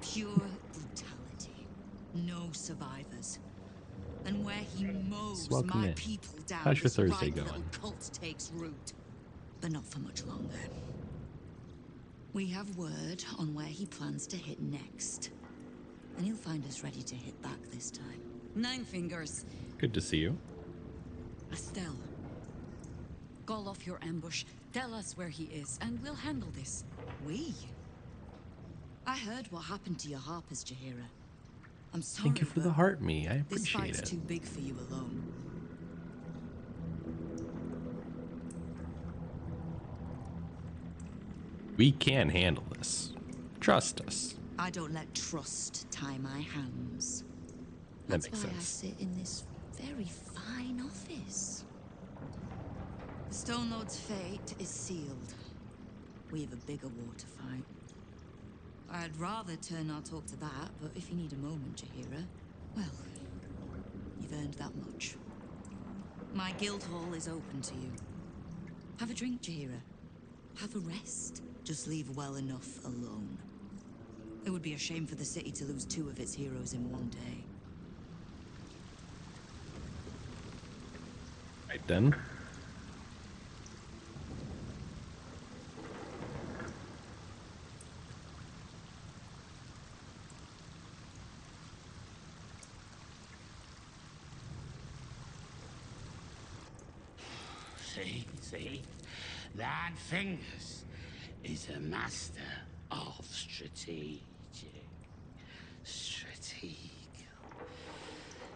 T: Pure brutality. No survivors. And where he mows
A: Welcome
T: my
A: in.
T: people down,
A: How's your
T: this
A: Thursday
T: right little
A: going?
T: cult takes root. But not for much longer. We have word on where he plans to hit next. And he'll find us ready to hit back this time. Nine Fingers.
A: Good to see you.
E: Estelle, call off your ambush, tell us where he is, and we'll handle this.
T: We? I heard what happened to your harpers, Jaheira. I'm sorry,
A: Thank you for the
T: but
A: heart me. I
T: this
A: appreciate
T: fight's
A: it.
T: too big for you alone.
A: We can handle this. Trust us.
T: I don't let trust tie my hands.
A: That
T: That's
A: makes
T: why I
A: sense.
T: sit in this very fine office. The Stone Lord's fate is sealed. We have a bigger war to fight. I'd rather turn our talk to that, but if you need a moment, Jaheira, well, you've earned that much. My guild hall is open to you. Have a drink, Jaheira. Have a rest. Just leave well enough alone. It would be a shame for the city to lose two of its heroes in one day.
A: Right then.
D: See? Nine Fingers is a master of strategic.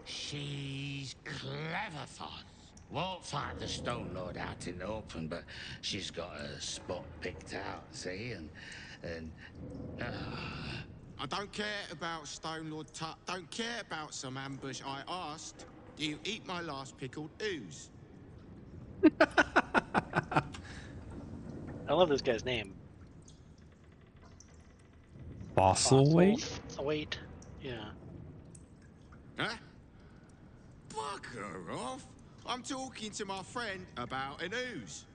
D: She's clever, Foz. Won't fight the Stone Lord out in the open, but she's got a spot picked out, see?
N: I don't care about Stone Lord Tut. Don't care about some ambush. I asked, do you eat my last pickled ooze?
B: I love this guy's name.
A: Fossil weight?
B: Wait. Yeah.
N: Huh? Bugger off. I'm talking to my friend about an ooze.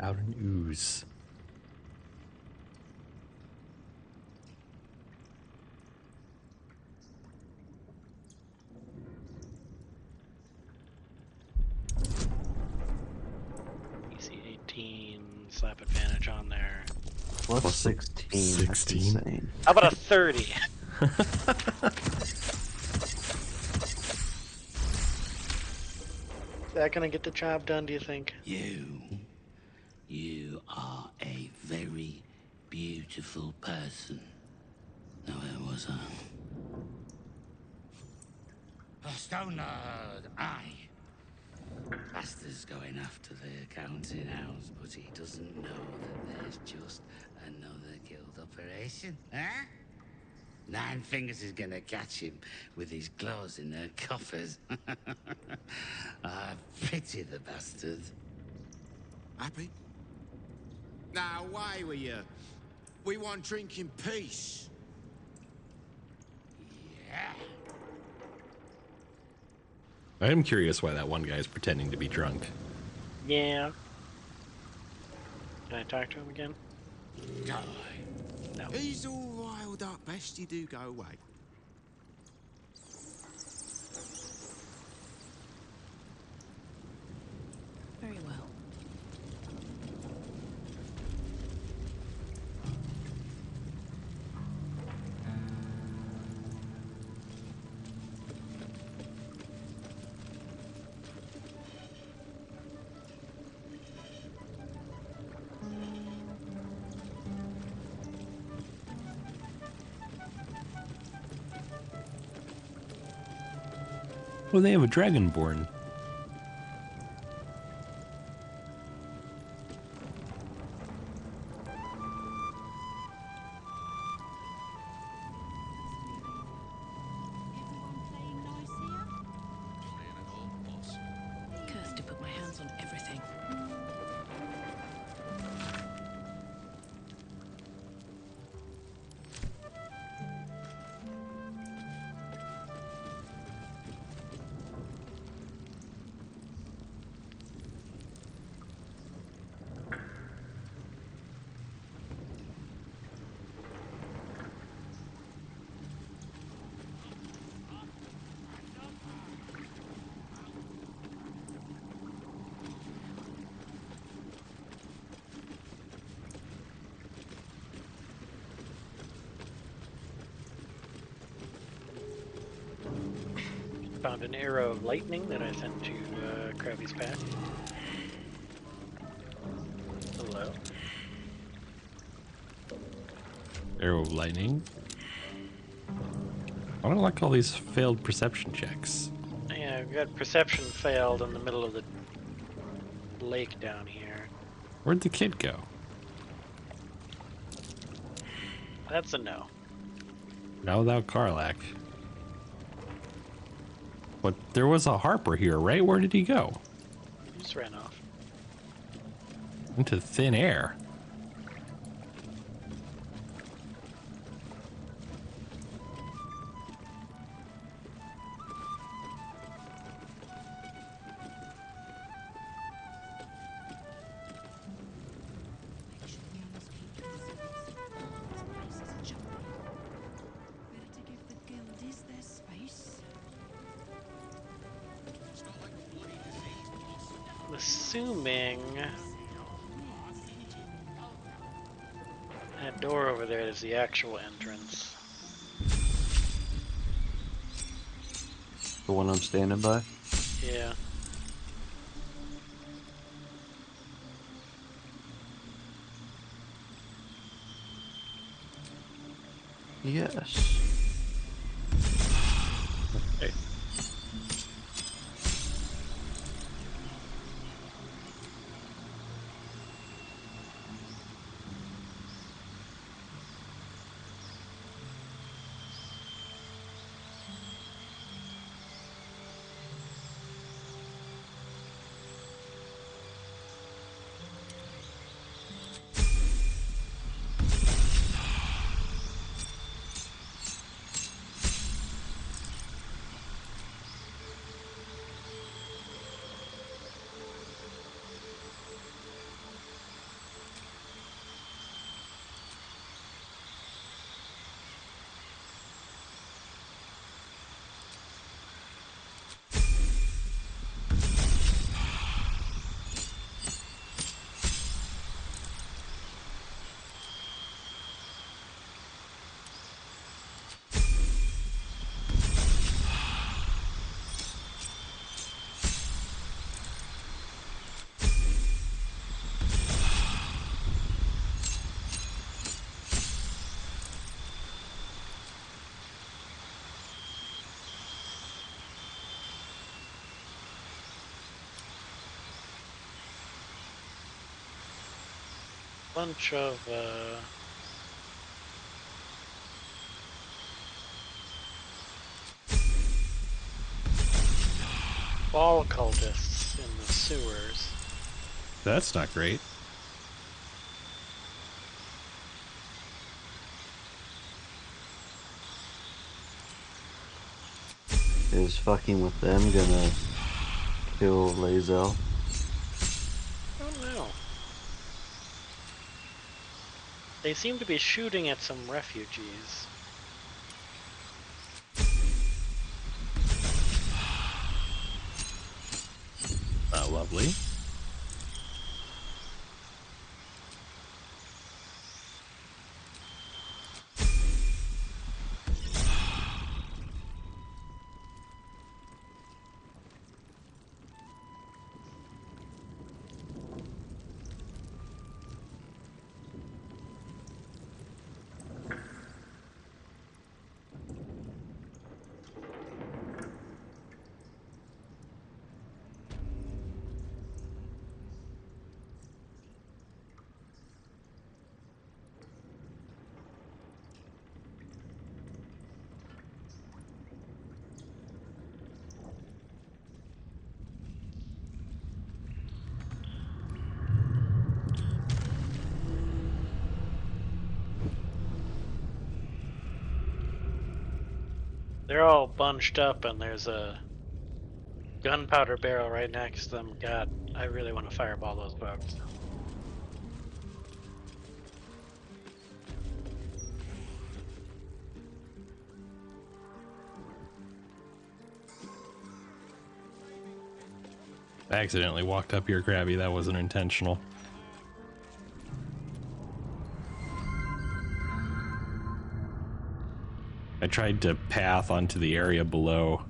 A: Out an ooze.
B: PC 18, slap advantage on there.
C: Plus 16.
A: 16.
C: That's insane.
B: How about a 30? Is that gonna get the job done, do you think?
D: You are a very beautiful person. Now, where was I? Stone Lord, aye. Bastard's going after the accounting house, but he doesn't know that there's just another guild operation, huh? Nine Fingers is gonna catch him with his claws in her coffers. I pity the bastard.
N: Happy? Now, away with you. We want drink in peace.
D: Yeah.
A: I am curious why that one guy is pretending to be drunk.
B: Yeah. Can I talk to him again?
N: No.
B: No.
N: He's all riled up. Best you do go away.
Q: Very well.
A: Oh, they have a Dragonborn.
Q: Cursed to put my hands on everything.
B: Found an arrow of lightning that I sent to Krabby's pack. Hello.
A: Arrow of lightning. I don't like all these failed perception checks.
B: Yeah, I've got perception failed in the middle of the lake down here.
A: Where'd the kid go?
B: That's a no.
A: Not without Karlach. But there was a Harper here, right? Where did he go?
B: He just ran off.
A: Into thin air.
B: Assuming that door over there is the actual entrance.
C: The one I'm standing by?
B: Yeah.
C: Yes.
A: Okay.
B: Bunch of ball cultists in the sewers.
A: That's not great.
C: Is fucking with them gonna kill Lae'zel?
B: I don't know. They seem to be shooting at some refugees.
A: Lovely.
B: They're all bunched up and there's a gunpowder barrel right next to them. God, I really want to fireball those bugs.
A: I accidentally walked up here, Krabby. That wasn't intentional. I tried to path onto the area below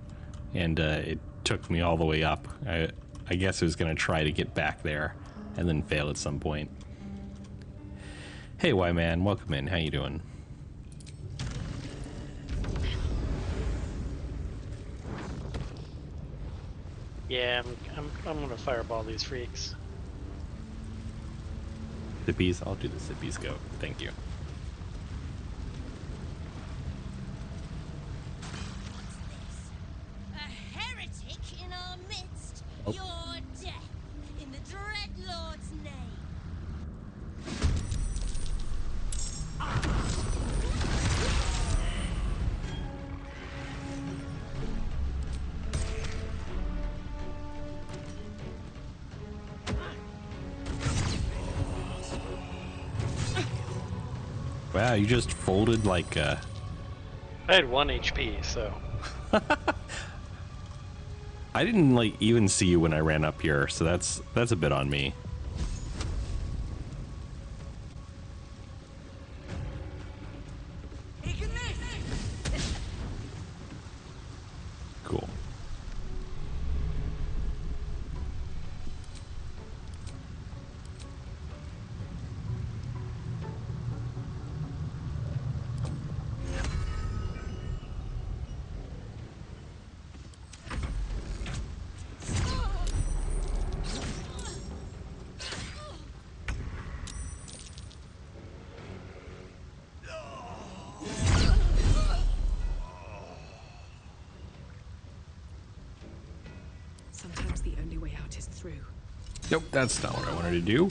A: and it took me all the way up. I guess I was going to try to get back there and then fail at some point. Hey, Y-Man, welcome in. How you doing?
B: Yeah, I'm gonna fireball these freaks.
A: Sippies? I'll do the Sippies go. Thank you.
V: A heretic in our midst.
A: Oh.
V: Your death in the Dread Lord's name.
A: Wow, you just folded like
B: I had 1 HP, so.
A: I didn't like even see you when I ran up here, so that's a bit on me. Cool.
J: Sometimes the only way out is through.
A: Nope, that's not what I wanted to do.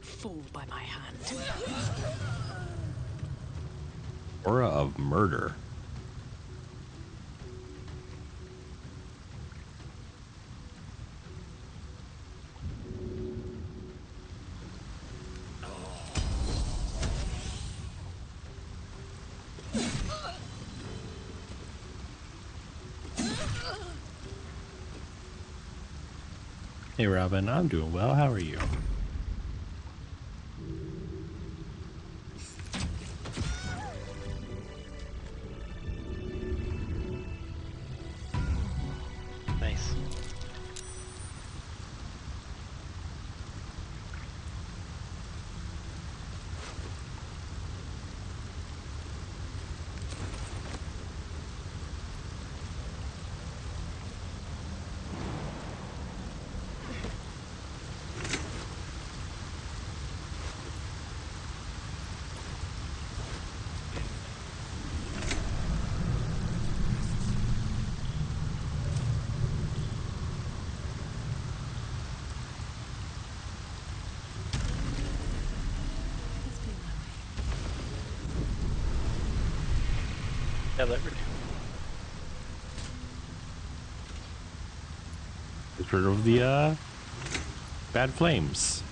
J: Fall by my hand.
A: Aura of murder. Hey Robin, I'm doing well. How are you?
B: Nice. Yeah, that would do.
A: Get rid of the bad flames.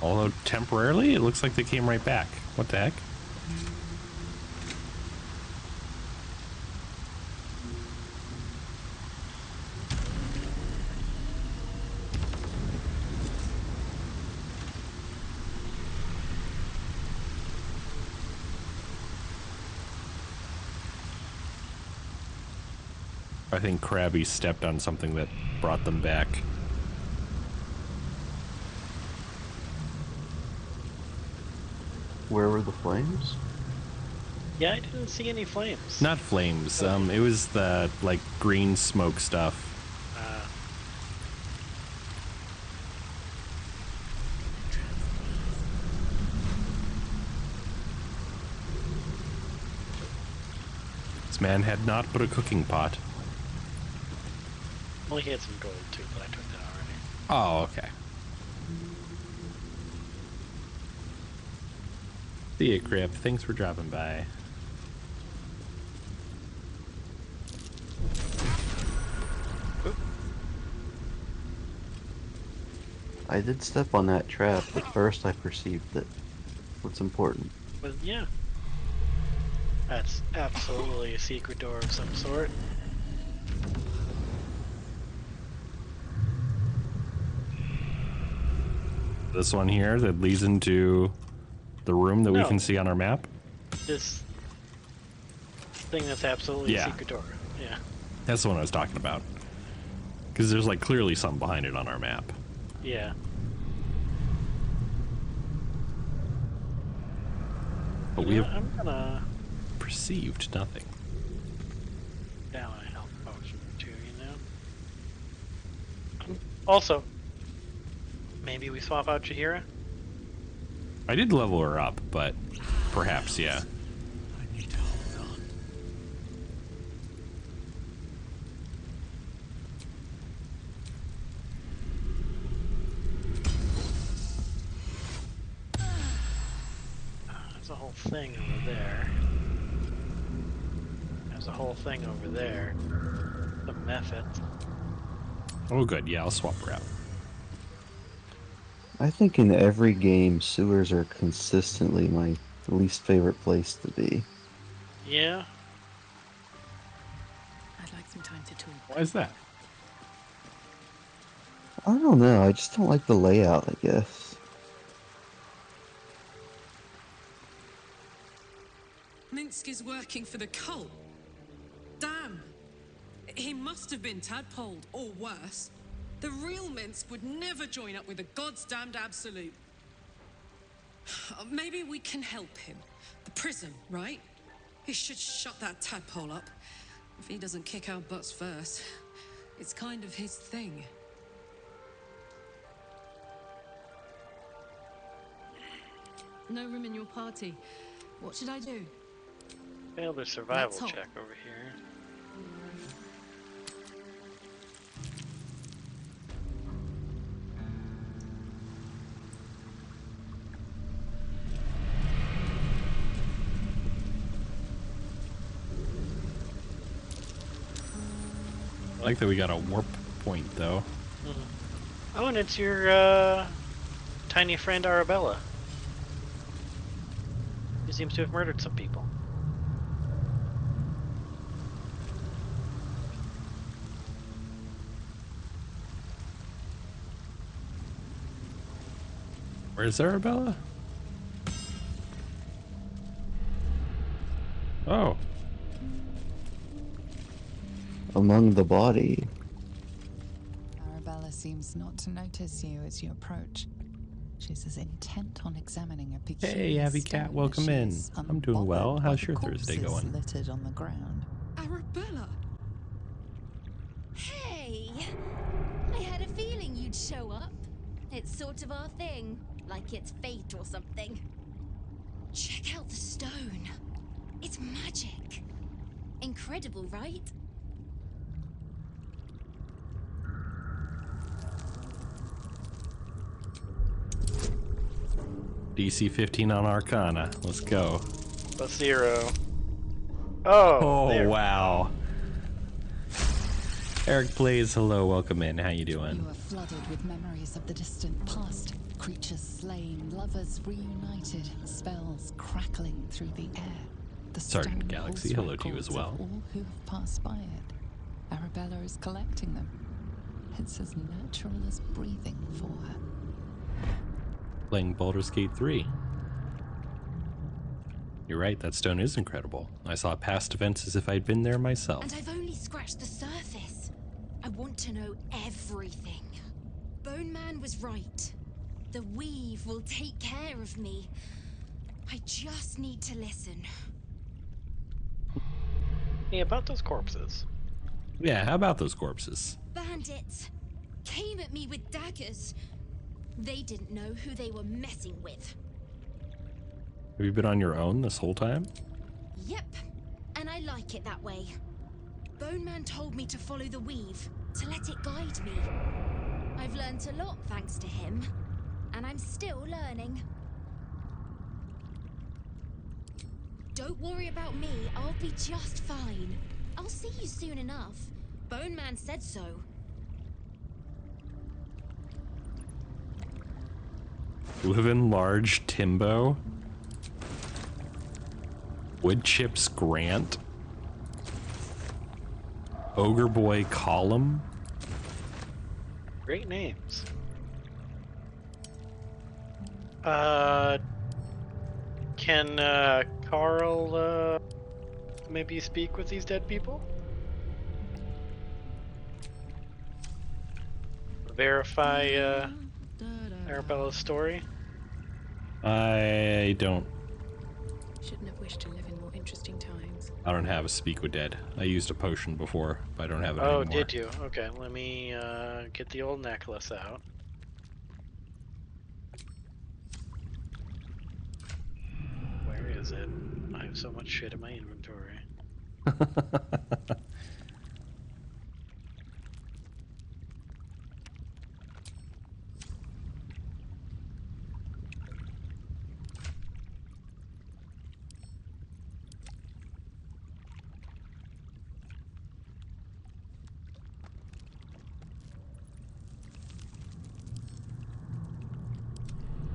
A: Although temporarily, it looks like they came right back. What the heck? I think Krabbby stepped on something that brought them back.
C: Where were the flames?
B: Yeah, I didn't see any flames.
A: Not flames. It was the like green smoke stuff. This man had not but a cooking pot.
B: Well, he had some gold too, but I took that already.
A: Oh, okay. See ya, Crib. Thanks for dropping by.
C: I did step on that trap, but first I perceived it. What's important?
B: But yeah. That's absolutely a secret door of some sort.
A: This one here that leads into the room that we can see on our map?
B: This... thing that's absolutely
A: Yeah.
B: a secret door. Yeah.
A: That's the one I was talking about. Because there's like clearly something behind it on our map.
B: Yeah.
A: But we have
B: I'm gonna
A: perceived nothing.
B: down a health potion or two, you know. Also, maybe we swap out Jaheira.
A: I did level her up, but perhaps, yeah.
H: I need to hold on.
B: There's a whole thing over there. There's a whole thing over there. The method.
A: Oh, good. Yeah, I'll swap her out.
C: I think in every game, sewers are consistently my least favorite place to be.
B: Yeah.
Q: I'd like some time to talk.
A: Why is that?
C: I don't know, I just don't like the layout, I guess.
J: Minsk is working for the cult. Damn. He must have been tadpoled, or worse. The real Minsk would never join up with the God's damned absolute. Maybe we can help him. The prism, right? He should shut that tadpole up. If he doesn't kick our butts first. It's kind of his thing. No room in your party. What should I do?
B: Failed a survival
J: Let's hope.
B: check over here.
A: I like that we got a warp point, though.
B: Oh, and it's your tiny friend Arabella. He seems to have murdered some people.
A: Where's Arabella? Oh.
C: Among the body.
F: Arabella seems not to notice you as you approach. She's as intent on examining a peculiar
A: Hey, Abby Cat,
F: stone
A: welcome
F: as she
A: in.
F: is
A: I'm doing well.
F: unbothered
A: How's
F: by
A: your
F: the
A: Thursday
F: corpses
A: going?
F: littered on the ground.
J: Arabella!
I: Hey! I had a feeling you'd show up. It's sort of our thing, like it's fate or something. Check out the stone. It's magic. Incredible, right?
A: DC 15 on Arcana. Let's go.
B: A 0. Oh, there.
A: Wow. Eric Blaze, hello, welcome in. How you doing?
F: You are flooded with memories of the distant past. Creatures slain, lovers reunited, spells crackling through the air. The
A: Sergeant
F: stone
A: Galaxy,
F: holds
A: hello to you as
F: records of
A: well.
F: all who have passed by it. Arabella is collecting them. It's as natural as breathing for her.
A: Playing Baldur's Gate 3. You're right, that stone is incredible. I saw past events as if I'd been there myself.
I: And I've only scratched the surface. I want to know everything. Bone Man was right. The weave will take care of me. I just need to listen.
B: Hey, about those corpses.
A: Yeah, how about those corpses?
I: Bandits came at me with daggers. They didn't know who they were messing with.
A: Have you been on your own this whole time?
I: Yep, and I like it that way. Bone Man told me to follow the weave, to let it guide me. I've learned a lot thanks to him, and I'm still learning. Don't worry about me, I'll be just fine. I'll see you soon enough. Bone Man said so.
A: Live in large Timbo. Wood Chips Grant. Ogre Boy Column.
B: Great names. Can Carl maybe speak with these dead people? Verify Arabella's story?
A: I don't
J: Shouldn't have wished to live in more interesting times.
A: I don't have a speak with dead. I used a potion before, but I don't have it
B: Oh,
A: anymore.
B: did you? Okay, let me get the old necklace out. Where is it? I have so much shit in my inventory.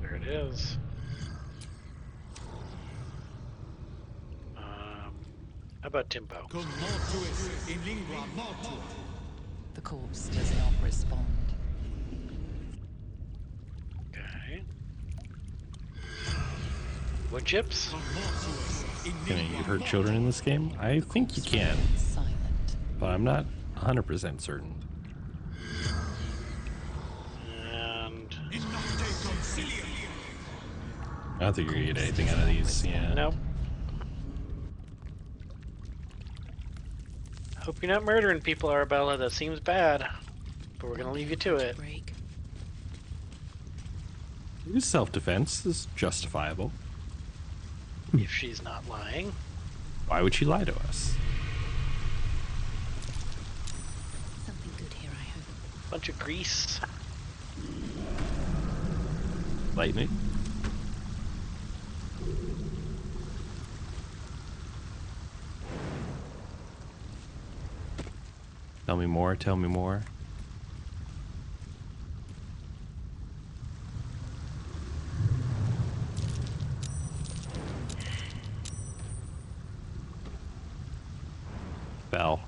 B: There it is. How about Timbo?
F: The corpse does not respond.
B: Okay. Wood chips?
A: Can you hurt children in this game? I think you can. But I'm not 100% certain.
B: And
A: I don't think you're gonna get anything out of these. Yeah.
B: nope. Hope you're not murdering people, Arabella. That seems bad. But we're gonna leave you to it.
A: It is self-defense. This is justifiable.
B: If she's not lying.
A: Why would she lie to us?
Q: Something good here, I hope.
B: Bunch of grease.
A: Lightning? Tell me more, tell me more. Bell.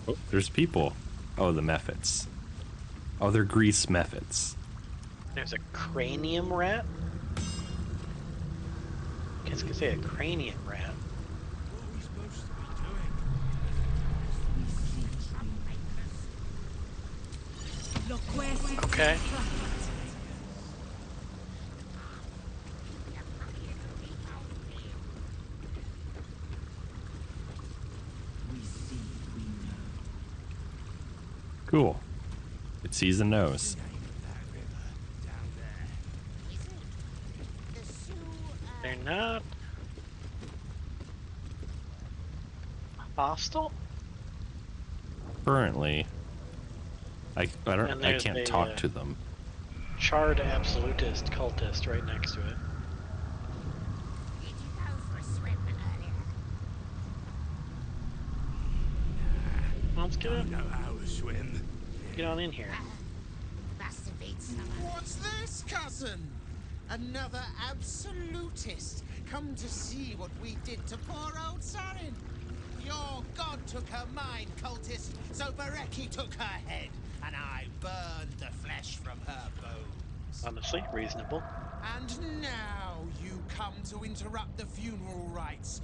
A: Oh, there's people. Oh, the mephits. Oh, they're grease mephits.
B: There's a cranium rat? I guess I could say a cranium rat. Okay.
A: Cool. It sees and knows.
B: They're not hostile?
A: Currently, I
B: And
A: can't
B: there's
A: talk to them.
B: Charred absolutist cultist right next to it. Let's get up. Get on in here.
N: What's this, cousin? Another absolutist come to see what we did to poor old Sarin. Your god took her mind, cultist, so Bereki took her head, and I burned the flesh from her bones.
B: Honestly, reasonable.
N: And now you come to interrupt the funeral rites.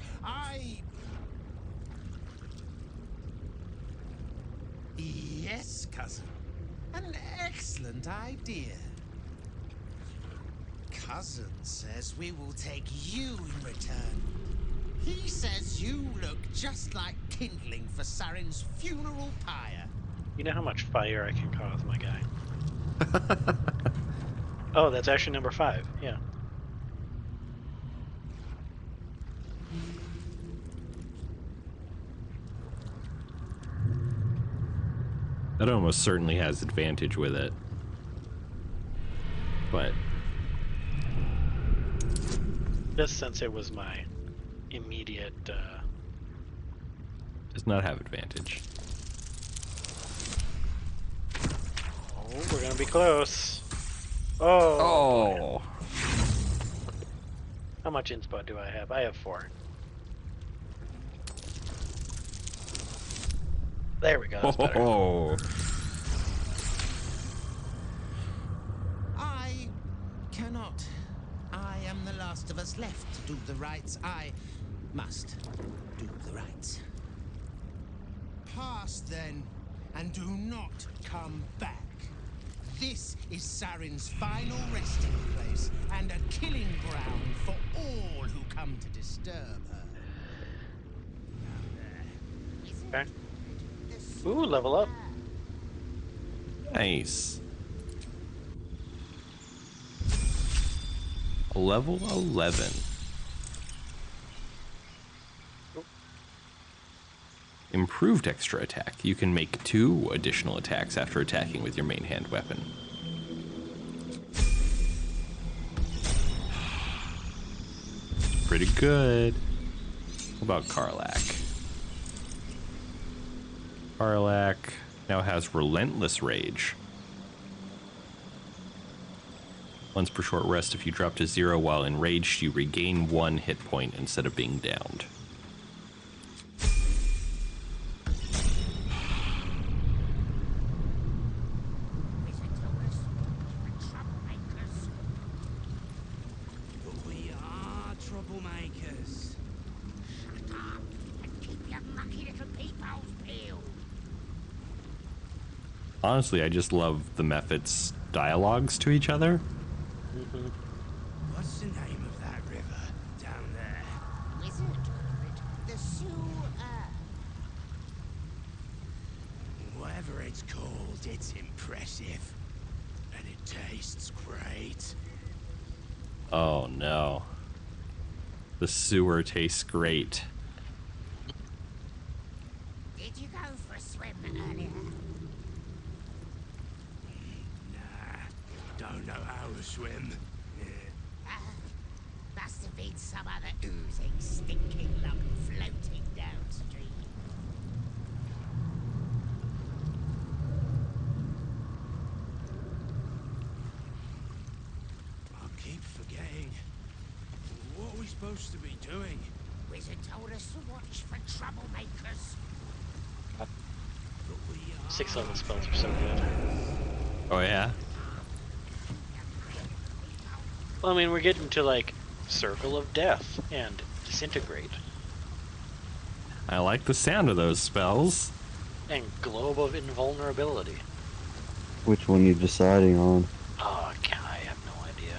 N: Yes, cousin. An excellent idea. Cousin says we will take you in return. He says you look just like kindling for Sarin's funeral pyre.
B: You know how much fire I can cause, my guy. Oh, that's actually number 5. Yeah.
A: That almost certainly has advantage with it. But
B: Just since it was my immediate
A: does not have advantage.
B: Oh, we're gonna be close. Oh. How much inspo do I have? I have 4. There we go. That's better.
A: Oh.
N: last of us left to do the rites. I must do the rites. Pass then, and do not come back. This is Saren's final resting place and a killing ground for all who come to disturb her.
B: Okay. Ooh, level up.
A: Nice. Level 11. Improved extra attack. You can make 2 additional attacks after attacking with your main hand weapon. Pretty good. What about Karlach? Karlach now has Relentless Rage. Once per short rest, if you drop to 0 while enraged, you regain 1 hit point instead of being downed.
D: We are troublemakers. Shut up and keep your mucky little peepholes peeled.
A: Honestly, I just love the Mephits' dialogues to each other.
D: What's the name of that river down there?
N: Wizard, the sewer.
D: Whatever it's called, it's impressive. And it tastes great.
A: Oh no. The sewer tastes great.
N: Did you go for a swim earlier?
D: Don't know how to swim.
N: Must have been some other oozing, stinking lump floating downstream.
D: I keep forgetting. What are we supposed to be doing?
N: Wizard told us to watch for troublemakers.
B: 6 level spells are so good.
A: Oh yeah?
B: Well, I mean, we're getting to like Circle of Death and Disintegrate.
A: I like the sound of those spells.
B: And Globe of Invulnerability.
C: Which one you deciding on?
B: Oh, God, I have no idea.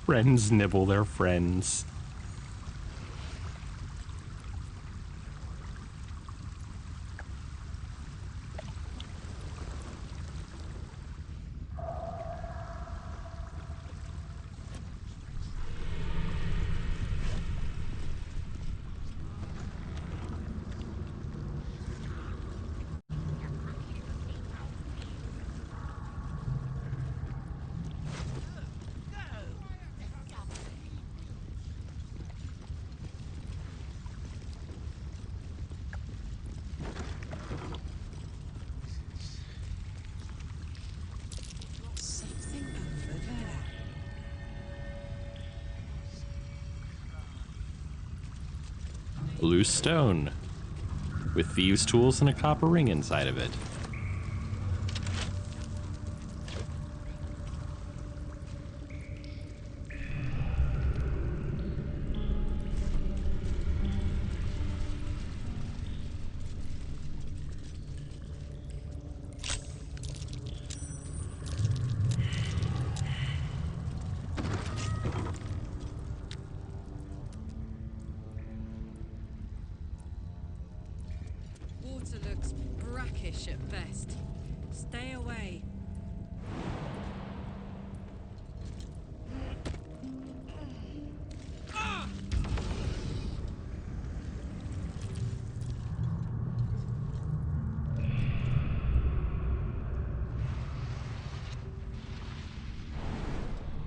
A: Friends nibble their friends.
J: Something over there.
A: A loose stone with thieves' tools and a copper ring inside of it.
J: Water looks brackish at best. Stay away.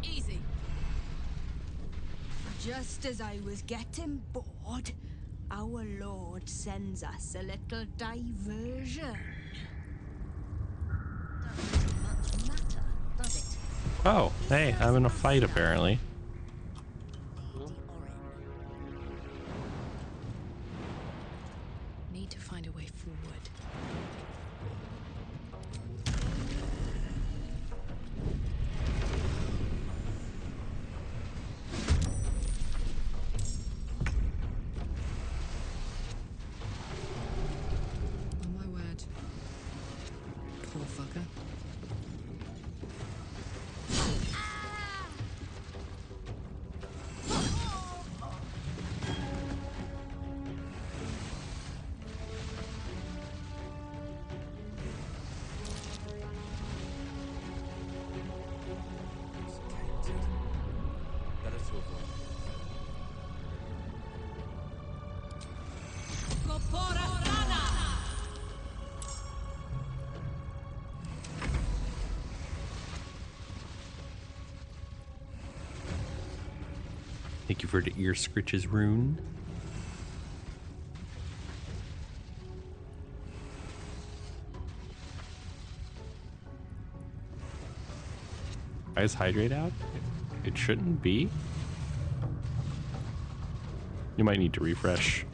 J: Easy.
V: Just as I was getting bored, our Lord sends us a little diversion.
I: Doesn't much matter, does it?
A: Oh, hey, I'm in a fight apparently.
F: Need to find a way forward.
J: Oh my word. Poor fucker.
K: Better to avoid.
A: Thank you for the ear scritches rune. Why is hydrate out? It shouldn't be. You might need to refresh.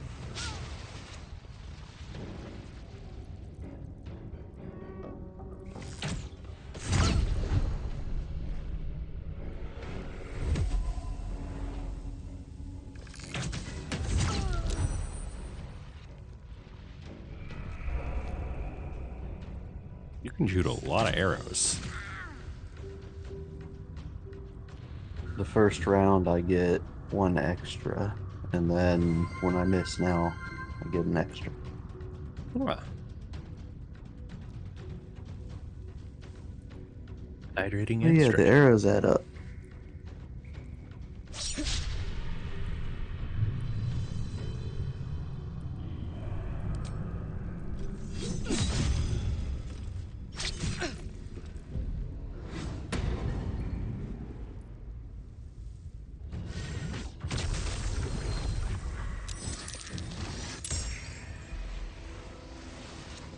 A: You can shoot a lot of arrows.
C: The first round I get 1 extra, and then when I miss now, I get an extra.
A: Huh. Hydrating
C: Oh, yeah,
A: extra.
C: the arrows add up.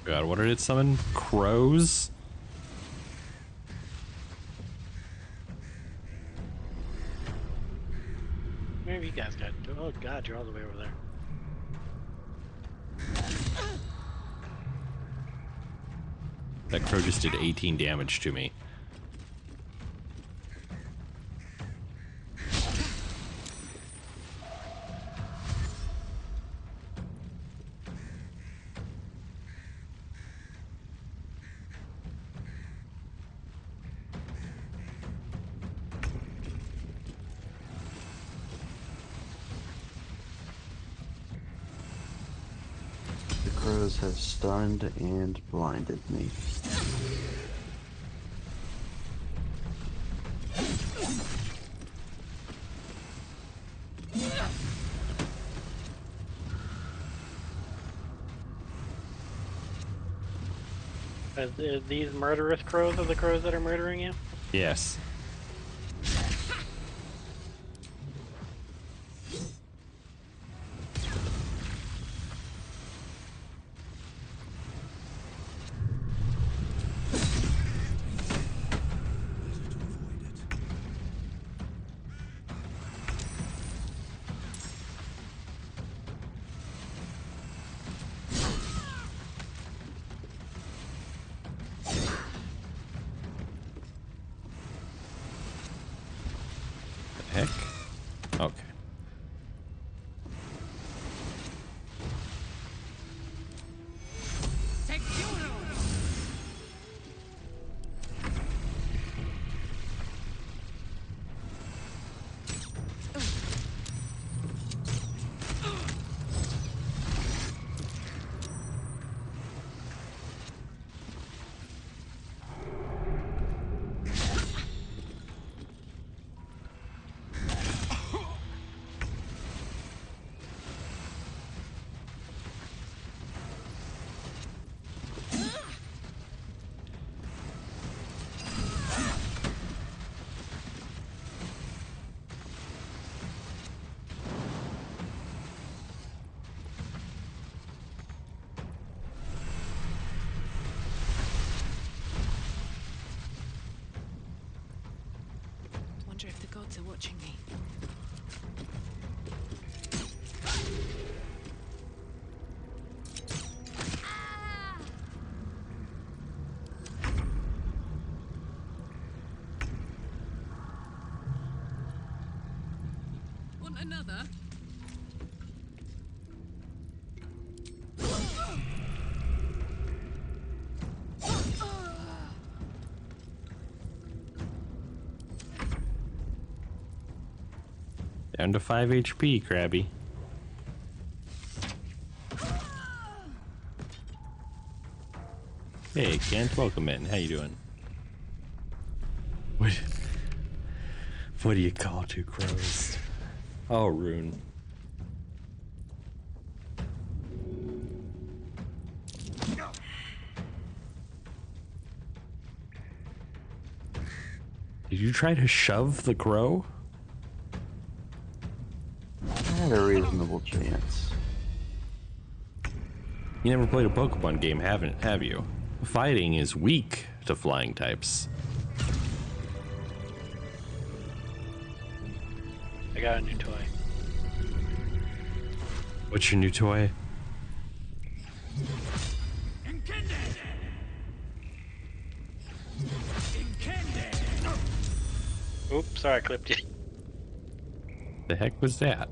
A: God, what did it summon? Crows?
B: Where have you guys got? Oh god, you're all the way over there.
A: That crow just did 18 damage to me.
C: The crows have stunned and blinded me.
B: Are these murderous crows are the crows that are murdering you?
A: Yes. Heck? Okay.
Q: gods are watching me.
J: Want another?
A: Down to 5 HP, Krabby. Hey, Kent, welcome in. How you doing? What do you call two crows? Oh, Rune. Did you try to shove the crow?
C: I had a reasonable chance.
A: You never played a Pokemon game, have you? Fighting is weak to flying types.
B: I got a new toy.
A: What's your new toy?
B: Oops, sorry I clipped you.
A: The heck was that?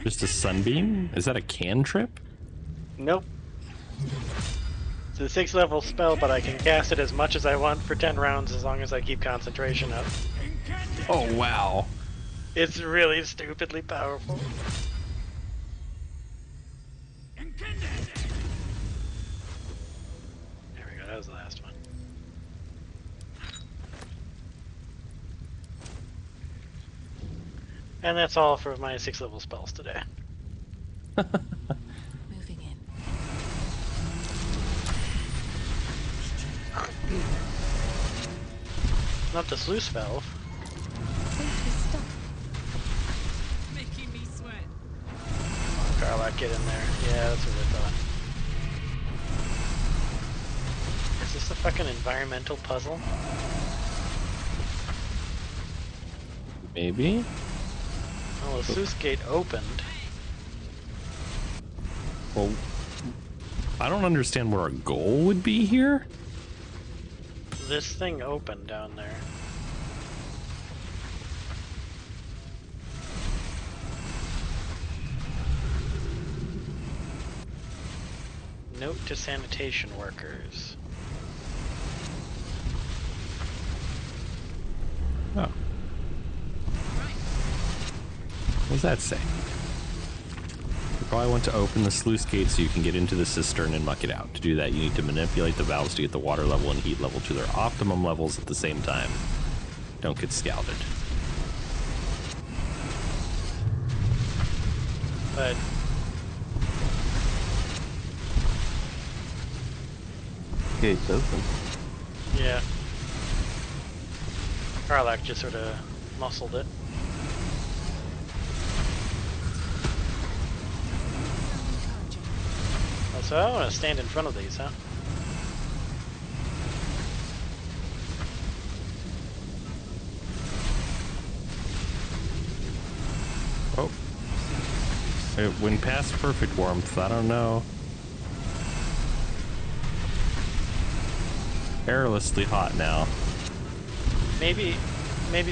A: Just a sunbeam? Is that a cantrip?
B: Nope. It's a 6th level spell, but I can cast it as much as I want for 10 rounds as long as I keep concentration up.
A: Oh, wow.
B: It's really stupidly powerful. There we go, that was the last one. And that's all for my 6th level spells today.
Q: Moving in.
B: Not the sluice valve.
J: Making me sweat.
B: Come on, Carla, get in there. Yeah, that's what I thought. Is this a fucking environmental puzzle?
A: Maybe?
B: Oh, the sluice gate opened.
A: Well, I don't understand where our goal would be here.
B: This thing opened down there. Note to sanitation workers.
A: Oh. What does that say? You probably want to open the sluice gate so you can get into the cistern and muck it out. To do that, you need to manipulate the valves to get the water level and heat level to their optimum levels at the same time. Don't get scalded.
B: But
C: Gate's open.
B: yeah, Karlak just sort of muscled it. Oh, so I want to stand in front of these, huh?
A: Oh. It went past perfect warmth. I don't know. Perilously hot now.
B: Maybe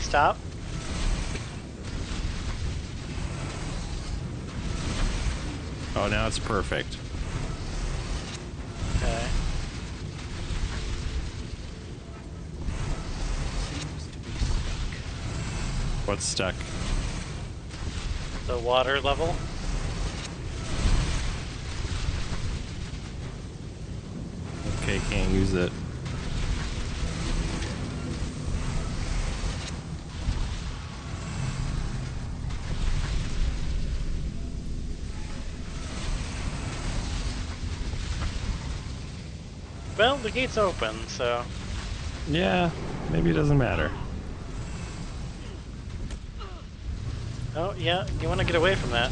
B: stop.
A: Oh, now it's perfect.
B: Okay.
A: What's stuck?
B: The water level.
A: Okay, can't use it.
B: Well, the gate's open, so...
A: Yeah, maybe it doesn't matter.
B: Oh, yeah, you want to get away from that.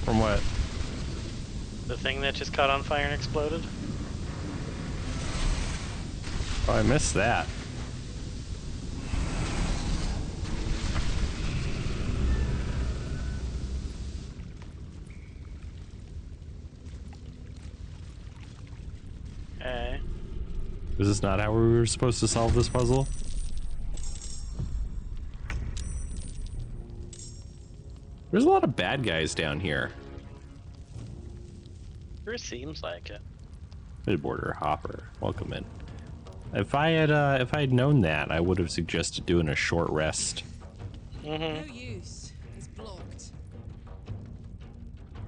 A: From what?
B: The thing that just caught on fire and exploded?
A: Oh, I missed that.
B: Okay.
A: Is this not how we were supposed to solve this puzzle? There's a lot of bad guys down here.
B: Sure seems like it.
A: Mid-border Hopper, welcome in. If I had known that, I would have suggested doing a short rest.
J: No use. It's blocked.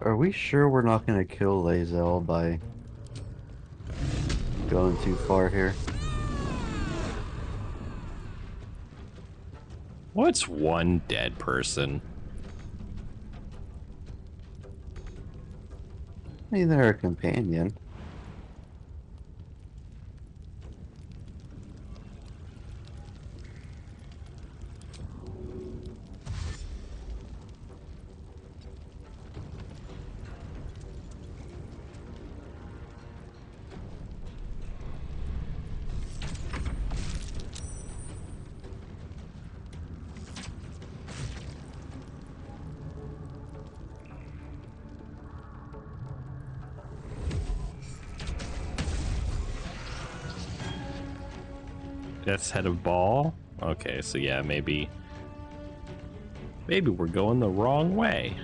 C: Are we sure we're not gonna kill Lae'zel by going too far here?
A: What's one dead person?
C: Hey, they're a companion.
A: Death's Head of Ball? Okay, so yeah, maybe we're going the wrong way.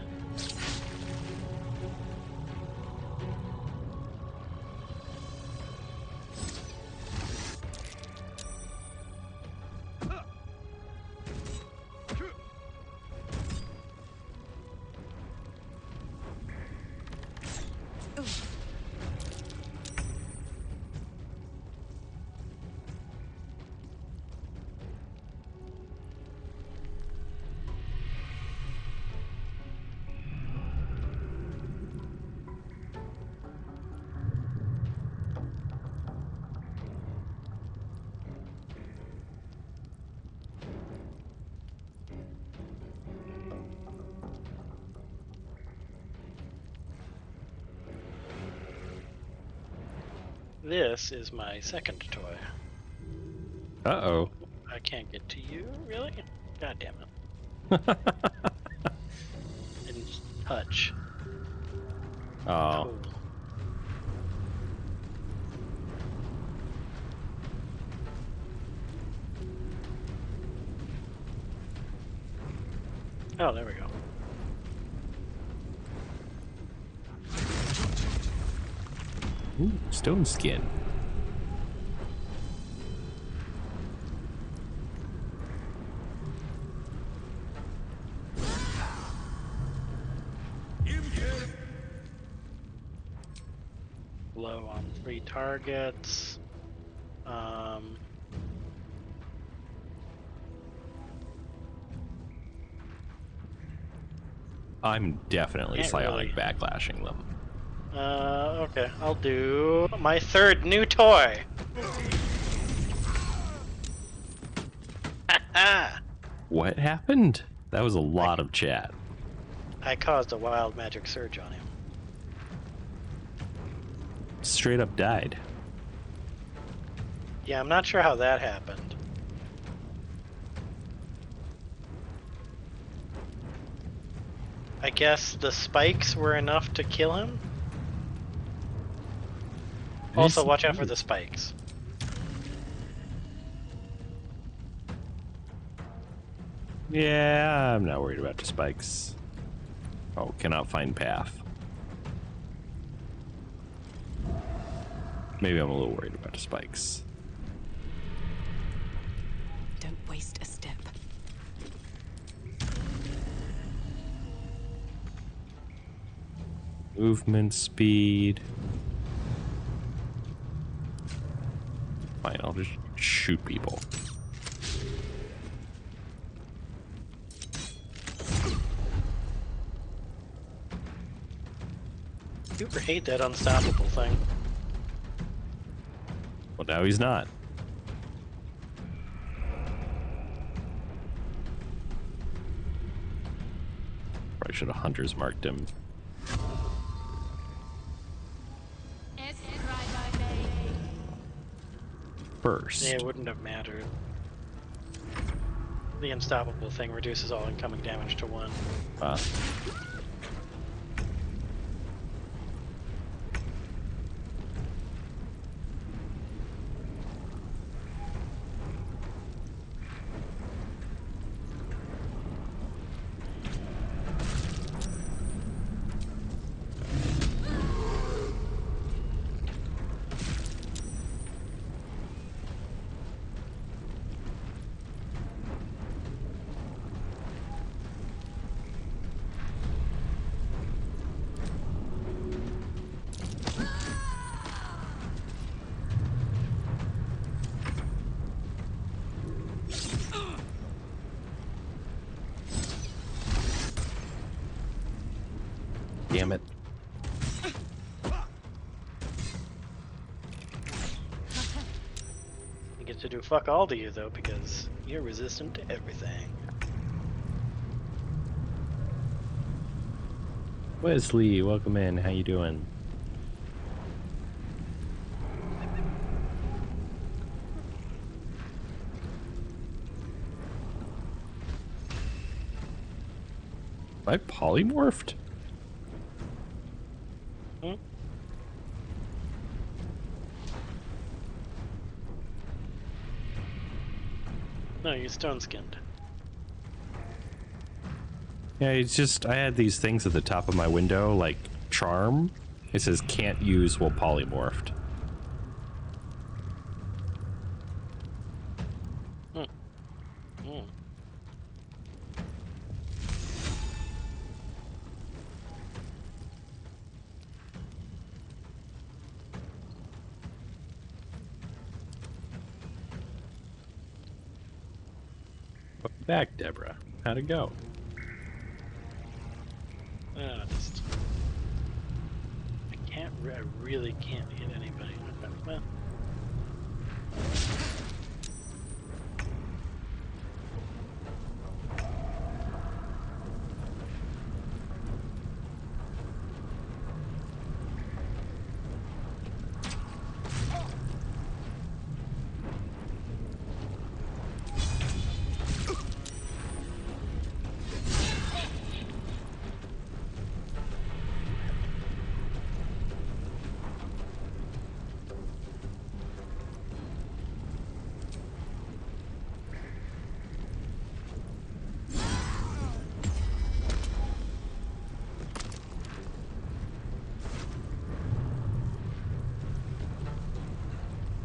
B: This is my second toy.
A: Uh-oh.
B: I can't get to you, really? God damn it. Didn't touch.
A: Oh.
B: Cool. Oh, there we go.
A: Ooh, stone skin.
B: Low on 3 targets.
A: I'm definitely
B: Can't
A: psionic
B: really.
A: backlashing them.
B: Okay, I'll do my third new toy.
A: What happened? That was a lot of chat.
B: I caused a wild magic surge on him.
A: Straight up died.
B: Yeah, I'm not sure how that happened. I guess the spikes were enough to kill him? Also, watch out for the spikes.
A: Yeah, I'm not worried about the spikes. Oh, cannot find path. Maybe I'm a little worried about the spikes.
J: Don't waste a step.
A: Movement speed. Fine, I'll just shoot people.
B: Super hate that unstoppable thing.
A: Well, now he's not. Probably should have hunters marked him. burst.
B: Yeah, it wouldn't have mattered. The unstoppable thing reduces all incoming damage to 1.
A: Damn it.
B: You get to do fuck all to you though, because you're resistant to everything.
A: Wesley, welcome in. How you doing? Am I polymorphed?
B: No, you're stone-skinned.
A: Yeah, it's just, I had these things at the top of my window, like charm. It says can't use while polymorphed. Welcome back, Deborah. How'd it go?
B: I really can't hit anybody. Well.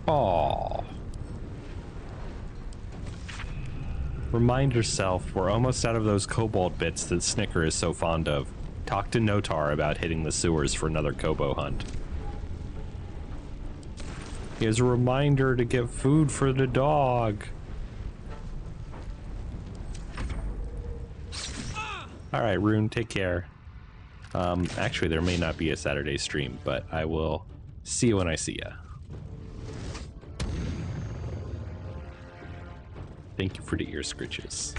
A: Aww. Remind yourself, we're almost out of those kobold bits that Snicker is so fond of. Talk to Notar about hitting the sewers for another kobo hunt. Here's a reminder to get food for the dog. Alright, Rune, take care. Actually, there may not be a Saturday stream, but I will see you when I see ya. Thank you for the ear scritches.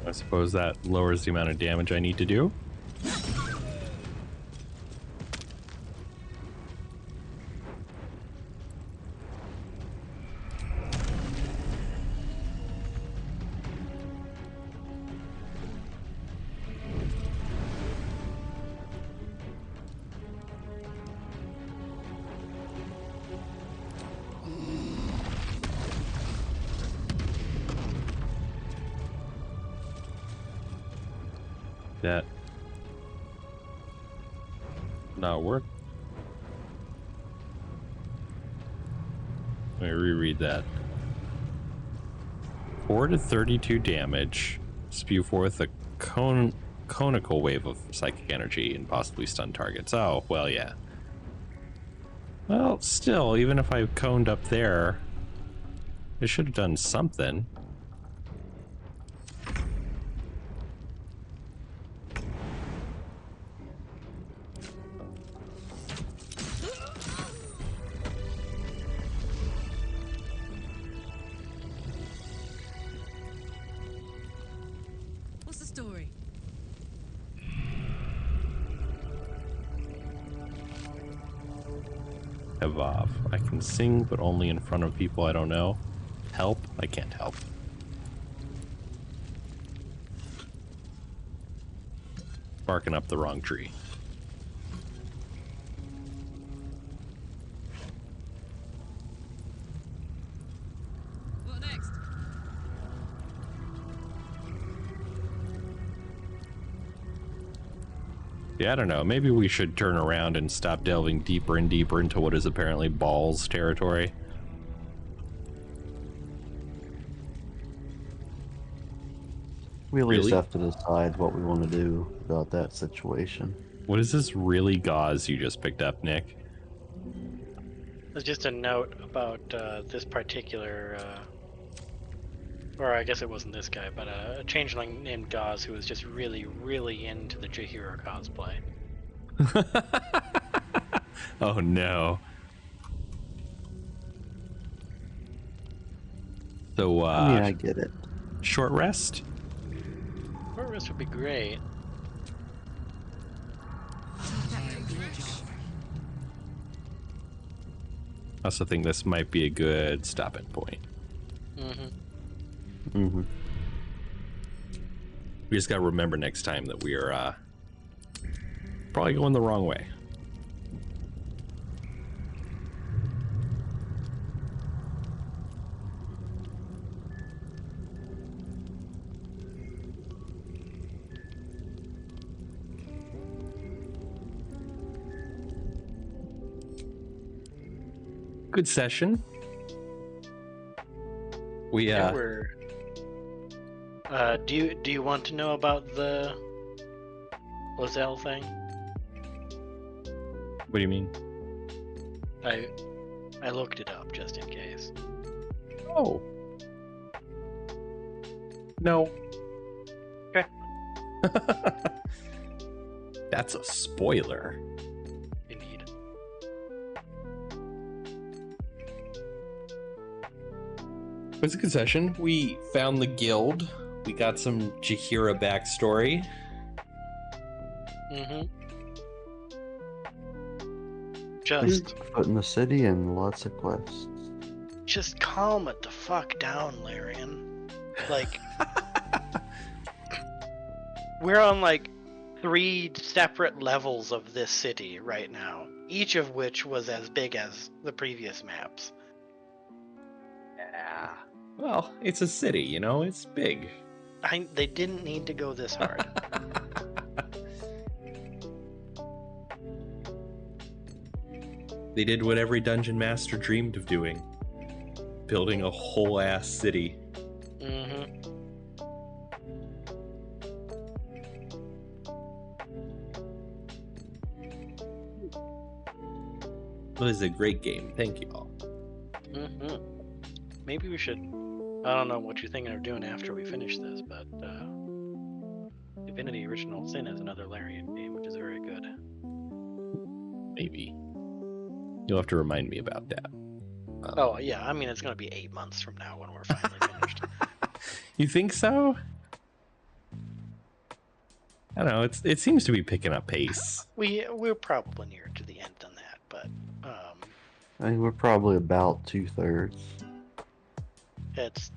A: I suppose that lowers the amount of damage I need to do. That not work. Let me reread that. 4 to 32 damage. Spew forth a cone conical wave of psychic energy and possibly stun targets. Oh, well, yeah. Well, still, even if I coned up there, it should have done something.
J: What's the story?
A: Evolve. I can sing, but only in front of people I don't know. Help? I can't help. Barking up the wrong tree.
J: What next?
A: Yeah, I don't know. Maybe we should turn around and stop delving deeper and deeper into what is apparently Balls territory.
C: We at least
A: Really?
C: have to decide what we want to do about that situation.
A: What is this really gauze you just picked up, Nick?
B: There's just a note about this particular, or I guess it wasn't this guy, but a changeling named Gauze who was just really, really into the Jaheira cosplay.
A: Oh no. So,
C: I mean, I get it.
A: Short rest?
B: Short rest would be great.
A: I also think this might be a good stopping point.
B: Mm-hmm.
C: Mm-hmm.
A: We just gotta remember next time that we are probably going the wrong way. Good session. We
B: Yeah, do you want to know about the Lozelle thing?
A: What do you mean?
B: I looked it up just in case.
A: Oh. No.
B: Okay.
A: That's a spoiler.
B: Indeed.
A: It was a good session. We found the guild. We got some Jaheira backstory.
B: Mm-hmm.
C: Foot in the city and lots of quests.
B: Just calm it the fuck down, Larian. Like, we're on like 3 separate levels of this city right now, each of which was as big as the previous maps.
A: Yeah. Well, it's a city, you know? It's big.
B: They didn't need to go this hard.
A: They did what every dungeon master dreamed of doing. Building a whole ass city.
B: Mm-hmm.
A: It was a great game. Thank you all.
B: Mm-hmm. Maybe we should... I don't know what you're thinking of doing after we finish this, but Divinity Original Sin is another Larian game, which is very good.
A: Maybe. You'll have to remind me about that.
B: Oh, yeah, I mean, it's going to be 8 months from now when we're finally finished.
A: You think so? I don't know. It seems to be picking up pace.
B: We're probably near to the end on that, but
C: I think we're probably about 2/3.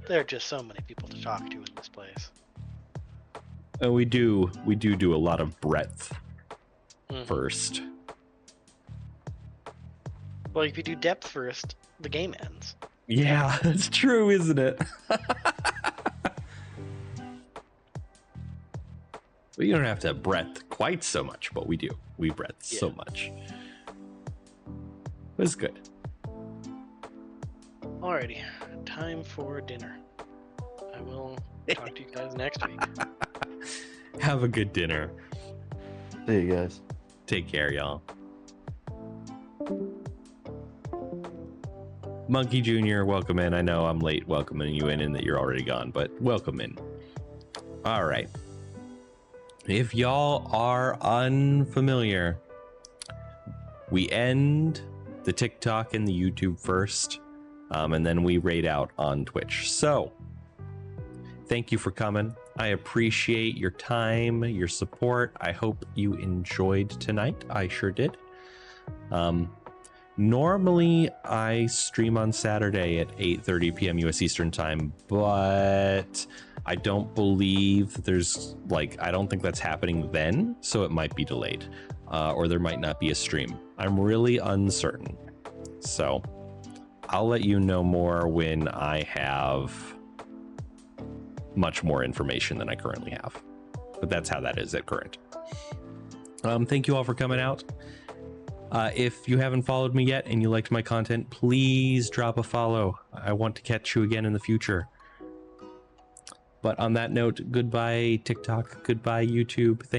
B: there are just so many people to talk to in this place.
A: We do a lot of breadth
B: Mhm.
A: first.
B: Well, if you do depth first, the game ends.
A: Yeah, that's true, isn't it? Well, you don't have to have breadth quite so much, but we do. We breadth so much. It was good.
B: Alrighty, time for dinner. I will talk to you guys next week.
A: Have a good dinner.
C: See you guys.
A: Take care, y'all. Monkey Jr., welcome in. I know I'm late welcoming you in and that you're already gone, but welcome in. All right. If y'all are unfamiliar, we end the TikTok and the YouTube first, and then we raid out on Twitch. So, thank you for coming. I appreciate your time, your support. I hope you enjoyed tonight. I sure did. Normally, I stream on Saturday at 8:30 p.m. US Eastern Time, but I don't believe I don't think that's happening then, so it might be delayed, or there might not be a stream. I'm really uncertain. So, I'll let you know more when I have much more information than I currently have. But that's how that is at current. Thank you all for coming out. If you haven't followed me yet and you liked my content, please drop a follow. I want to catch you again in the future. But on that note, goodbye TikTok, goodbye YouTube. Thank